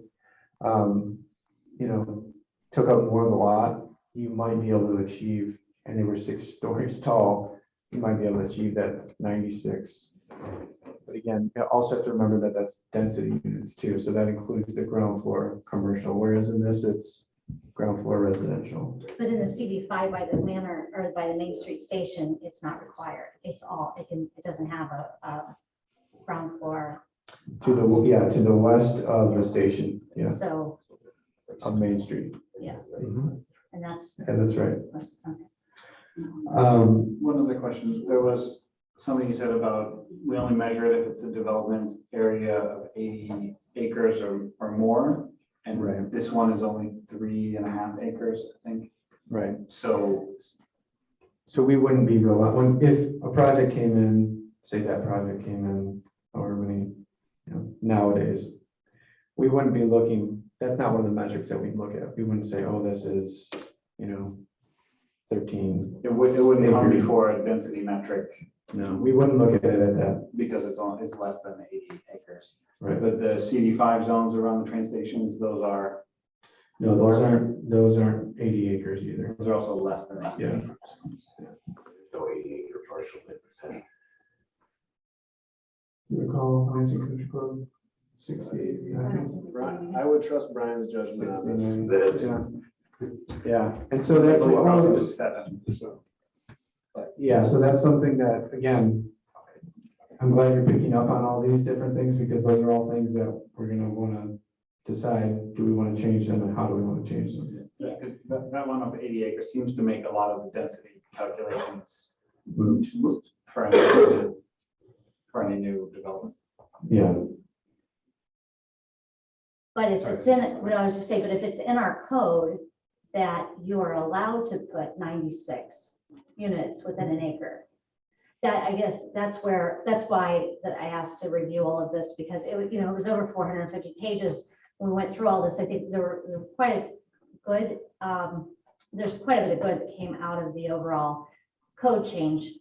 took up more of the lot, you might be able to achieve, and they were 6 stories tall, you might be able to achieve that 96. But again, you also have to remember that that's density units too, so that includes the ground floor commercial, whereas in this, it's ground floor residential. But in the CD5 by the manor or by the Main Street station, it's not required. It's all, it doesn't have a ground floor. To the west of the station, yeah, So, of Main Street. yeah, Mhm. and that's. Yeah, that's right. Okay. One other question, there was something you said about, we only measure it if it's a development area of 80 acres or more. And Right. this one is only 3.5 acres, I think. Right. So So we wouldn't be when if a project came in, say that project came in, however many, nowadays, we wouldn't be looking, that's not one of the metrics that we'd look at. We wouldn't say, oh, this is, 13. it wouldn't come acres. before a density metric No, we wouldn't look at it at that. because it's less than 80 acres. Right. But the CD5 zones around the train stations, those are No, those aren't 80 acres either. Those are also less than 80 Yeah. acres. No 80-acre partial. You recall Lansing Country Club? 68. I would trust Brian's judgment on this. Yeah, and so that's Probably what. just 7, so. Yeah, so that's something that, again, I'm glad you're picking up on all these different things because those are all things that we're gonna wanna decide, do we wanna change them and how do we wanna change them? Yeah, 'cause that one of 80 acres seems to make a lot of the density calculations Moot. for any new development. Yeah, But if it's in, what I was just saying, but if it's in our code that you are allowed to put 96 units within an acre, that, I guess, that's why that I asked to review all of this, because it was over 450 pages. When we went through all this, I think there were quite a good, there's quite a bit of good that came out of the overall code change.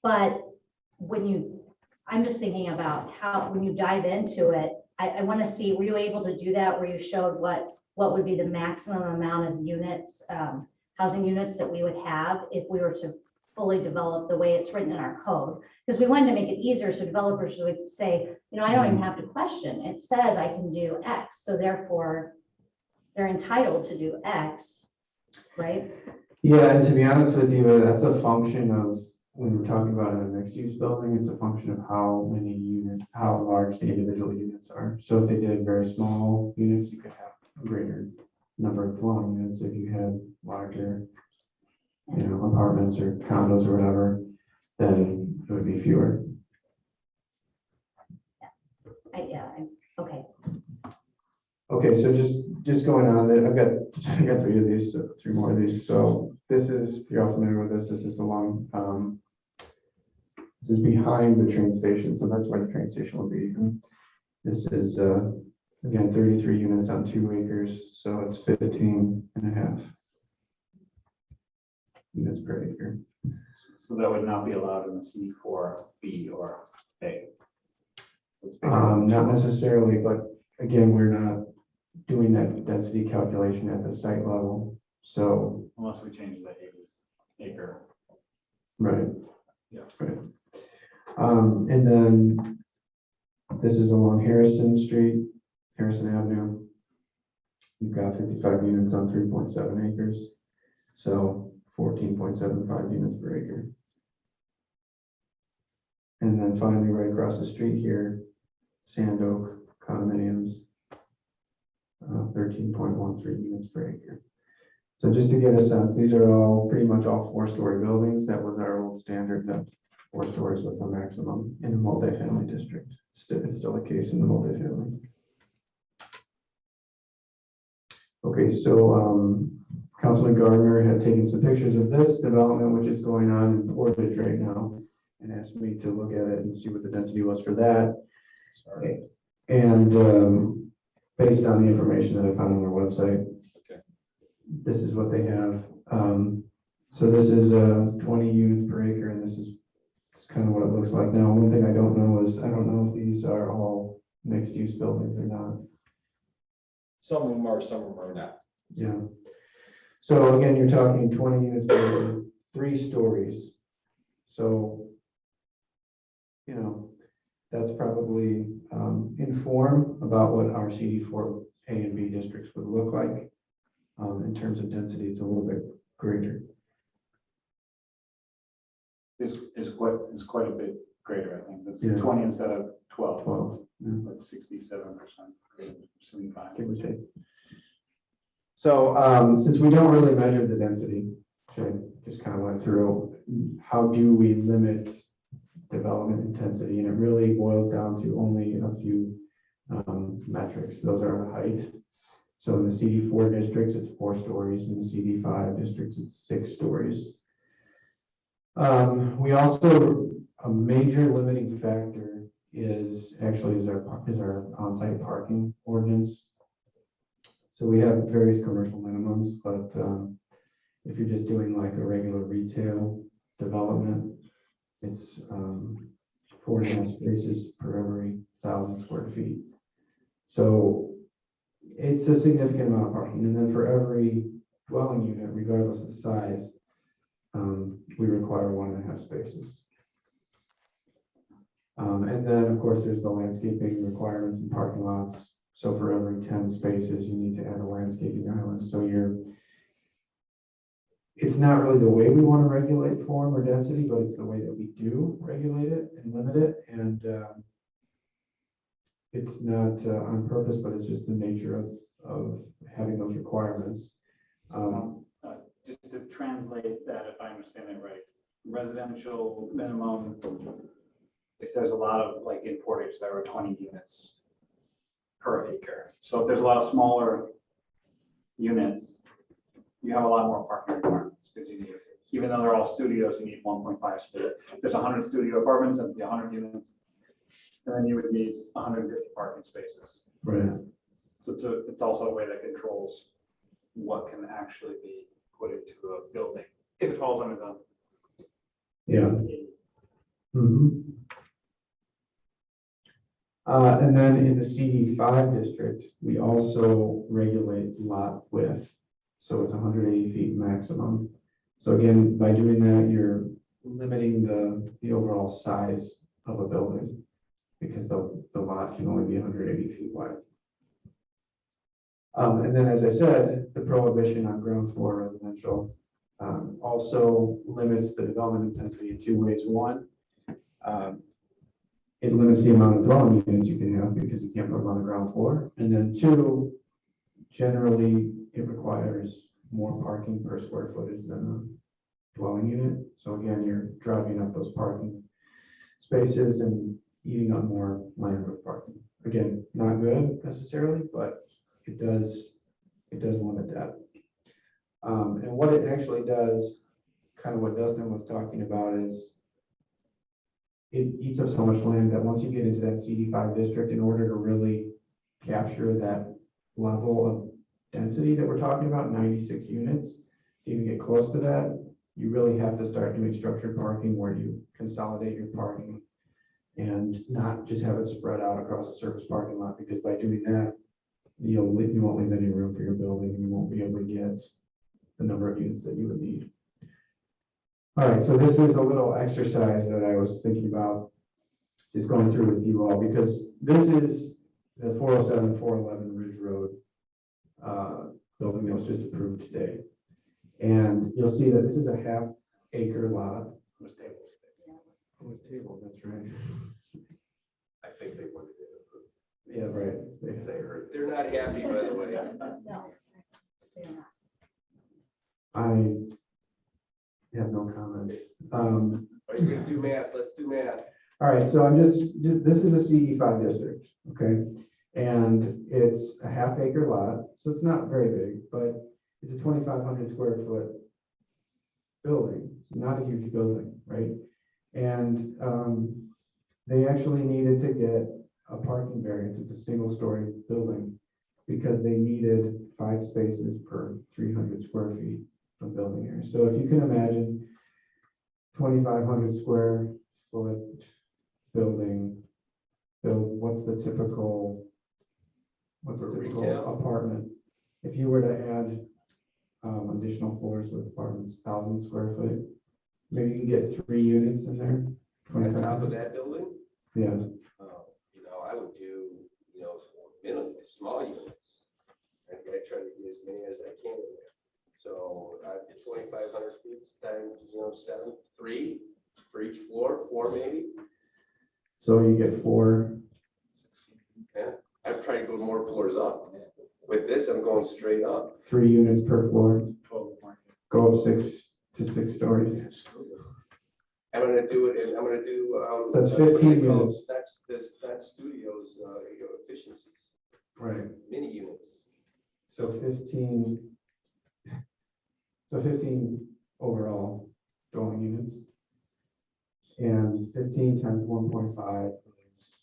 But I'm just thinking about how, when you dive into it, I want to see, were you able to do that where you showed what would be the maximum amount of units, housing units that we would have if we were to fully develop the way it's written in our code? Because we wanted to make it easier so developers would say, I don't even have to question. It says I can do X, so therefore they're entitled to do X, right? yeah, and to be honest with you, that's a function of, when we're talking about a mixed-use building, it's a function of how large the individual units are. So if they did very small units, you could have a greater number of dwelling units. If you had larger, apartments or condos or whatever, then it would be fewer. Okay. Okay, so just going on there, I got 3 of these, so 3 more of these. So this is, if you're all familiar with this, this is along, this is behind the train station, so that's where the train station will be. This is, again, 33 units on 2 acres, so it's 15.5 units per acre. So that would not be allowed in the C4, B, or A. Not necessarily, but again, we're not doing that density calculation at the site level, so. Unless we change the 80 acre. Right. Yeah. Right. And then this is along Harrison Avenue. You've got 55 units on 3.7 acres, so 14.75 units per acre. And then finally, right across the street here, Sand Oak condominiums, 13.13 units per acre. So just to get a sense, these are all pretty much all 4-story buildings. That was our old standard, that 4 stories was the maximum in a multifamily district. It's still the case in the multifamily. Okay, so Councilman Gardner had taken some pictures of this development, which is going on in Orchard right now, and asked me to look at it and see what the density was for that. Okay. And based on the information that I found on their website, this is what they have. So this is 20 units per acre, and this is kind of what it looks like now. One thing I don't know is, I don't know if these are all mixed-use buildings or not. Some of them are, some of them are not. Yeah. So again, you're talking 20 units per acre, 3 stories. So, that's probably inform about what our CD4 A and B districts would look like. In terms of density, it's a little bit greater. Is quite a bit greater, I think. That's Yeah. 20 instead of 12. 12, yeah, Like 67%, 75. give or take. So since we don't really measure the density, which I just kind of went through, how do we limit development intensity? And it really boils down to only a few metrics. Those are the height. So in the CD4 districts, it's 4 stories. In the CD5 districts, it's 6 stories. We also, a major limiting factor is our on-site parking ordinance. So we have various commercial minimums, but if you're just doing like a regular retail development, it's 4.5 spaces per every 1,000 square feet. So it's a significant amount of parking. And then for every dwelling unit, regardless of size, we require 1.5 spaces. And then, of course, there's the landscaping requirements in parking lots. So for every 10 spaces, you need to add a landscaping island. So it's not really the way we want to regulate form or density, but it's the way that we do regulate it and limit it. And it's not on purpose, but it's just the nature of having those requirements. Just to translate that, if I understand it right, residential minimum, if there's a lot of like in Portage, there are 20 units per acre. So if there's a lot of smaller units, you have a lot more parking requirements because you need, even though they're all studios, you need 1.5 space. If there's 100 studio apartments and 100 units, and then you would need 150 parking spaces. Right. So it's also a way that controls what can actually be put into a building if it falls under the. Yeah. Mm-hmm. And then in the CD5 district, we also regulate lot width. So it's 180 feet maximum. So again, by doing that, you're limiting the overall size of a building because the lot can only be 180 feet wide. And then, as I said, the prohibition on ground floor residential also limits the development intensity in 2 ways. One, it limits the amount of dwelling units you can have because you can't put them on the ground floor. And then 2, generally, it requires more parking per square footage than a dwelling unit. So again, you're driving up those parking spaces and eating up more land with parking. Again, not good necessarily, but it does limit that. And what it actually does, kind of what Dustin was talking about, is it eats up so much land that once you get into that CD5 district, in order to really capture that level of density that we're talking about, 96 units, to even get close to that, you really have to start doing structured parking where you consolidate your parking and not just have it spread out across a surface parking lot, because by doing that, you won't leave any room for your building and you won't be able to get the number of units that you would need. All right, so this is a little exercise that I was thinking about just going through with you all, because this is the 407, 411 Ridge Road building that was just approved today. And you'll see that this is a half-acre lot. It was tabled. Oh, it's tabled, that's right. I think they wanted it approved. Yeah, right. They heard. They're not happy, by the way. No, they're not. I have no comment. Are you gonna do math? Let's do math. All right, so this is a CD5 district, okay? And it's a half-acre lot, so it's not very big, but it's a 2,500 square foot building, not a huge building, right? And they actually needed to get a parking variance. It's a single-story building because they needed 5 spaces per 300 square feet of building area. So if you can imagine 2,500 square foot building, what's the typical Retail? apartment? If you were to add additional floors with apartments, 1,000 square foot, maybe you can get 3 units in there. On top of that building? Yeah. 2,500 feet times, 7, 3 for each floor, 4 maybe. So you get 4. Yeah, I've tried to go more floors up. With this, I'm going straight up. 3 units per floor. Go up 6 to 6 stories. I'm gonna do it, I'm gonna do. So that's 15 units. That's studios, efficiencies, Right. mini units. So 15. So 15 overall dwelling units. And 15 times 1.5 is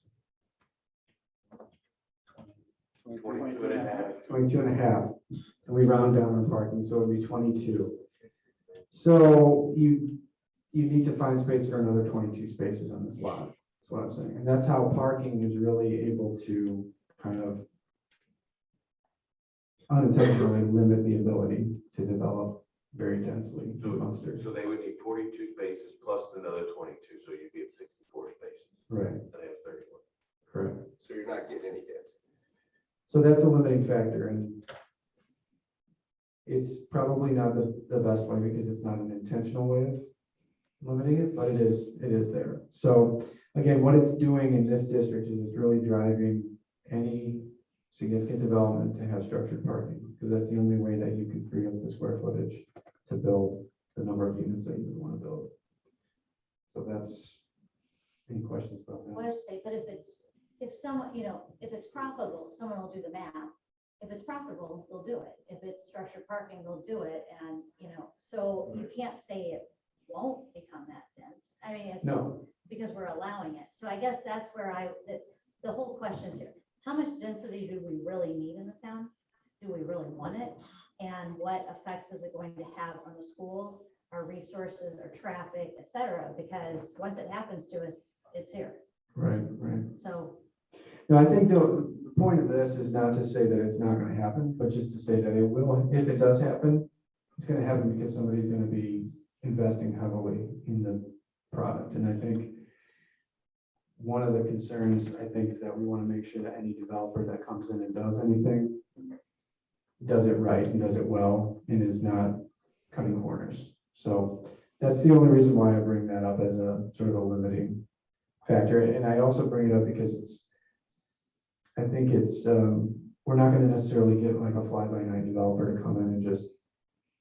22 and a half. 22 and a half. And we round down on parking, so it would be 22. So you need to find space for another 22 spaces on this lot. That's what I'm saying. And that's how parking is really able to kind of unintentionally limit the ability to develop very densely in Munster. So they would need 42 spaces plus another 22, so you'd be at 64 spaces. Right, And they have 31. correct. So you're not getting any density. So that's a limiting factor, and it's probably not the best way because it's not an intentional way of limiting it, but it is there. So again, what it's doing in this district is it's really driving any significant development to have structured parking, because that's the only way that you can free up the square footage to build the number of units that you would want to build. So that's, any questions about that? Well, I just say, but if someone, if it's profitable, someone will do the math. If it's profitable, they'll do it. If it's structured parking, they'll do it. And, so you can't say it won't become that dense. I mean, it's No. because we're allowing it. So I guess that's where the whole question is here. How much density do we really need in the town? Do we really want it? And what effects is it going to have on the schools, our resources, our traffic, et cetera? Because once it happens to us, it's here. Right. So, No, I think the point of this is not to say that it's not going to happen, but just to say that it will, if it does happen, it's going to happen because somebody's going to be investing heavily in the product. And I think one of the concerns, I think, is that we want to make sure that any developer that comes in and does anything does it right and does it well and is not cutting corners. So that's the only reason why I bring that up as a sort of a limiting factor. And I also bring it up because I think we're not going to necessarily get like a fly-by-night developer to come in and just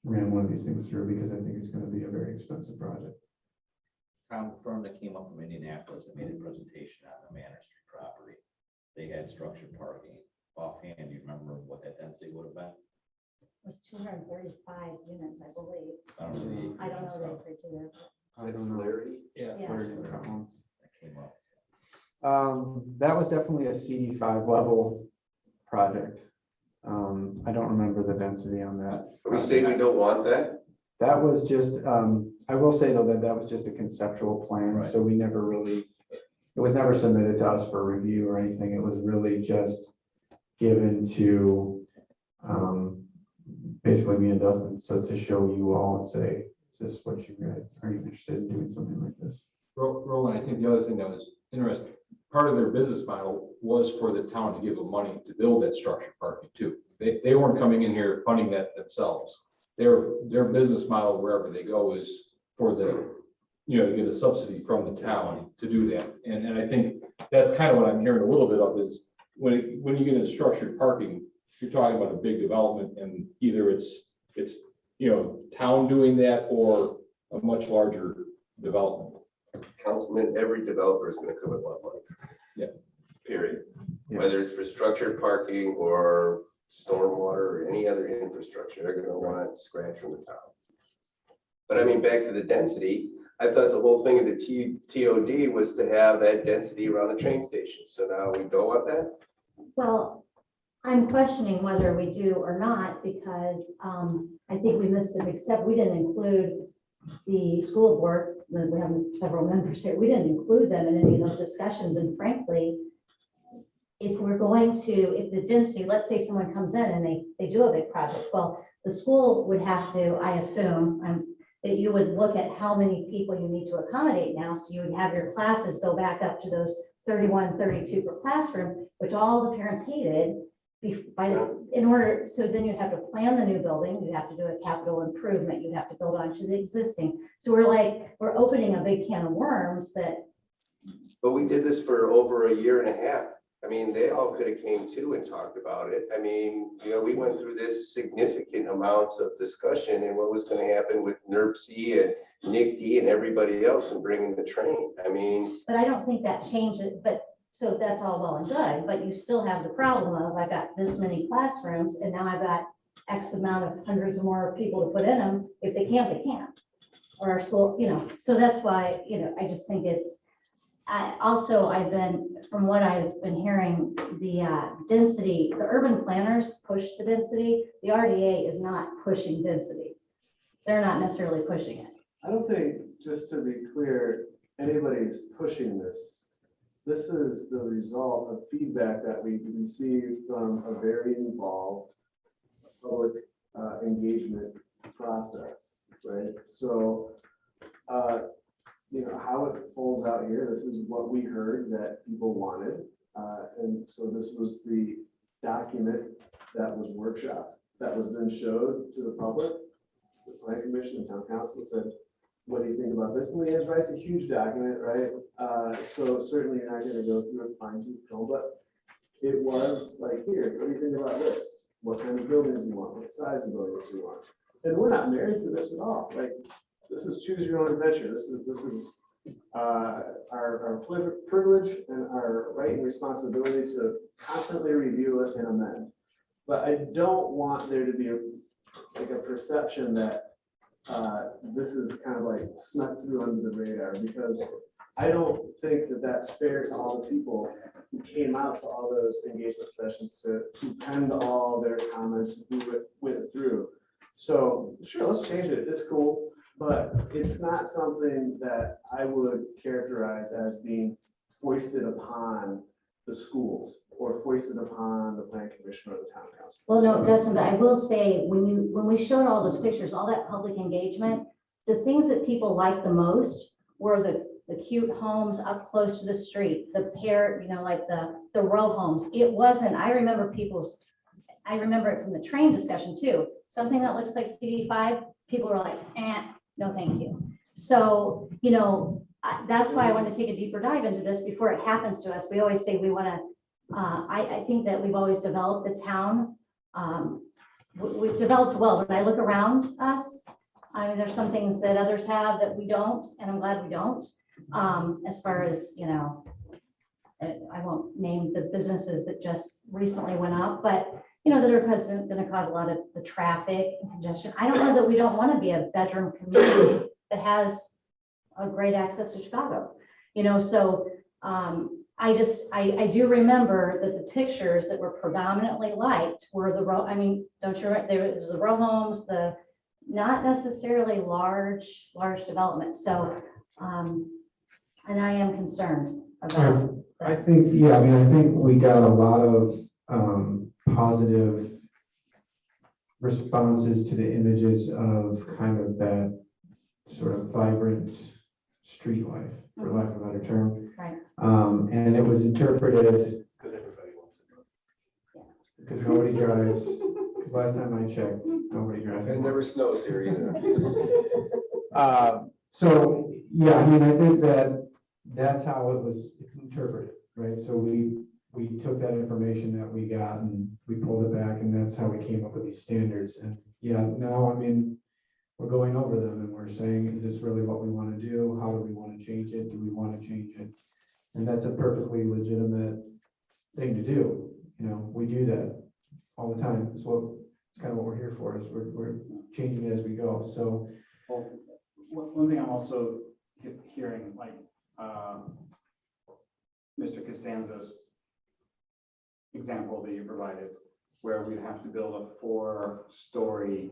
ram one of these things through, because I think it's going to be a very expensive project. Tom, the firm that came up from Indianapolis that made a presentation on the Manor Street property, they had structured parking. Offhand, do you remember what that density would have been? it was 235 units, I believe. I don't know the acreage I don't and know the stuff. acreage either. I don't know. Clarity. Yeah. Yeah. That came up. That was definitely a CD5 level project. I don't remember the density on that. Are we saying we don't want that? That was just, I will say though, that was just a conceptual plan. Right. So we never really, it was never submitted to us for review or anything. It was really just given to basically me and Dustin. So to show you all and say, is this what you guys, are you interested in doing something like this? Roland, I think the other thing that was interesting, part of their business model was for the town to give them money to build that structured parking too. They weren't coming in here funding that themselves. Their business model, wherever they go, is for to get a subsidy from the town to do that. And I think that's kind of what I'm hearing a little bit of is when you get into structured parking, you're talking about a big development, and either it's town doing that or a much larger development. Councilman, every developer is gonna come and want money. Yeah. Period. Yeah. Whether it's for structured parking or stormwater or any other infrastructure, they're gonna want scratch from the town. But I mean, back to the density, I thought the whole thing of the TOD was to have that density around the train station. So now we don't want that? Well, I'm questioning whether we do or not, because I think we missed a big step. We didn't include the school board. We have several members here. We didn't include them in any of those discussions. And frankly, if the density, let's say someone comes in and they do a big project, well, the school would have to, I assume, that you would look at how many people you need to accommodate now. So you would have your classes go back up to those 31, 32 per classroom, which all the parents hated. in order, so then you have to plan the new building, you have to do a capital improvement, you have to build onto the existing. So we're opening a big can of worms that, But we did this for over a year and a half. I mean, they all could have came too and talked about it. I mean, we went through this significant amounts of discussion and what was going to happen with NERC and Nick D and everybody else and bringing the train. I mean, but I don't think that changes, but, so that's all well and good, but you still have the problem of, I got this many classrooms and now I've got X amount of hundreds of more people to put in them. If they can't, they can't. Or our school, so that's why, I just think I've been, from what I've been hearing, the density, the urban planners push the density. The RDA is not pushing density. They're not necessarily pushing it. I don't think, just to be clear, anybody's pushing this. This is the result of feedback that we received from a very involved public engagement process, right? So, how it folds out here, this is what we heard that people wanted. And so this was the document that was workshopped, that was then showed to the public. The Planning Commission and Town Council said, what do you think about this? And Leanne's right, it's a huge document, right? So certainly you're not going to go through a fine tooth comb, but it was like, here, what do you think about this? What kind of buildings do you want? What size of buildings do you want? And we're not married to this at all. Like, this is choose your own adventure. This is our privilege and our right and responsibility to constantly review it and amend. But I don't want there to be a perception that this is kind of like snuck through under the radar, because I don't think that that's fair to all the people who came out to all those engagement sessions who penned all their comments, who went through. So sure, let's change it. It's cool. But it's not something that I would characterize as being foisted upon the schools or foisted upon the Planning Commission or the Town Council. Well, no, it doesn't, but I will say, when we showed all those pictures, all that public engagement, the things that people liked the most were the cute homes up close to the street, the pair, like the row homes. It wasn't, I remember it from the train discussion too. Something that looks like CD5, people were like, no, thank you. So, that's why I want to take a deeper dive into this before it happens to us. We always say we want to, I think that we've always developed the town. We've developed well. When I look around us, I mean, there's some things that others have that we don't, and I'm glad we don't. As far as, I won't name the businesses that just recently went up, but that are going to cause a lot of the traffic and congestion. I don't know that we don't want to be a bedroom community that has a great access to Chicago, so I do remember that the pictures that were predominantly liked were the row. I mean, don't you right? There was the row homes, the not necessarily large development. So, and I am concerned about. I think, I think we got a lot of positive responses to the images of kind of that sort of vibrant street life, for lack of a better term. Right. And it was interpreted Because everybody wants to go. because nobody drives. Because last time I checked, nobody drives. it never snows here either. So, I think that's how it was interpreted, right? So we took that information that we got and we pulled it back, and that's how we came up with these standards. And now, we're going over them and we're saying, is this really what we want to do? How do we want to change it? Do we want to change it? And that's a perfectly legitimate thing to do. We do that all the time. It's kind of what we're here for, is we're changing it as we go. So, Well, one thing I'm also hearing, like Mr. Costanza's example that you provided, where we have to build a 4-story,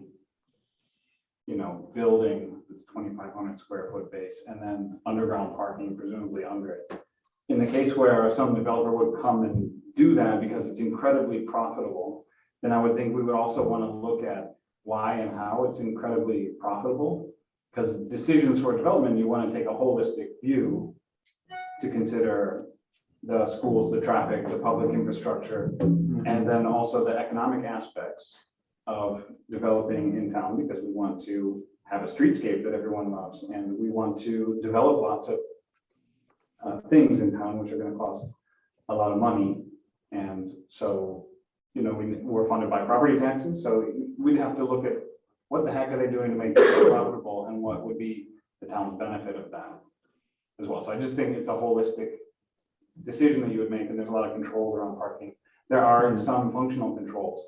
building that's 2,500 square foot base, and then underground parking presumably under it. In the case where some developer would come and do that because it's incredibly profitable, then I would think we would also want to look at why and how it's incredibly profitable. Because decisions for development, you want to take a holistic view to consider the schools, the traffic, the public infrastructure, and then also the economic aspects of developing in town, because we want to have a streetscape that everyone loves, and we want to develop lots of things in town, which are going to cost a lot of money. And so, you know, we're funded by property taxes, so we'd have to look at what the heck are they doing to make it profitable, and what would be the town's benefit of that as well. So I just think it's a holistic decision that you would make, and there's a lot of controls around parking. There are some functional controls,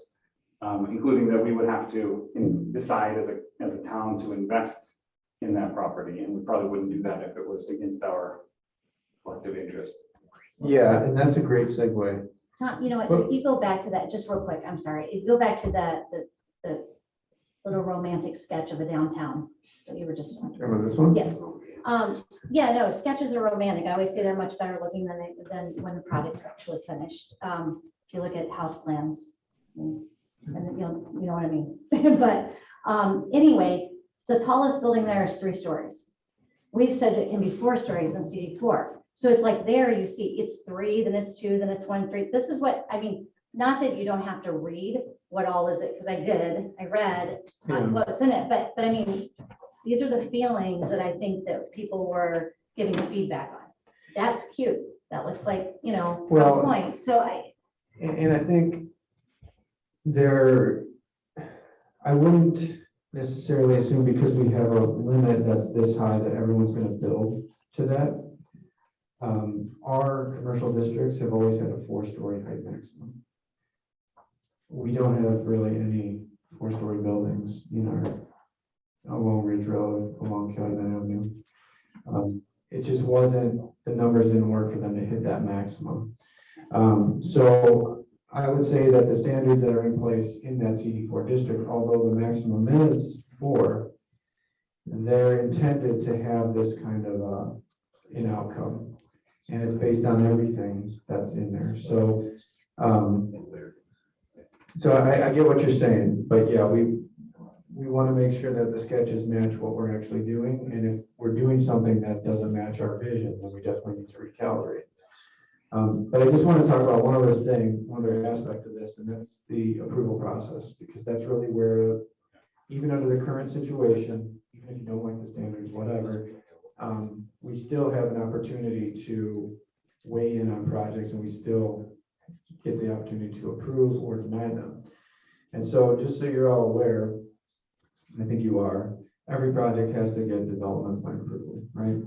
including that we would have to decide as a town to invest in that property, and we probably wouldn't do that if it was against our collective interest. Yeah, and that's a great segue. Tom, you know what, if you go back to that, just real quick, I'm sorry, if you go back to the little romantic sketch of a downtown that you were just. Remember this one? Yes. Yeah, no, sketches are romantic. I always say they're much better looking than when the project's actually finished. If you look at house plans, and you know what I mean. But anyway, the tallest building there is 3 stories. We've said it can be 4 stories in CD4. So it's like there you see it's 3, then it's 2, then it's 1, 3. This is what, I mean, not that you don't have to read what all is it, because I read what's in it, but I mean, these are the feelings that I think that people were giving feedback on. That's cute. That looks like, you know, Well, a point. So And I think I wouldn't necessarily assume because we have a limit that's this high that everyone's going to build to that. Our commercial districts have always had a 4-story height maximum. We don't have really any 4-story buildings in along Ridge Road, along Calumet Avenue. It just wasn't, the numbers didn't work for them to hit that maximum. So I would say that the standards that are in place in that CD4 district, although the maximum is 4, they're intended to have this kind of an outcome. And it's based on everything that's in there. So, I get what you're saying, but yeah, we want to make sure that the sketches match what we're actually doing. And if we're doing something that doesn't match our vision, then we definitely need to recalibrate. But I just want to talk about one other aspect of this, and that's the approval process, because that's really where, even under the current situation, even if you don't like the standards, whatever, we still have an opportunity to weigh in on projects, and we still get the opportunity to approve or deny them. And so just so you're all aware, I think you are, every project has to get development plan approval, right?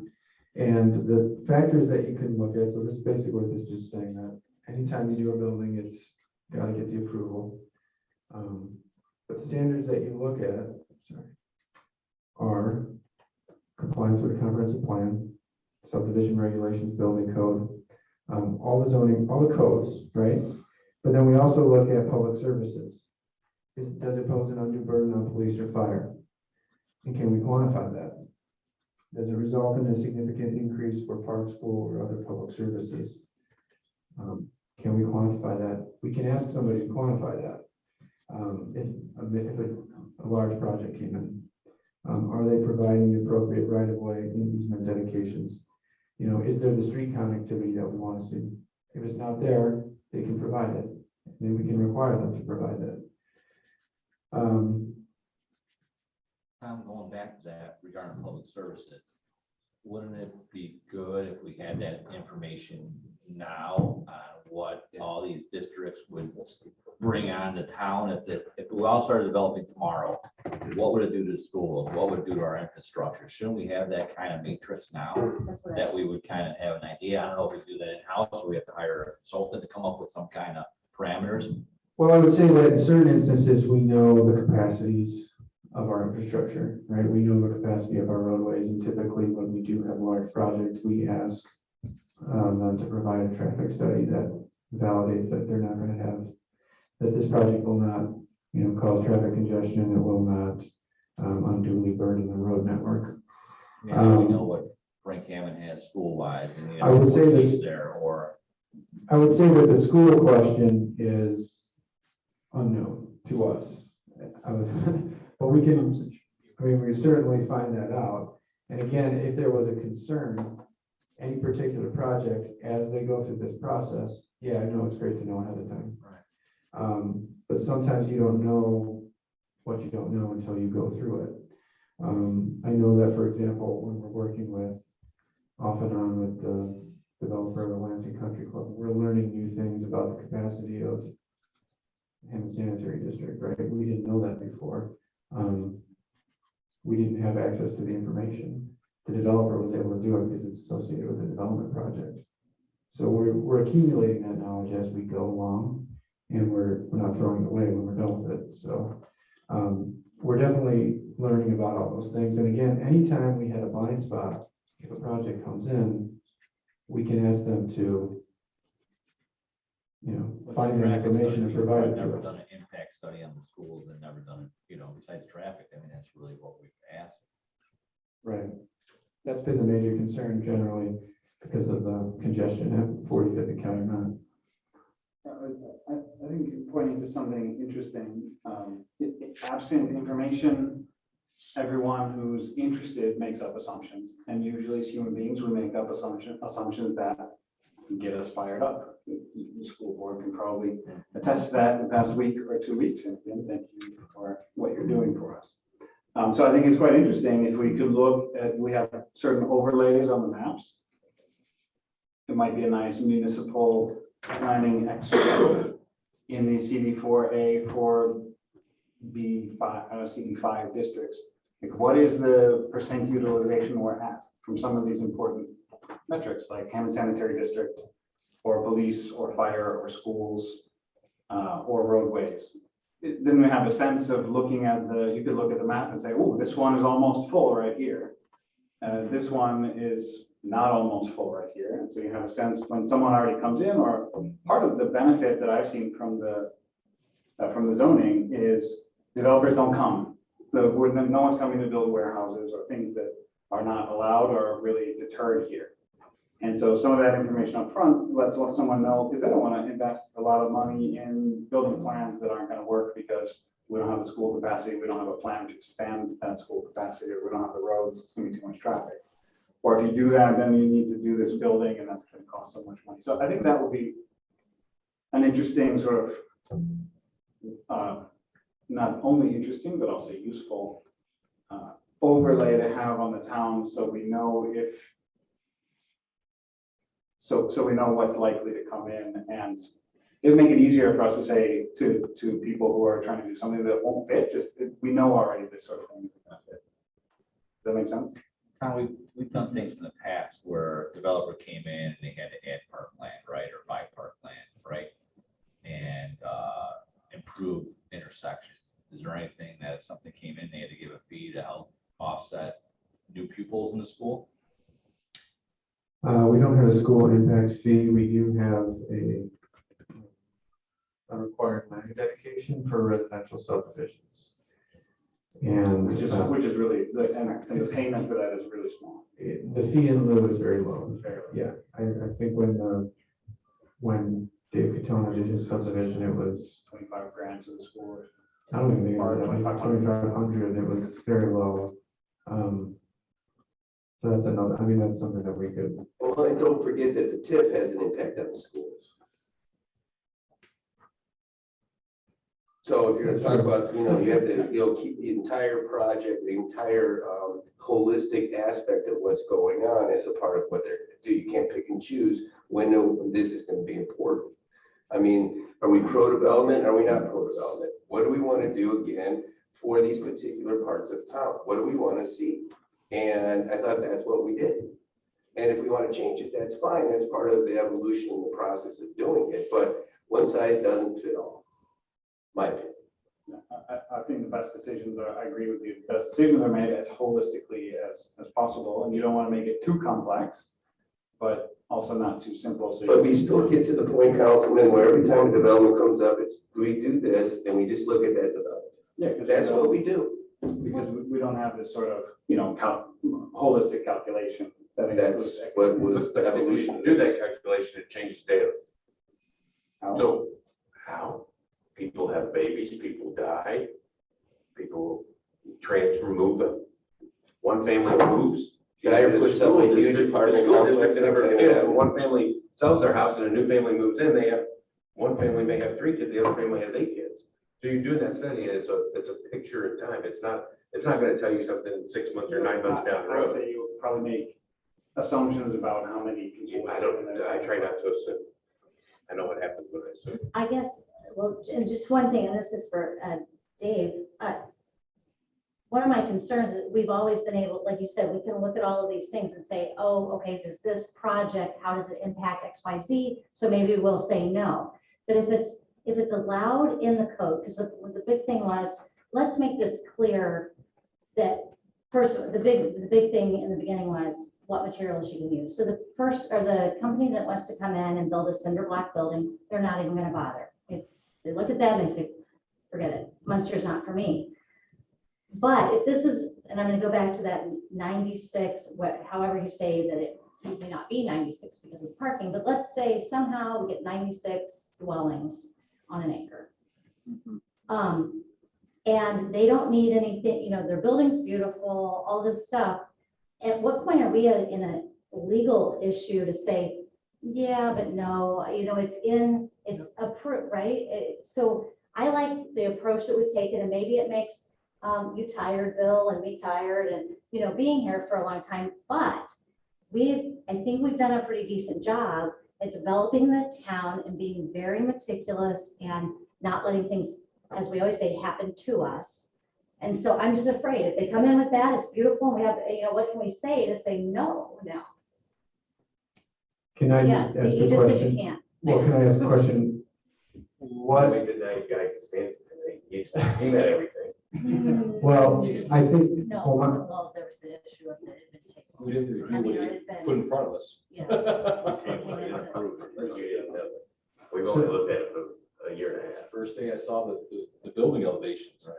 And the factors that you can look at, so this is basically what this is just saying, that anytime you do a building, it's got to get the approval. But the standards that you look at, are compliance with the comprehensive plan, subdivision regulations, building code, all the zoning, all the codes, right? But then we also look at public services. Does it pose an undue burden on police or fire? And can we quantify that? Does it result in a significant increase for park, school, or other public services? Can we quantify that? We can ask somebody to quantify that. If a large project came in, are they providing the appropriate right-of-way and easement dedications? You know, is there the street connectivity that we want to see? If it's not there, they can provide it. Then we can require them to provide that. Going back to that regarding public services, wouldn't it be good if we had that information now on what all these districts would bring on to town? If we all started developing tomorrow, what would it do to the schools? What would it do to our infrastructure? Shouldn't we have that kind of matrix now that we would kind of have an idea? I don't know if we do that in-house or we have to hire a consultant to come up with some kind of parameters. Well, I would say that in certain instances, we know the capacities of our infrastructure, right? We know the capacity of our roadways, and typically when we do have large projects, we ask them to provide a traffic study that validates that they're not going to have, that this project will not, cause traffic congestion, it will not unduly burden the road network. Yeah, we know what Frank Hammond has school-wise, and I would say this there, or I would say that the school question is unknown to us. But we can certainly find that out. And again, if there was a concern any particular project, as they go through this process, yeah, I know it's great to know ahead of time. But sometimes you don't know what you don't know until you go through it. I know that, for example, when we're working with, off and on with the developer of the Lansing Country Club, we're learning new things about the capacity of Hammond Sanitary District, right? We didn't know that before. We didn't have access to the information. The developer was able to do it because it's associated with the development project. So we're accumulating that knowledge as we go along, and we're not throwing it away when we're done with it. So we're definitely learning about all those things. And again, anytime we had a blind spot, if a project comes in, we can ask them to, find the information and provide it Never to done us. an impact study on the schools and never done, besides traffic. I mean, that's really what we've asked. Right. That's been the major concern generally because of the congestion at 45th and County Line. I think you're pointing to something interesting. Absent information, everyone who's interested makes up assumptions. And usually as human beings, we make up assumptions that get us fired up. The school board can probably attest to that in the past week or 2 weeks. And thank you for what you're doing for us. So I think it's quite interesting if we could look at, we have certain overlays on the maps. It might be a nice municipal planning exercise in the CD4A for B5, CD5 districts. Like, what is the percent utilization we're at from some of these important metrics like Hammond Sanitary District or police or fire or schools or roadways? Then we have a sense of looking at you could look at the map and say, oh, this one is almost full right here. This one is not almost full right here. And so you have a sense when someone already comes in, or part of the benefit that I've seen from the zoning is developers don't come. No one's coming to build warehouses or things that are not allowed or are really deterred here. And so some of that information up front lets someone know, because they don't want to invest a lot of money in building plans that aren't going to work because we don't have the school capacity, we don't have a plan to expand that school capacity, or we don't have the roads, it's going to be too much traffic. Or if you do that, then you need to do this building and that's going to cost so much money. So I think that would be an interesting sort of, not only interesting, but also useful overlay to have on the town so we know if, so we know what's likely to come in, and it would make it easier for us to say to people who are trying to do something that won't fit, we know already this sort of thing is going to fit. Does that make sense? Tom, we've done things in the past where a developer came in and they had to add parkland, right, or buy parkland, right, and improve intersections. Is there anything that if something came in, they had to give a fee to help offset new pupils in the school? We don't have a school impact fee. We do have a required land dedication for residential subdivisions. And which is really, and the payment for that is really small. The fee in lieu is very low. Yeah, I think when Dave Katona did his subdivision, it was 25 grand to the school. I don't even think it was 2,500. It was very low. So that's another. I mean, that's something that we could. Well, and don't forget that the TIF has an impact on the schools. So if you're going to talk about, you have to, keep the entire project, the entire holistic aspect of what's going on as a part of what they're going to do. You can't pick and choose when this is going to be important. I mean, are we pro-development? Are we not pro-development? What do we want to do again for these particular parts of town? What do we want to see? And I thought that's what we did. And if we want to change it, that's fine. That's part of the evolution and the process of doing it. But one size doesn't fit all. My opinion. I think the best decisions are, I agree with you, the best decisions are made as holistically as possible. And you don't want to make it too complex, but also not too simple. So but we still get to the point, Councilman, where every time a development comes up, we do this and we just look at that development. Yeah, that's what we do. Because we don't have this sort of, holistic calculation. That's what was the evolution. Do that calculation, it changes daily. So how? People have babies, people die, people remove them. One family moves, Guy who The puts up school a huge district- apartment The school complex district, and never, everything if like that. one family sells their house and a new family moves in, they have, one family may have 3 kids, the other family has 8 kids. So you do that study and it's a picture in time. It's not gonna tell you something 6 months or 9 months down the I would road. say you would probably make assumptions about how many people. I try not to assume. I know what happens when I assume. I guess, well, and just one thing, and this is for Dave. One of my concerns is we've always been able, like you said, we can look at all of these things and say, oh, okay, does this project, how does it impact X, Y, Z? So maybe we'll say no. But if it's allowed in the code, because the big thing was, let's make this clear that first, the big thing in the beginning was what materials you can use. So the company that wants to come in and build a cinder block building, they're not even going to bother. If they look at that and they say, forget it, Munster's not for me. But if this is, and I'm going to go back to that 96, however you say that it may not be 96 because of parking, but let's say somehow we get 96 dwellings on an acre. And they don't need anything, their building's beautiful, all this stuff. At what point are we in a legal issue to say, yeah, but no, it's approved, right? So I like the approach that we've taken, and maybe it makes you tired, Bill, and me tired, and being here for a long time. But I think we've done a pretty decent job at developing the town and being very meticulous and not letting things, as we always say, happen to us. And so I'm just afraid if they come in with that, it's beautiful. And we have, what can we say to say no? Can I Yeah, just see, ask you a just said you question? can't. Well, can I ask a question? What, Wait, the night guy can stand it. He met everything. well, I think, No, well, well, there was the issue of it had been taken. We didn't review I mean, what it he had been- put in front of us. Yeah. We've only looked at it for a year and a half. First day I saw the building elevations. Right.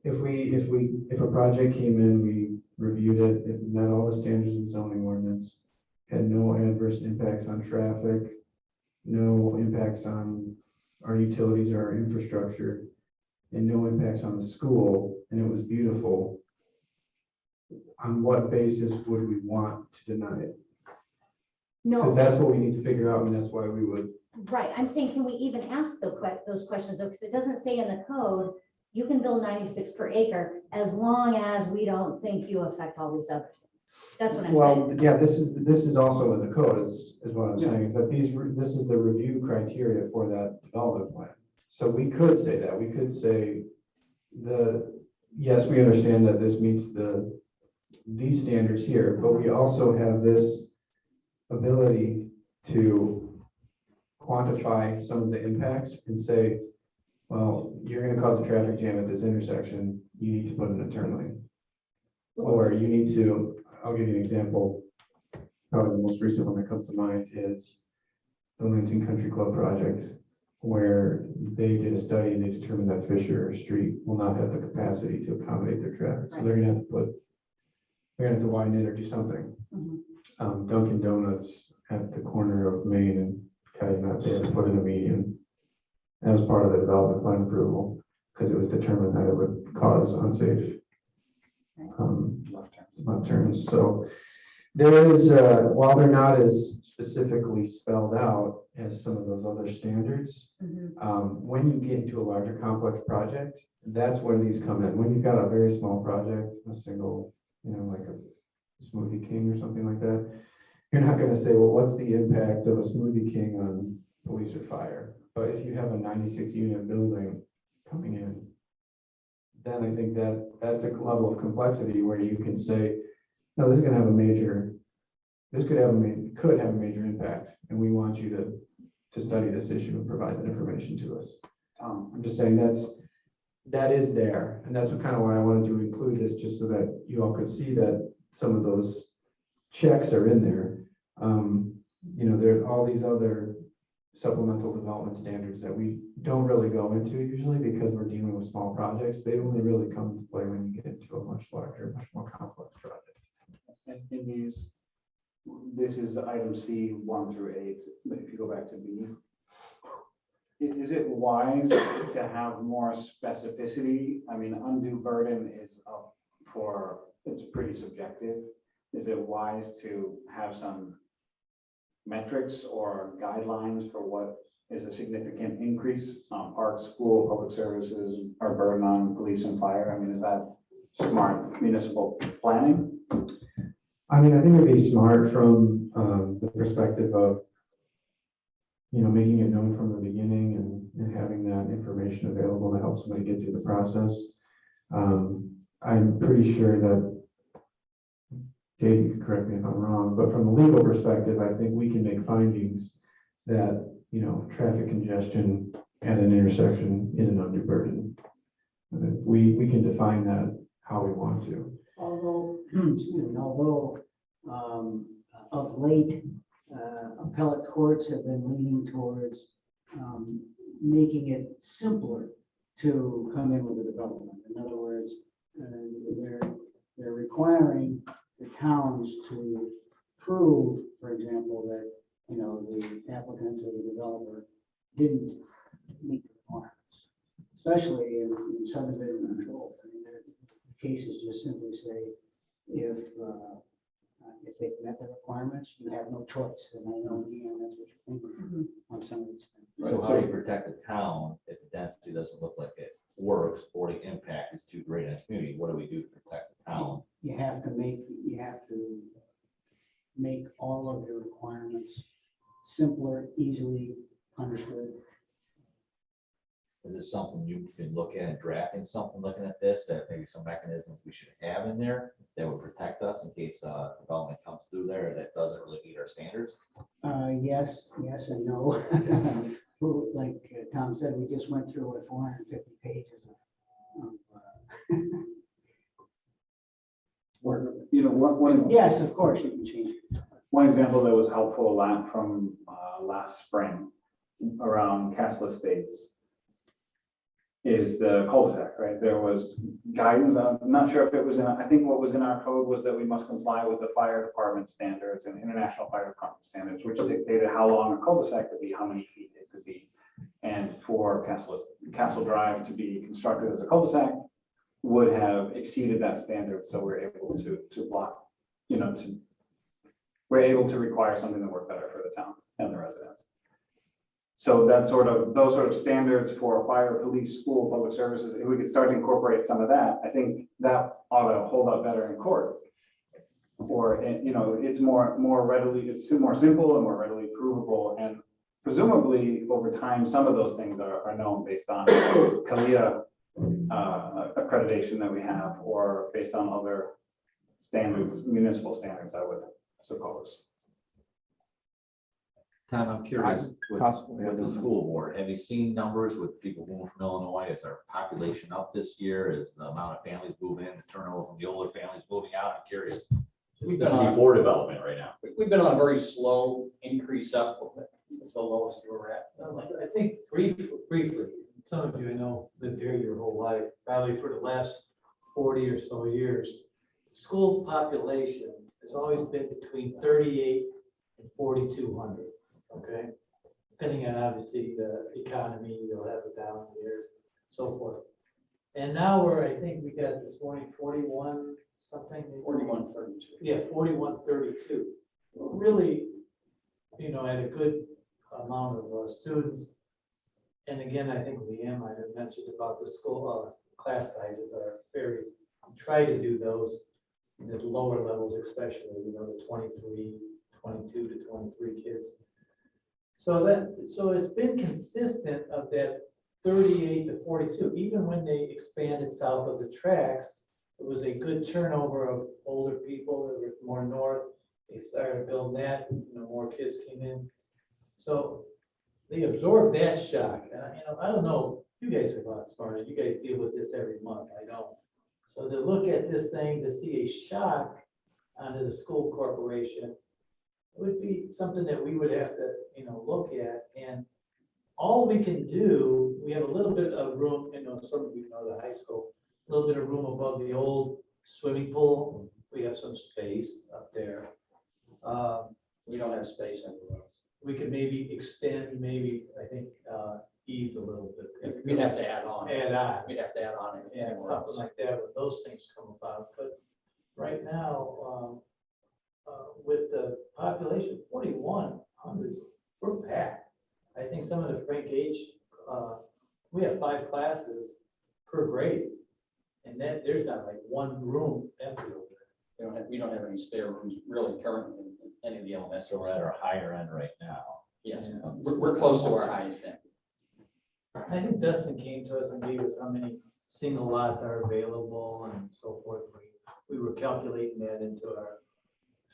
if a project came in, we reviewed it, it met all the standards in zoning ordinance, had no adverse impacts on traffic, no impacts on our utilities or our infrastructure, and no impacts on the school, and it was beautiful, on what basis would we want to deny it? Because No, that's what we need to figure out, and that's why we would. right. I'm saying, can we even ask those questions though? Because it doesn't say in the code, you can build 96 per acre as long as we don't think you affect all these other things. That's what I'm saying. Well, yeah, this is also in the code is what I'm saying, is that this is the review criteria for that development plan. So we could say that, we could say yes, we understand that this meets these standards here, but we also have this ability to quantify some of the impacts and say, well, you're going to cause a traffic jam at this intersection, you need to put in a turn lane. Or you need to, I'll give you an example, probably the most recent one that comes to mind is the Lansing Country Club project, where they did a study and they determined that Fisher Street will not have the capacity to accommodate their traffic. So they're gonna have to widen it or do something. Dunkin' Donuts at the corner of Main and Calumet, they had to put in a median. That was part of the development plan approval, because it was determined that it would cause unsafe left turns. So there is, while they're not as specifically spelled out as some of those other standards, when you get into a larger complex project, that's when these come in. When you've got a very small project, a single, like a Smoothie King or something like that, you're not going to say, well, what's the impact of a Smoothie King on police or fire? But if you have a 96 unit building coming in, then I think that's a level of complexity where you can say, no, this is going to have could have a major impact, and we want you to study this issue and provide that information to us. I'm just saying that is there, and that's kind of why I wanted to include this, just so that you all could see that some of those checks are in there. There are all these other supplemental development standards that we don't really go into usually because we're dealing with small projects. They only really come into play when you get into a much larger, much more complex project. And in these, this is item C 1 through 8. If you go back to B, is it wise to have more specificity? I mean, undue burden is up for, it's pretty subjective. is it wise to have some metrics or guidelines for what is a significant increase on parks, school, public services, or burden on police and fire? I mean, is that smart municipal planning? I mean, I think it'd be smart from the perspective of, making it known from the beginning and having that information available to help somebody get through the process. I'm pretty sure that, Dave, you can correct me if I'm wrong, but from a legal perspective, I think we can make findings that, traffic congestion at an intersection is an undue burden. We can define that how we want to. Although, of late, appellate courts have been leaning towards making it simpler to come in with a development. In other words, they're requiring the towns to prove, for example, that the applicant or the developer didn't meet the requirements, especially in subdivision control. I mean, the cases just simply say if they've met the requirements, you have no choice. And I know, Leanne, that's what you're thinking on some of these things. So how do you protect the town if the density doesn't look like it works or the impact is too great in a community? What do we do to protect the town? You have to make all of your requirements simpler, easily understood. Is this something you can look at drafting something, looking at this, that maybe some mechanisms we should have in there that would protect us in case development comes through there that doesn't really meet our standards? Yes and no. Like Tom said, we just went through 450 pages of One yes, of course, you can change it. One example that was helpful from last spring around Castle Estates is the cul-de-sac, right? There was guidance. I'm not sure if it was I think what was in our code was that we must comply with the fire department standards and international fire department standards, which dictated how long a cul-de-sac could be, how many feet it could be. And for Castle Drive to be constructed as a cul-de-sac would have exceeded that standard. So we're able to block, we're able to require something that worked better for the town and the residents. So that's those sort of standards for fire, police, school, public services. If we could start to incorporate some of that, I think that ought to hold up better in court. Or, it's more simple and more readily provable. And presumably over time, some of those things are known based on CALIA accreditation that we have, or based on other standards, municipal standards, I would suppose. Tom, I'm curious, with the school board, have you seen numbers with people moving from Illinois? Is our population up this year? Is the amount of families moving in, the turnover from the older families moving out? I'm curious. This is before development right now. We've been on a very slow increase up. It's the lowest we're at. I think briefly, some of you I know lived here your whole life, probably for the last 40 or so years. School population has always been between 38 and 4,200. Okay, depending on obviously the economy, you'll have the down years, so forth. And now I think we got this morning 41 something. 4132. Yeah, 4132. Really, at a good amount of students. And again, I think Leanne might have mentioned about the school class sizes are try to do those in the lower levels, especially, the 22 to 23 kids. So it's been consistent of that 38 to 42. Even when they expanded south of the tracks, it was a good turnover of older people that were more north. They started building that, more kids came in. So they absorbed that shock. I don't know, you guys are a lot smarter. You guys deal with this every month. I don't. So to look at this thing, to see a shock onto the school corporation, it would be something that we would have to, look at. And all we can do, we have a little bit of room, some of you know the high school, a little bit of room above the old swimming pool. We have some space up there. We don't have space anywhere else. We could maybe extend, I think, eaves a little bit. We'd have to add on. We'd have to add on. Yeah, something like that, when those things come about. But right now, with the population 4,100, we're packed. I think some of the Frank H, we have 5 classes per grade. And then there's not like one room empty over there. We don't have any spare rooms really currently in any of the elements. So we're at our higher end right now. Yes, Yeah. we're close to our highest end. I think Dustin came to us and gave us how many single lots are available and so forth. We were calculating that into our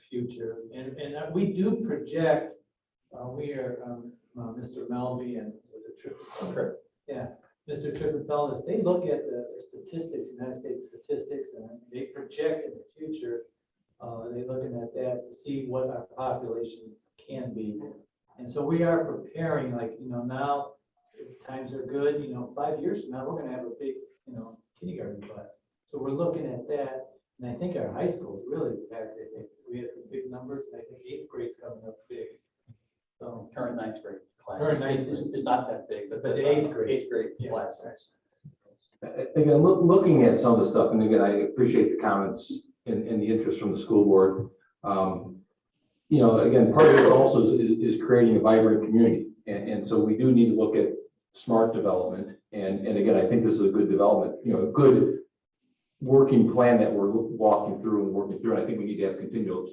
future. And we do project, we are, Mr. Melby and was it Tripp? Yeah, Mr. Trippfellis, they look at the statistics, United States statistics, and they project in the future. They're looking at that to see what our population can be. And so we are preparing, like, now, if times are good, 5 years from now, we're gonna have a big, kindergarten class. So we're looking at that, and I think our high school is really packed. I think we have some big numbers, and I think 8th grade's coming up big. So Current 9th grade class. Current ninth is not that big, but the the 8th grade. 8th grade Yeah. class. Again, looking at some of the stuff, and again, I appreciate the comments and the interest from the school board. Again, part of it also is creating a vibrant community. And so we do need to look at smart development. And again, I think this is a good development, a good working plan that we're walking through. And I think we need to have continual,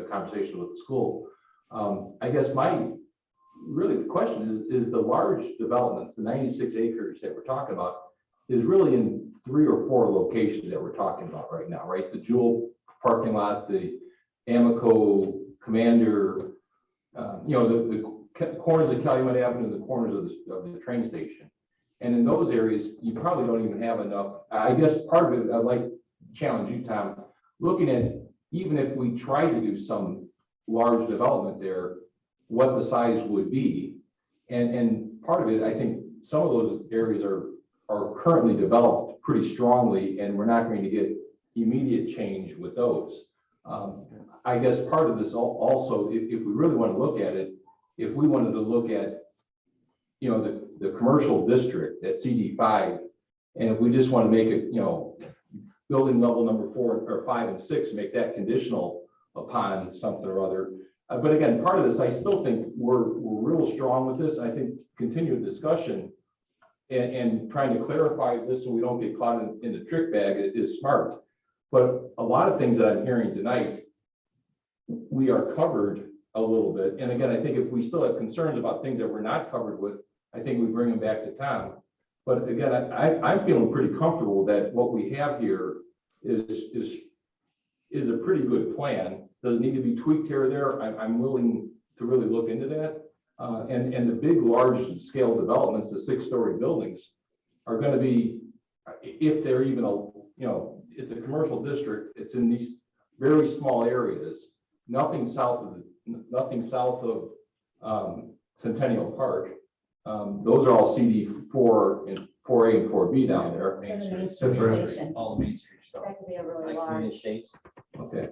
conversation with the school. I guess the question is the large developments, the 96 acres that we're talking about, is really in 3 or 4 locations that we're talking about right now, right? The Jewel parking lot, the Amico Commander, the corners of Calumet Avenue, the corners of the train station. And in those areas, you probably don't even have enough. I guess part of it, I'd like to challenge you, Tom, looking at, even if we try to do some large development there, what the size would be. And part of it, I think some of those areas are currently developed pretty strongly, and we're not going to get immediate change with those. I guess part of this also, if we really want to look at it, if we wanted to look at, the commercial district at CD5, and if we just want to make it, building level number 4 or 5 and 6, make that conditional upon something or other. But again, part of this, I still think we're real strong with this. I think continued discussion and trying to clarify this so we don't get caught in the trick bag is smart. But a lot of things that I'm hearing tonight, we are covered a little bit. And again, I think if we still have concerns about things that we're not covered with, I think we bring them back to Tom. But again, I'm feeling pretty comfortable that what we have here is a pretty good plan. Does it need to be tweaked here or there? I'm willing to really look into that. And the big, large scale developments, the 6-story buildings, are going to be, if they're even it's a commercial district. It's in these very small areas. Nothing south of Centennial Park. Those are all CD4 and 4A and 4B down there. So the Main Street station, All the Main Street stuff. that could be a really Like United large. States. Okay.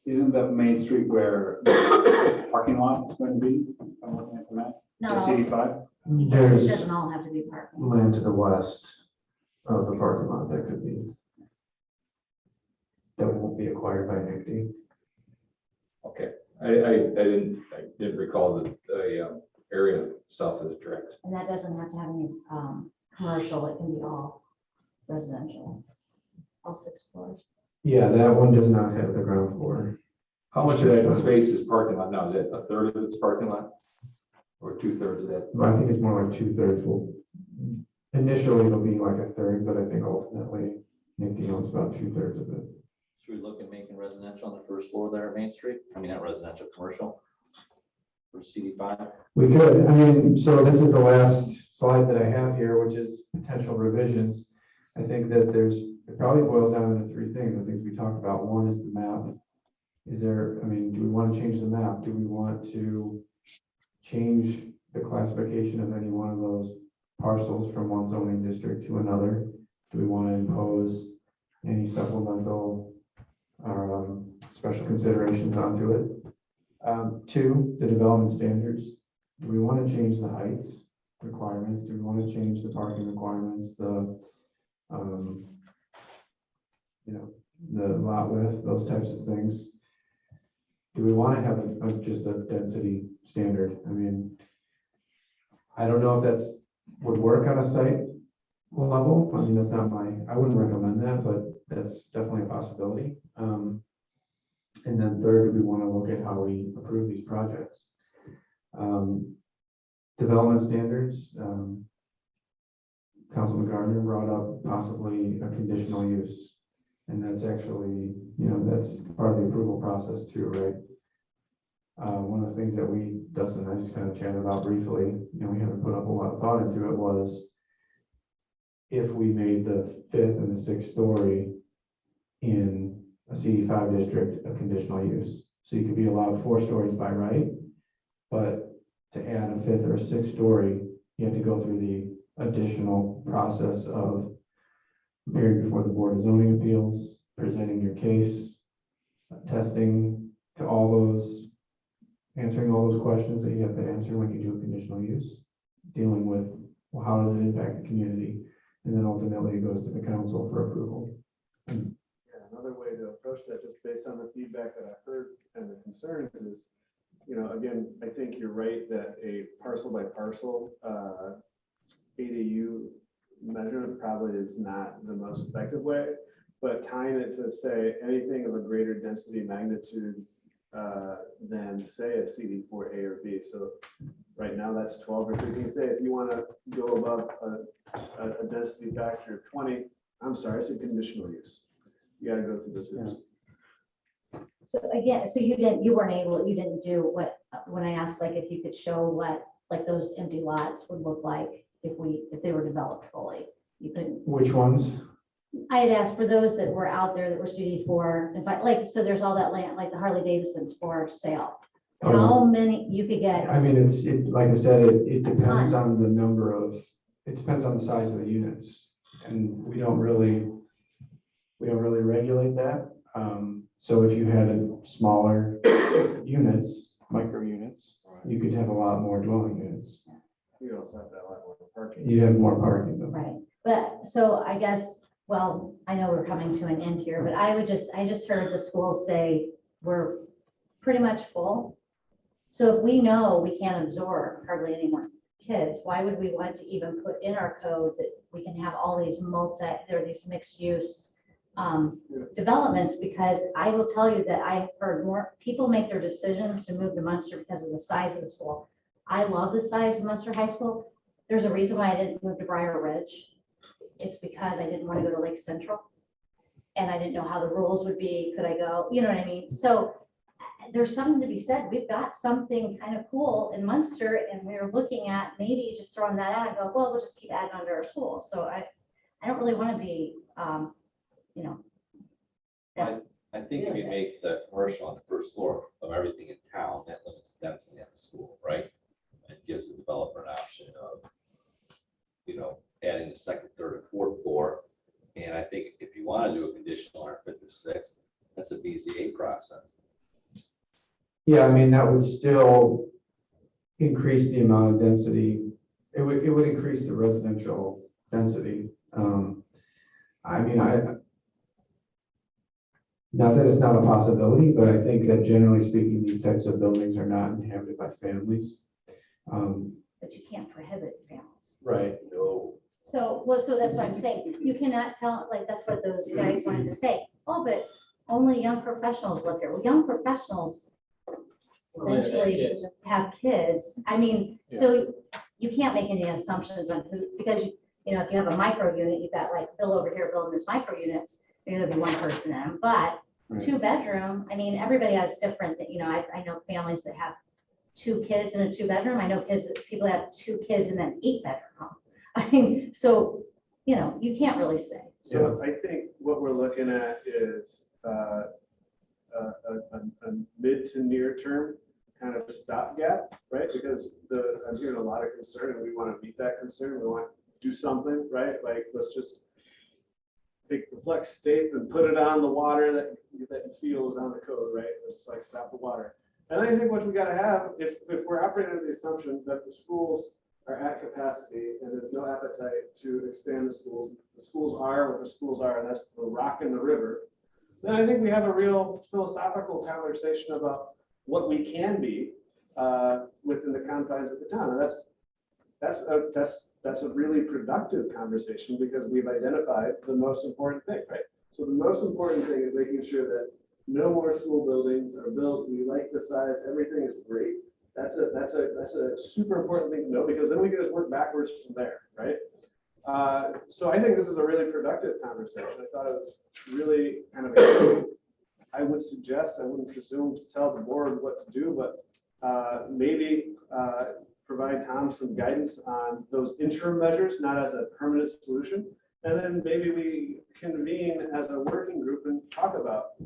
Isn't that Main Street where the parking lot is going to be? If I'm looking at the map. No, CD5? it There's doesn't all have to be parking. land to the west of the parking lot that could be, that won't be acquired by NICD. Okay. I didn't recall the area south of the tracks. And that doesn't have to have any commercial, it can be all residential, all 6 floors. Yeah, that one does not have the ground floor. How much of that space is parking lot now? Is it a third of its parking lot? Or 2/3 of that? I think it's more like 2/3. Will initially it'll be like a third, but I think ultimately NICD owns about 2/3 of it. Should we look at making residential on the first floor there at Main Street? I mean, not residential, commercial for CD5? We could, so this is the last slide that I have here, which is potential revisions. I think that it probably boils down into 3 things, the things we talked about. One is the map. Do we want to change the map? Do we want to change the classification of any one of those parcels from one zoning district to another? Do we want to impose any supplemental or special considerations onto it? 2, the development standards. Do we want to change the heights requirements? Do we want to change the parking requirements, the lot width, those types of things? do we want to have just a density standard? I mean, I don't know if that's would work on a site level. I mean, that's not I wouldn't recommend that, but that's definitely a possibility. And then third, we want to look at how we approve these projects. Development standards, Councilman Gardner brought up possibly a conditional use. And that's actually, that's part of the approval process too, right? One of the things that Dustin and I just kind of chatted about briefly, we haven't put up a lot of thought into it, was if we made the 5th and the 6th story in a CD5 district a conditional use. So you could be allowed 4 stories by right, but to add a 5th or a 6th story, you have to go through the additional process of appearing before the Board of Zoning Appeals, presenting your case, testing to all those, answering all those questions that you have to answer when you do a conditional use, dealing with, well, how does it impact the community? And then ultimately it goes to the council for approval. Yeah, another way to approach that, just based on the feedback that I've heard and the concerns is, again, I think you're right that a parcel by parcel ADU measurement probably is not the most effective way, but tying it to say anything of a greater density magnitude than say a CD4A or B. So right now that's 12 or 13. Say if you want to go above a density factor of 20, I'm sorry, it's a conditional use. You got to go through the hoops. So again, so you didn't do what, when I asked, like, if you could show what, like, those empty lots would look like if they were developed fully, you couldn't. Which ones? I had asked for those that were out there that were CD4, so there's all that land, like the Harley Davidsons for sale. How many you could get? I mean, like I said, it depends on the number of, it depends on the size of the units. And we don't really regulate that. So if you had smaller units, micro units, you could have a lot more dwelling units. You also have that lot more parking. You have more parking though. Right, but so I guess, well, I know we're coming to an end here, but I just heard the schools say we're pretty much full. So if we know we can't absorb hardly any more kids, why would we want to even put in our code that we can have all these these mixed use developments? Because I will tell you that I've heard more people make their decisions to move to Munster because of the size of the school. I love the size of Munster High School. There's a reason why I didn't move to Briar Ridge. It's because I didn't want to go to Lake Central and I didn't know how the rules would be. Could I go? You know what I mean? So there's something to be said. We've got something kind of cool in Munster and we're looking at maybe just throwing that out and go, well, we'll just keep adding under our school. So I don't really want to be, I think if you make the commercial on the first floor of everything in town, that limits density at the school, right? And gives the developer an option of, adding the 2nd, 3rd, and 4th floor. And I think if you want to do a conditional on 5th or 6th, that's a BZA process. Yeah, I mean, that would still increase the amount of density. It would increase the residential density. I mean, not that it's not a possibility, but I think that generally speaking, these types of buildings are not inhabited by families. but you can't prohibit families. Right. No. So that's what I'm saying. You cannot tell, like, that's what those guys wanted to say. Oh, but only young professionals live here. Well, young professionals eventually have kids. I mean, so you can't make any assumptions on who, because if you have a micro unit, you've got like Bill over here building this micro units, there's gonna be one person in them, but 2-bedroom, I mean, everybody has different, I know families that have 2 kids in a 2-bedroom. I know people that have 2 kids in an 8-bedroom home. I mean, so, you can't really say. So I think what we're looking at is a mid to near term kind of stopgap, right? Because I'm hearing a lot of concern and we want to meet that concern. We want to do something, right? Like, let's just take the flex tape and put it on the water that you feel is on the code, right? It's like stop the water. And I think what we got to have, if we're operating under the assumption that the schools are at capacity and there's no appetite to expand the schools are what the schools are, and that's the rock in the river, then I think we have a real philosophical conversation about what we can be within the confines of the town. And that's a really productive conversation because we've identified the most important thing, right? So the most important thing is making sure that no more school buildings are built. We like the size, everything is great. That's a super important thing to know because then we can just work backwards from there, right? So I think this is a really productive conversation. I thought it was really kind of exciting. I would suggest, I wouldn't presume to tell the board what to do, but maybe provide Tom some guidance on those interim measures, not as a permanent solution. And then maybe we convene as a working group and talk about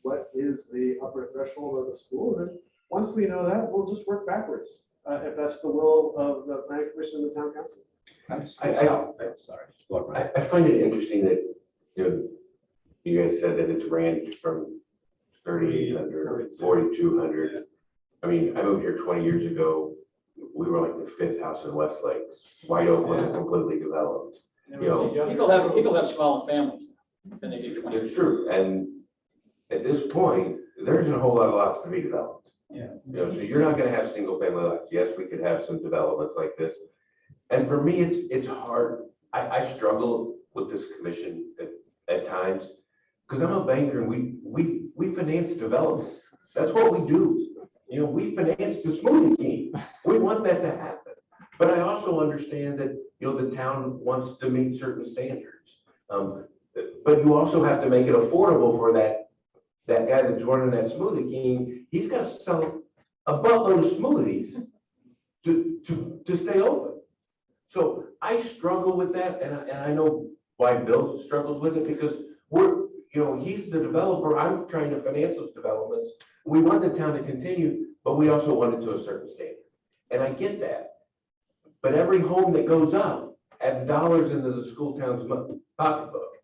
what is the upper threshold of the school. And once we know that, we'll just work backwards if that's the will of the planning commission and the town council. I find it interesting that, you guys said that it's ranged from 3,800, 4,200. I mean, I moved here 20 years ago. We were like the 5th house in Westlake, wide open and completely developed. People have small families and they do 20. It's true. And at this point, there isn't a whole lot of lots to be developed. Yeah. So you're not going to have single family lots. Yes, we could have some developments like this. And for me, it's hard. I struggle with this commission at times because I'm a banker and we finance development. That's what we do. We finance the smoothie king. We want that to happen. But I also understand that, the town wants to meet certain standards. But you also have to make it affordable for that guy that's running that smoothie king. He's got to sell a buttload of smoothies to stay open. So I struggle with that, and I know why Bill struggles with it because he's the developer. I'm trying to finance those developments. We want the town to continue, but we also want it to a certain standard. And I get that. But every home that goes up adds dollars into the school town's pocketbook.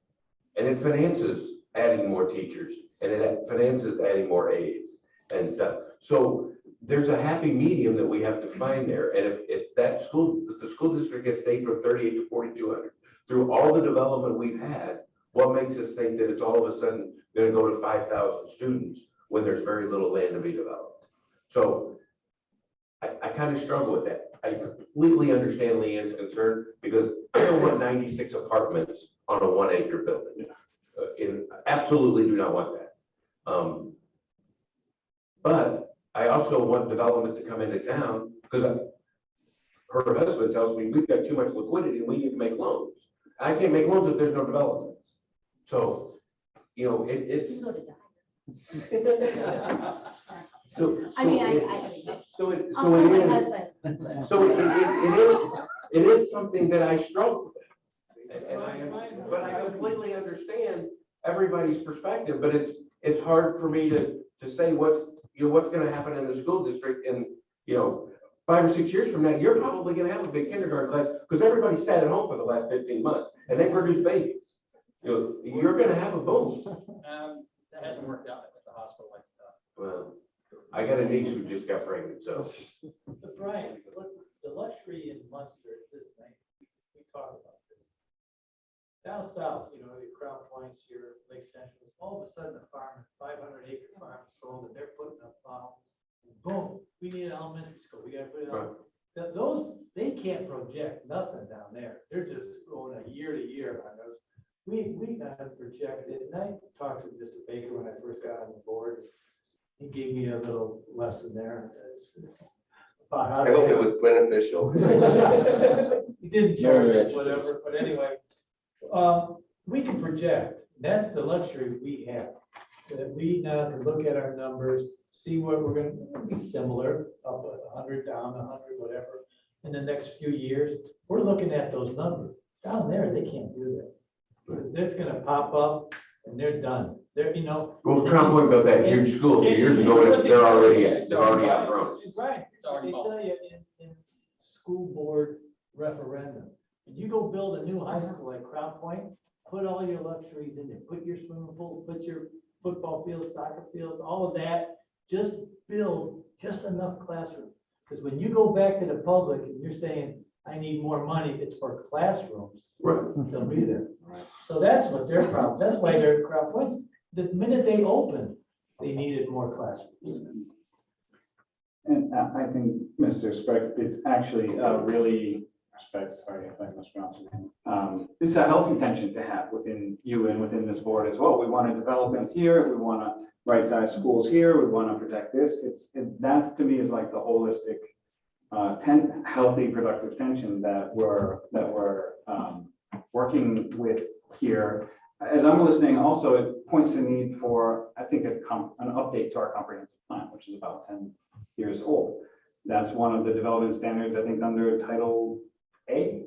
And it finances adding more teachers, and it finances adding more aides and stuff. So there's a happy medium that we have to find there. And if the school district has stayed from 38 to 4,200 through all the development we've had, what makes us think that it's all of a sudden going to go to 5,000 students when there's very little land to be developed? So I kind of struggle with that. I completely understand Leanne's concern because I don't want 96 apartments on a 1 acre building. Absolutely do not want that. But I also want development to come into town because her husband tells me we've got too much liquidity and we need to make loans. I can't make loans if there's no developments. So, it's. It is something that I struggle with. But I completely understand everybody's perspective, but it's hard for me to say what's going to happen in the school district in, 5 or 6 years from now. You're probably going to have a big kindergarten class because everybody sat at home for the last 15 months and they produce babies. You're going to have a boom. That hasn't worked out at the hospital like that. Well, I got a niece who just got pregnant, so. But Brian, look, the luxury in Munster is this thing. We talk about this. Down south, your Crown Points, your Lake Central, all of a sudden a farm, 500-acre farm sold, and they're putting up, boom, we need an elementary school. We got to put it on. Those, they can't project nothing down there. They're just going a year to year on those. We got to project it. And I talked to Mr. Baker when I first got on the board. He gave me a little lesson there. I hope it was beneficial. He didn't charge us, whatever, but anyway, we can project. That's the luxury we have. That we now can look at our numbers, see what we're going to be similar, up 100, down 100, whatever. In the next few years, we're looking at those numbers. Down there, they can't do that. Because that's going to pop up and they're done. They're, Well, Crown Point built that huge school a few years ago, and they're already outgrown. Right. They tell you in school board referendum, when you go build a new high school like Crown Point, put all your luxuries in there. Put your swimming pool, put your football fields, soccer fields, all of that. Just build just enough classrooms. Because when you go back to the public and you're saying, I need more money, it's for classrooms. Right. They'll be there. So that's what their problem. That's why they're Crown Points. The minute they open, they needed more classrooms. And I think, Mr. Speck, it's actually really, sorry if I mispronounced your name. It's a healthy tension to have within you and within this board as well. We want to develop things here. We want to right-size schools here. We want to protect this. That's to me is like the holistic, healthy, productive tension that we're working with here. As I'm listening, also it points to the need for, I think, an update to our comprehensive plan, which is about 10 years old. That's one of the development standards, I think, under Title A,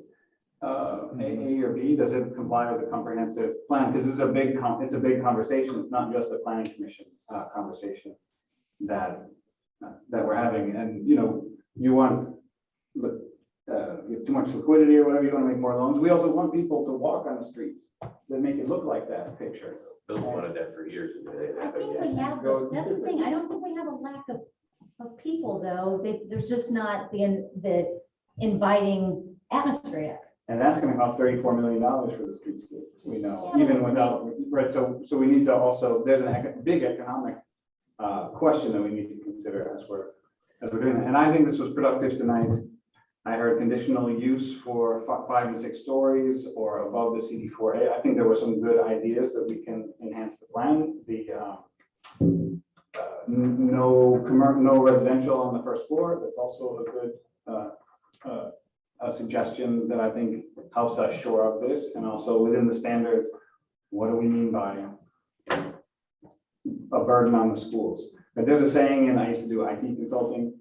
A or B. Does it comply with the comprehensive plan? Because it's a big conversation. It's not just a planning commission conversation that we're having. And you want you have too much liquidity or whatever. You want to make more loans. We also want people to walk on the streets that make it look like that picture. Bill's wanted that for years. And they I haven't think yet. we have, that's the thing, I don't think we have a lack of people though, there's just not the inviting atmosphere yet. And that's going to cost $34 million for the streetscape. We know, Yeah, even but without, right? So we need to also, there's a big economic question that we need to consider as we're doing that. And I think this was productive tonight. I heard conditional use for 5 and 6 stories or above the CD4A. I think there were some good ideas that we can enhance the plan. The no residential on the first floor. That's also a good a suggestion that I think helps us shore up this. And also within the standards, what do we mean by a burden on the schools? But there's a saying, and I used to do IT consulting,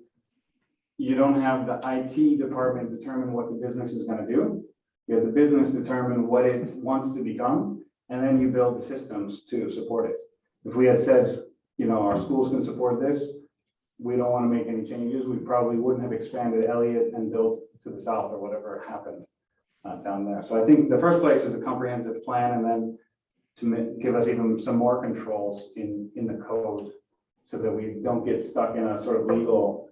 you don't have the IT department determine what the business is going to do. You have the business determine what it wants to become, and then you build the systems to support it. If we had said, our schools can support this, we don't want to make any changes, we probably wouldn't have expanded Elliott and built to the south or whatever happened down there. So I think the first place is a comprehensive plan, and then to give us even some more controls in the code so that we don't get stuck in a sort of legal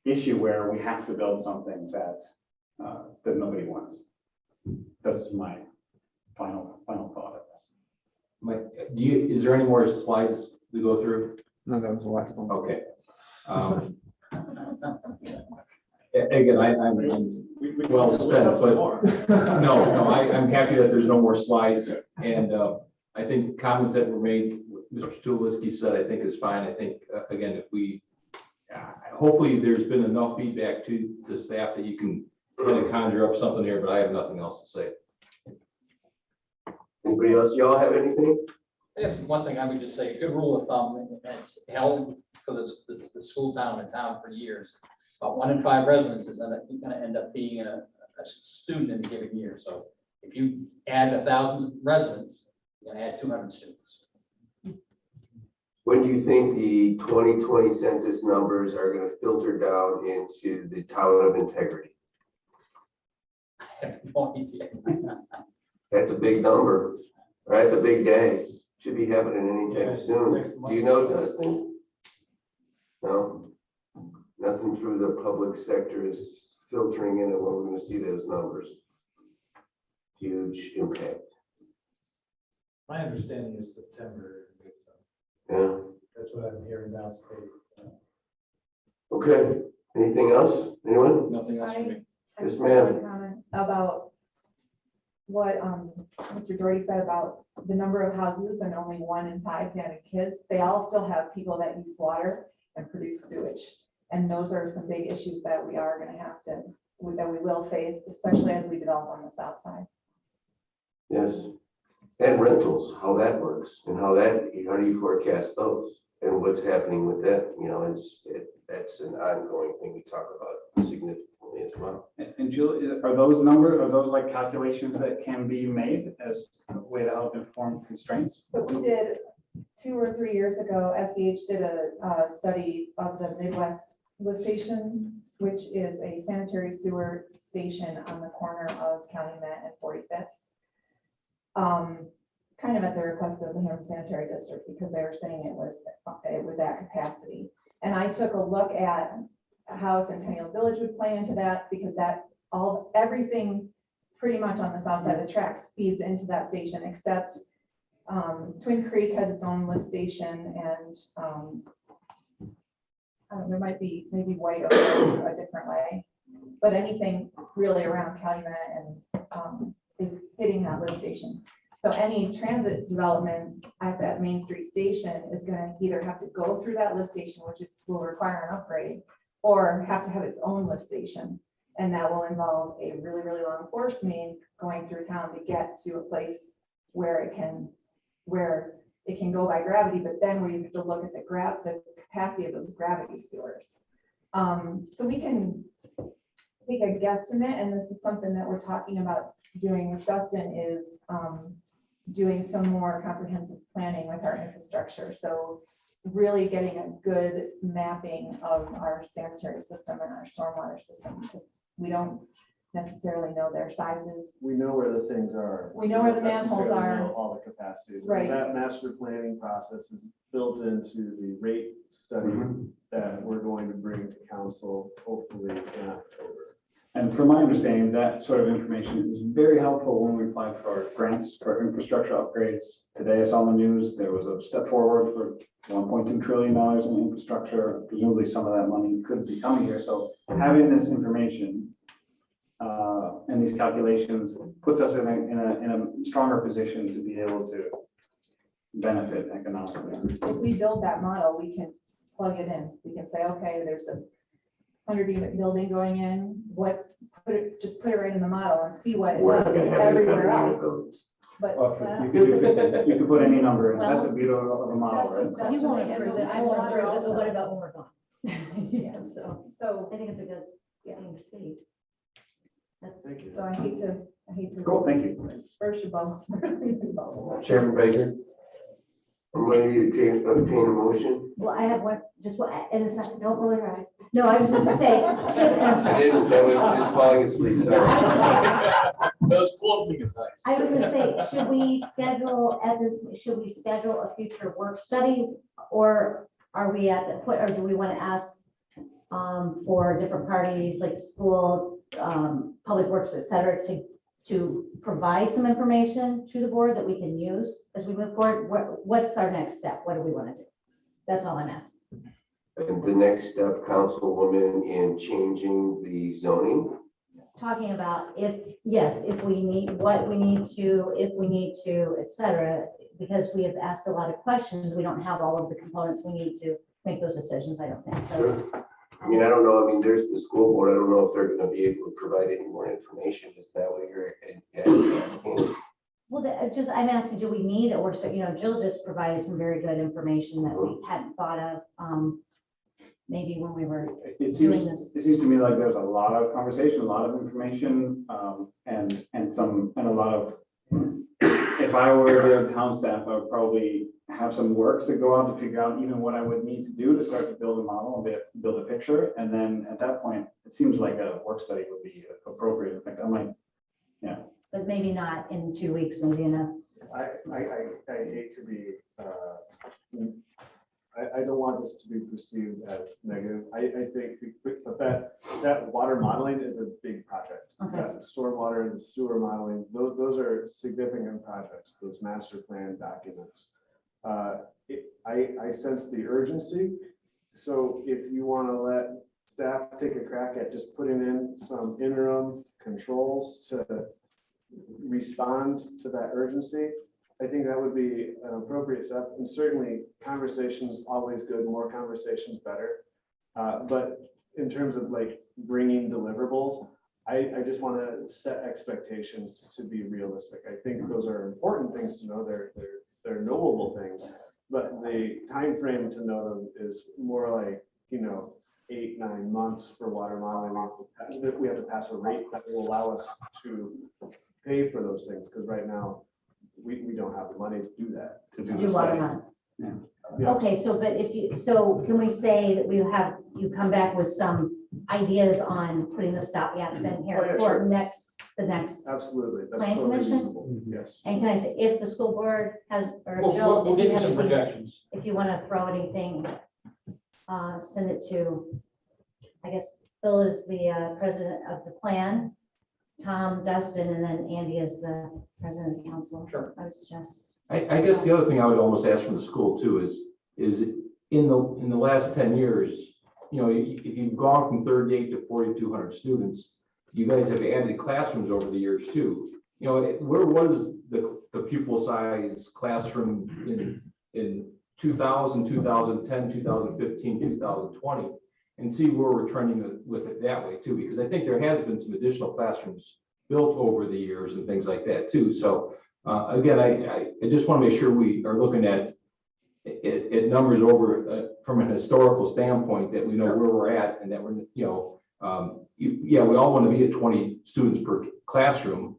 issue where we have to build something that nobody wants. That's my final thought of this. Mike, is there any more slides to go through? No, that was the last one. Okay. Again, I'm well spent, but I'm happy that there's no more slides. And I think comments that were made, Mr. Tulowitzki said, I think is fine. I think, again, if we, hopefully there's been enough feedback to staff that you can kind of conjure up something here, but I have nothing else to say. Anybody else? Y'all have anything? I guess one thing I would just say, good rule of thumb, and it's held because it's the school town in town for years. About 1 in 5 residents is going to end up being a student in a given year. So if you add 1,000 residents, you're going to add 200 students. When do you think the 2020 census numbers are going to filter down into the town of Integrity? I have no idea. That's a big number, right? It's a big day. Should be happening anytime soon. Do you know, Dustin? No? Nothing through the public sector is filtering in, and when we're going to see those numbers. Huge impact. My understanding is September. Yeah. That's what I'm hearing downstate. Okay. Anything else? Anyone? Nothing else for me. Yes, just ma'am. one comment about what Mr. Doherty said about the number of houses and only 1 in 5 having kids. They all still have people that use water and produce sewage. And those are some big issues that we are going to have to, that we will face, especially as we develop on the south side. Yes. And rentals, how that works and how do you forecast those and what's happening with that? That's an ongoing thing we talk about significantly as well. And Julie, are those like calculations that can be made as a way to help inform constraints? So we did 2 or 3 years ago, SEH did a study of the Midwest lift station, which is a sanitary sewer station on the corner of County Met and 45th. Kind of at the request of the Hammond Sanitary District because they were saying it was at capacity. And I took a look at how Centennial Village would play into that because everything pretty much on the south side of the tracks feeds into that station except Twin Creek has its own lift station and, I don't know, there might be, maybe White Oak is a different way. But anything really around Calumet and, is hitting that lift station. So any transit development at that Main Street station is gonna either have to go through that lift station, which will require an upgrade, or have to have its own lift station. And that will involve a really, really long force main going through town to get to a place where it can go by gravity, but then we have to look at the capacity of those gravity sewers. So we can take a guesstimate, and this is something that we're talking about doing with Dustin, is doing some more comprehensive planning with our infrastructure. So really getting a good mapping of our sanitary system and our stormwater system, because we don't necessarily know their sizes. We know where the things are. We know where the We don't manholes necessarily are. know all the capacities. Right. That master planning process is built into the rate study that we're going to bring to council hopefully in October. And from my understanding, that sort of information is very helpful when we apply for grants for infrastructure upgrades. Today I saw on the news, there was a step forward for $1.2 trillion in infrastructure. Presumably some of that money could be coming here. So having this information and these calculations puts us in a stronger position to be able to benefit economically. If we build that model, we can plug it in. We can say, okay, there's a 100-unit building going in, just put it right in the model and see what it does everywhere else. But You could put any number in. That's the beauty of a model, right? that's You won't the approve way it, I won't approve it, but also. what about when we're gone? Yeah, So, I think it's a good thing to see. Thank you. so I hate to. Cool, thank you. Burst your bubble. Chairman Baker, I'm going to need to obtain a motion. Well, I have one, just what, and it's not, don't roll your eyes. No, I was just gonna say. I didn't, that was just falling asleep, sorry. That was closing advice. I was gonna say, should we schedule a future work study? Or are we at the point, or do we want to ask for different parties like school, public works, et cetera, to provide some information to the board that we can use as we move forward? What's our next step? What do we want to do? That's all I'm asking. And the next step, Councilwoman, in changing the zoning. Talking about if we need, what we need to, if we need to, et cetera, because we have asked a lot of questions. We don't have all of the components we need to make those decisions, I don't think. So, Sure. I mean, I don't know, I mean, there's the school board, I don't know if they're gonna be able to provide any more information, is that what you're asking? well, I'm asking, do we need, or so, Jill just provided some very good information that we hadn't thought of. Maybe when we were doing this. It seems to me like there's a lot of conversation, a lot of information, and a lot of, if I were the town staff, I would probably have some work to go out to figure out even what I would need to do to start to build a model and build a picture. And then at that point, it seems like a work study would be appropriate. In fact, I might, yeah. But maybe not in 2 weeks, maybe in a. I hate to be, I don't want this to be perceived as negative. I think, but that water modeling is a big project. Okay. That stormwater and sewer modeling, those are significant projects, those master plan documents. I sense the urgency. So if you want to let staff take a crack at just putting in some interim controls to respond to that urgency, I think that would be an appropriate step. And certainly conversations always good, more conversations better. But in terms of like bringing deliverables, I just want to set expectations to be realistic. I think those are important things to know. They're knowable things, but the time frame to know them is more like, 8-9 months for water modeling. We have to pass a rate that will allow us to pay for those things, because right now we don't have the money to do that. To do water modeling. Yeah. Yeah. Okay, so can we say that you come back with some ideas on putting the stopgaps in here Oh, yeah, for sure. the next? Absolutely. That's Plan totally commission? reasonable. Yes. And can I say, if the school board has, or We'll Jill, get you if some you have anything, projections. if you want to throw anything, send it to, I guess, Bill is the president of the plan, Tom, Dustin, and then Andy is the president of the council. Sure. I would suggest. I guess the other thing I would almost ask from the school too is in the last 10 years, you know, if you've gone from 38 to 4,200 students, you guys have added classrooms over the years too. You know, where was the pupil size classroom in 2000, 2010, 2015, 2020? And see where we're trending with it that way too, because I think there has been some additional classrooms built over the years and things like that too. So again, I just want to make sure we are looking at numbers over from an historical standpoint, that we know where we're at, and that we're, you know, yeah, we all want to be at 20 students per classroom.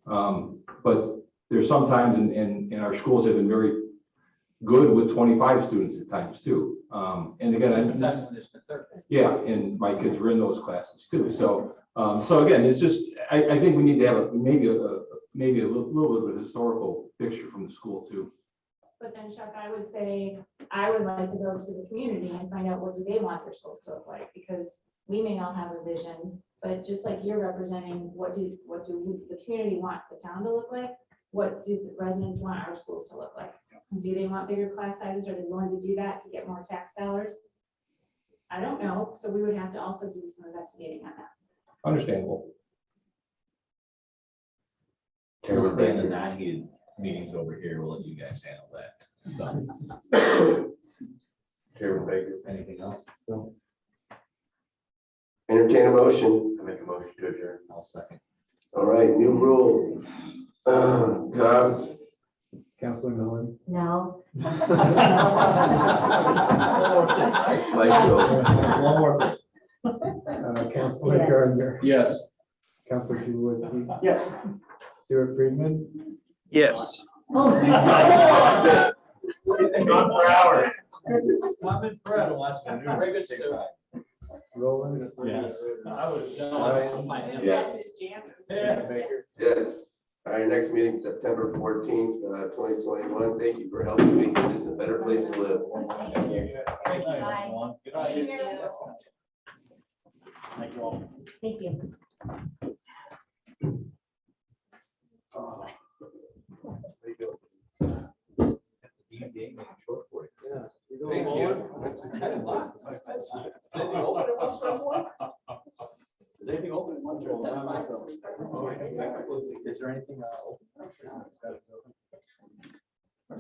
But there's sometimes, and our schools have been very good with 25 students at times too. And again, Sometimes when there's the third. yeah, and my kids were in those classes too. So, so again, it's just, I think we need to have maybe a little bit of a historical picture from the school too. But then Chuck, I would say, I would like to go to the community and find out what do they want their schools to look like, because we may not have a vision, but just like you're representing, what do the community want the town to look like? What do the residents want our schools to look like? Do they want bigger class sizes? Are they willing to do that to get more tax dollars? I don't know. So we would have to also do some investigating on that. Understandable. We'll stay in the non-heated meetings over here. We'll let you guys handle that. So. Chairman Baker. Anything else? No. Entertain a motion. I make a motion to adjourn. I'll second. All right, new rule. Tom? Councilor Millen? No. Vice Chair. Councilor Yes. Gardner? Yes. Councilor Tulowitzki? Yes. Stuart Friedman? Yes. I'm in Fred watching. Very good, Stu. Roland? Yes. I would. Ryan? Yeah. Baker? Yes. All right, next meeting, September 14th, 2021. Thank you for helping make this a better place to live. Thank you. Bye. Good night. Thank you. Thank you all. Thank you. Is anything open in Munster? Is there anything open?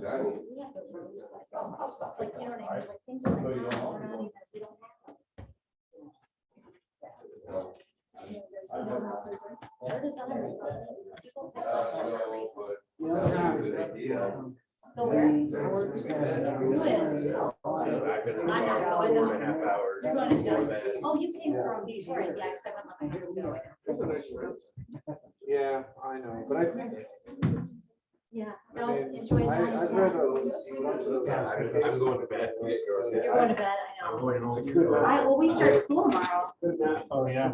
Johnny? I'll stop. Like, you know what I mean? Like, things are like, going on because we don't have them. They're just other people take us for that reason. So where? Who is? I'm not going to. You're going to do it. Oh, you came from Detroit, yeah, because I went with my husband. That's a nice room. Yeah, I know, but I think. Yeah, no, enjoy Johnny's. I'd rather see much of those. I'm going to bed. You're going to bed, I know. Good All right, well, we start school tomorrow. Oh, yeah.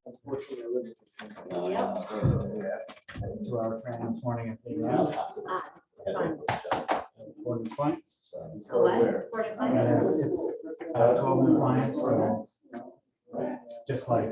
Unfortunately, I live in. Yep. To our friend this morning at the Fun. 40 clients. So what? 40 clients? It's 12 new clients, so just like